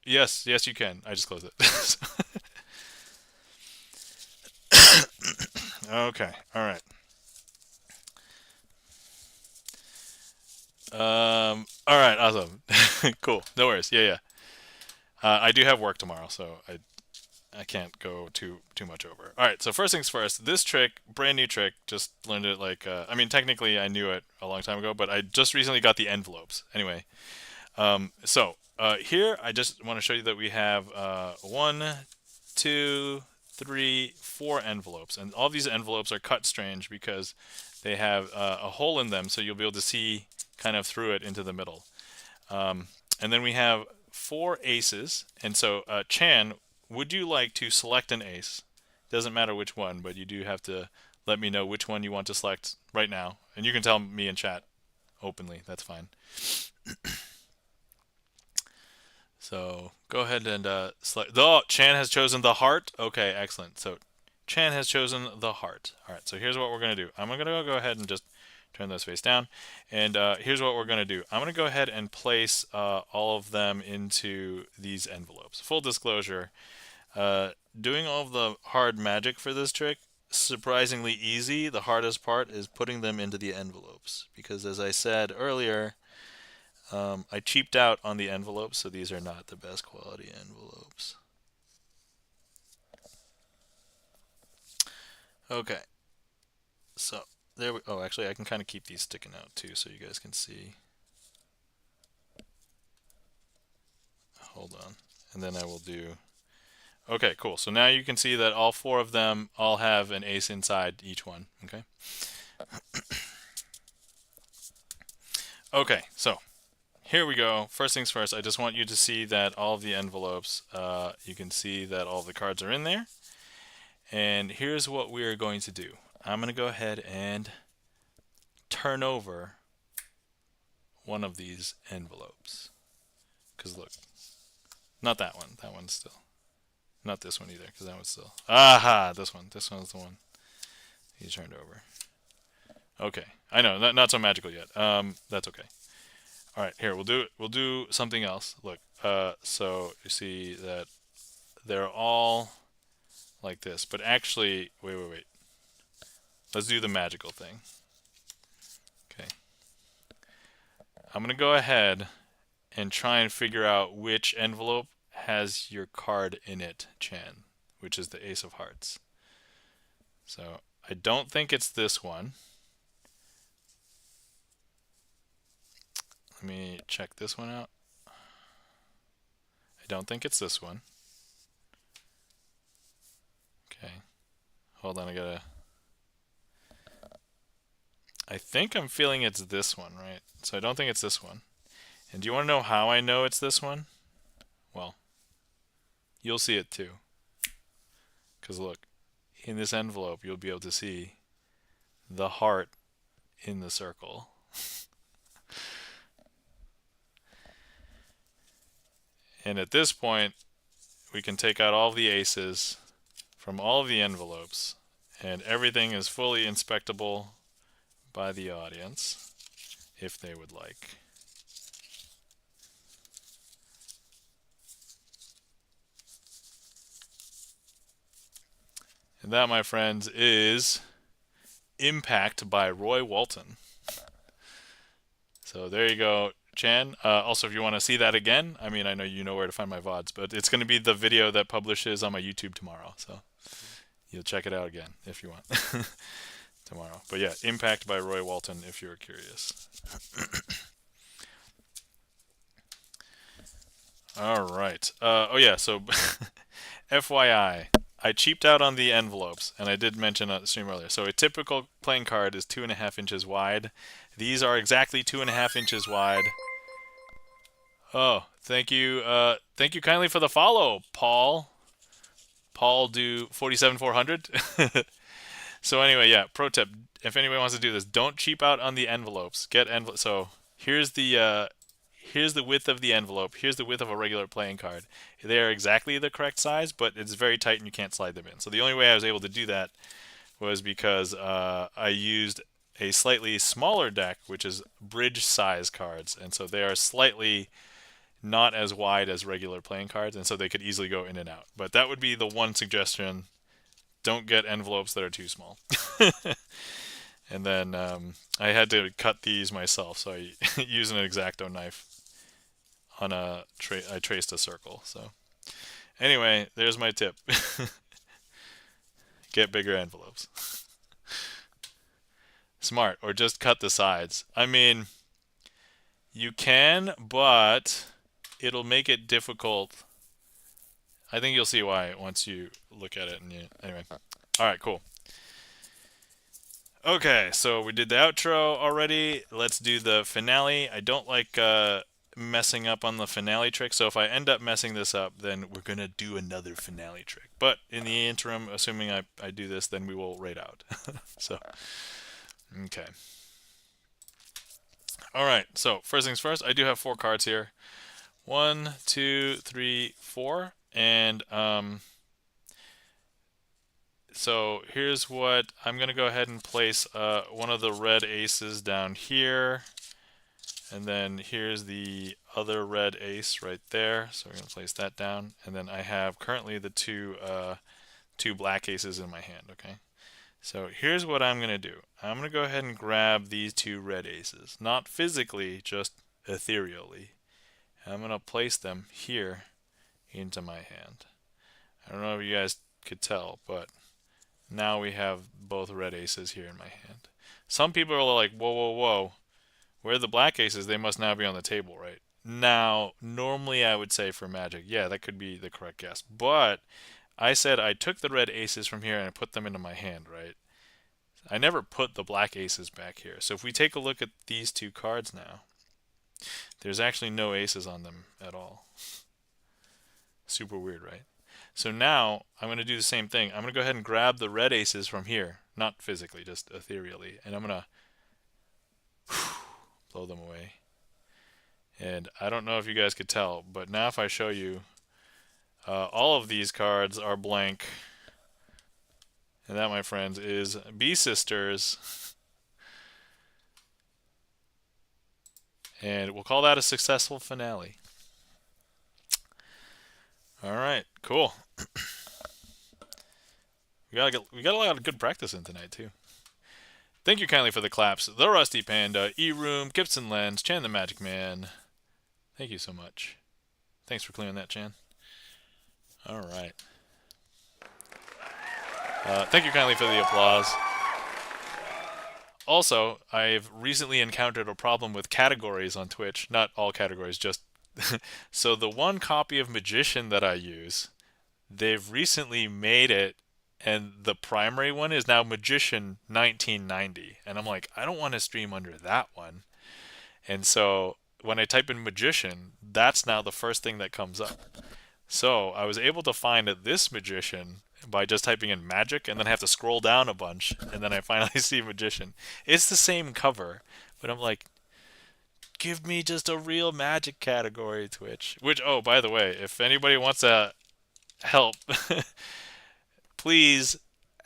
Speaker 1: Yes, yes, you can. I just closed it. Okay, all right. All right, awesome. Cool. No worries. Yeah, yeah. I do have work tomorrow, so I can't go too much over. All right, so first things first. This trick, brand new trick, just learned it like I mean, technically I knew it a long time ago, but I just recently got the envelopes. Anyway, here I just want to show you that we have 1, 2, 3, 4 envelopes, and all these envelopes are cut strange because they have a hole in them, so you'll be able to see kind of through it into the middle. And then we have 4 aces, and so Chan, would you like to select an ace? Doesn't matter which one, but you do have to let me know which one you want to select right now, and you can tell me in chat openly. That's fine. So go ahead and select. Oh, Chan has chosen the heart. Okay, excellent. So Chan has chosen the heart. All right, so here's what we're going to do. I'm going to go ahead and just turn those face down. And here's what we're going to do. I'm going to go ahead and place all of them into these envelopes. Full disclosure, doing all of the hard magic for this trick, surprisingly easy. The hardest part is putting them into the envelopes. Because as I said earlier, I cheaped out on the envelopes, so these are not the best quality envelopes. Okay, so there we. Oh, actually, I can kind of keep these sticking out too, so you guys can see. Hold on, and then I will do. Okay, cool. So now you can see that all 4 of them all have an ace inside each one. Okay. Okay, so here we go. First things first, I just want you to see that all of the envelopes, you can see that all the cards are in there. And here's what we're going to do. I'm going to go ahead and turn over one of these envelopes. Because look, not that one. That one's still. Not this one either, because that one's still. Aha, this one. This one's the one he's turned over. Okay, I know, not so magical yet. That's okay. All right, here we'll do something else. Look, so you see that they're all like this, but actually, wait. Let's do the magical thing. Okay. I'm gonna go ahead and try and figure out which envelope has your card in it, Chan, which is the Ace of Hearts. So I don't think it's this one. Let me check this one out. I don't think it's this one. Okay. Hold on, I think I'm feeling it's this one, right? So I don't think it's this one. And do you want to know how I know it's this one? Well, you'll see it too. Because look, in this envelope, you'll be able to see the heart in the circle. And at this point, we can take out all of the aces from all of the envelopes, and everything is fully inspectable by the audience, if they would like. And that, my friends, is Impact by Roy Walton. So there you go. Chan. Also, if you want to see that again, I mean, I know you know where to find my VODs, but it's going to be the video that publishes on my YouTube tomorrow. So you'll check it out again if you want tomorrow. But yeah, Impact by Roy Walton if you're curious. All right. Oh yeah, so FYI, I cheaped out on the envelopes, and I did mention on the stream earlier. So a typical playing card is 2.5 inches wide. These are exactly 2.5 inches wide. Oh, thank you. Thank you kindly for the follow, Paul. Paul do 47400. So anyway, yeah. Pro tip: if anybody wants to do this, don't cheap out on the envelopes. Get envelope. So here's the width of the envelope. Here's the width of a regular playing card. They are exactly the correct size, but it's very tight and you can't slide them in. So the only way I was able to do that was because I used a slightly smaller deck, which is bridge size cards, and so they are slightly not as wide as regular playing cards, and so they could easily go in and out. But that would be the one suggestion: don't get envelopes that are too small. And then I had to cut these myself, so I used an X-Acto knife on I traced a circle. So anyway, there's my tip: get bigger envelopes. Smart, or just cut the sides. I mean, you can, but it'll make it difficult. I think you'll see why once you look at it. And anyway, all right, cool. Okay, so we did the outro already. Let's do the finale. I don't like messing up on the finale trick, so if I end up messing this up, then we're gonna do another finale trick. But in the interim, assuming I do this, then we will raid out. So, okay. All right, so first things first, I do have 4 cards here. 1, 2, 3, 4, and so here's what I'm going to go ahead and place one of the red aces down here, and then here's the other red ace right there, so we're going to place that down, and then I have currently the two black aces in my hand. Okay, so here's what I'm going to do. I'm going to go ahead and grab these 2 red aces, not physically, just ethereally. I'm going to place them here into my hand. I don't know if you guys could tell, but now we have both red aces here in my hand. Some people are like, whoa, whoa, whoa. Where are the black aces? They must now be on the table, right? Now, normally I would say for Magic, yeah, that could be the correct guess. But I said I took the red aces from here and I put them into my hand, right? I never put the black aces back here. So if we take a look at these 2 cards now, there's actually no aces on them at all. Super weird, right? So now I'm going to do the same thing. I'm going to go ahead and grab the red aces from here, not physically, just ethereally, and I'm going to blow them away. And I don't know if you guys could tell, but now if I show you, all of these cards are blank. And that, my friends, is Bee Sisters. And we'll call that a successful finale. All right, cool. We got a lot of good practice in tonight too. Thank you kindly for the claps, the Rusty Panda, E-Room, Gibson Lens, Chan the Magic Man. Thank you so much. Thanks for clearing that, Chan. All right. Thank you kindly for the applause. Also, I've recently encountered a problem with categories on Twitch. Not all categories, just so the one copy of Magician that I use, they've recently made it, and the primary one is now Magician 1990. And I'm like, I don't want to stream under that one. And so when I type in Magician, that's now the first thing that comes up. So I was able to find this Magician by just typing in Magic, and then I have to scroll down a bunch, and then I finally see Magician. It's the same cover, but I'm like, give me just a real Magic category, Twitch. Which, oh, by the way, if anybody wants to help, please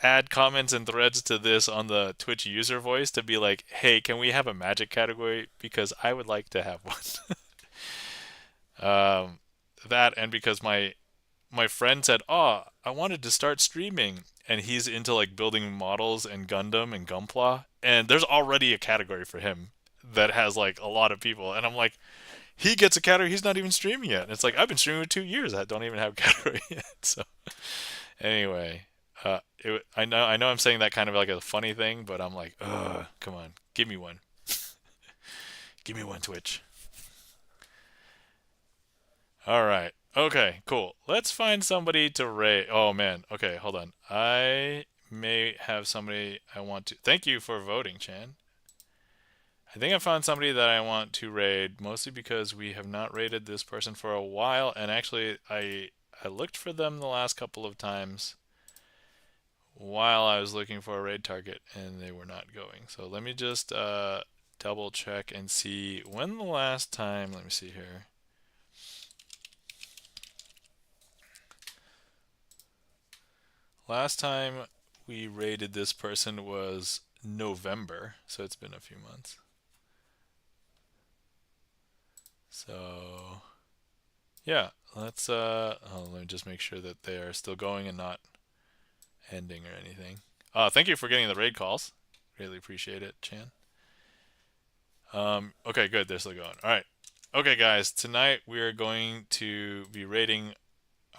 Speaker 1: add comments and threads to this on the Twitch user voice to be like, hey, can we have a Magic category? Because I would like to have one. That, and because my friend said, oh, I wanted to start streaming, and he's into like building models and Gundam and Gunpla, and there's already a category for him that has like a lot of people, and I'm like, he gets a category. He's not even streaming yet. And it's like I've been streaming for 2 years. I don't even have a category yet. So anyway, I know I'm saying that kind of like a funny thing, but I'm like, come on, give me one, give me one Twitch. All right. Okay, cool. Let's find somebody to raid. Oh man. Okay, hold on. I may have somebody I want to. Thank you for voting, Chan. I think I found somebody that I want to raid, mostly because we have not raided this person for a while, and actually I looked for them the last couple of times while I was looking for a raid target, and they were not going. So let me just double check and see when the last time. Let me see here. Last time we raided this person was November, so it's been a few months. So yeah, let me just make sure that they are still going and not ending or anything. Thank you for getting the raid calls. Really appreciate it, Chan. Okay, good. They're still going. All right. Okay, guys. Tonight we are going to be raiding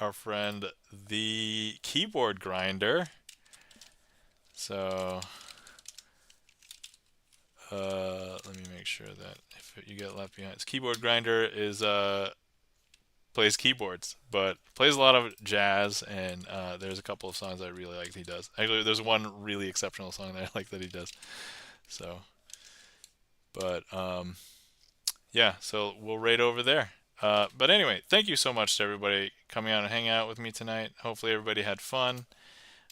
Speaker 1: our friend the keyboard grinder. So let me make sure that if you get left behind, this keyboard grinder is plays keyboards, but plays a lot of jazz, and there's a couple of songs I really like that he does. Actually, there's one really exceptional song that I like that he does. So, but yeah, so we'll raid over there. But anyway, thank you so much to everybody coming out and hanging out with me tonight. Hopefully everybody had fun.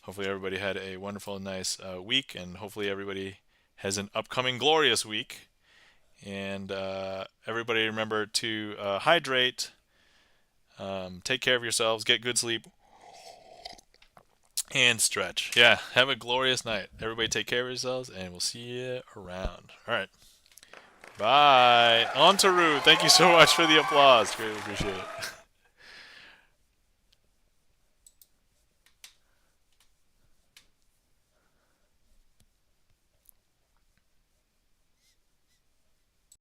Speaker 1: Hopefully everybody had a wonderful, nice week, and hopefully everybody has an upcoming glorious week. And everybody remember to hydrate, take care of yourselves, get good sleep, and stretch. Yeah, have a glorious night. Everybody take care of yourselves, and we'll see you around. All right. Bye. On to Rue. Thank you so much for the applause. Greatly appreciate it.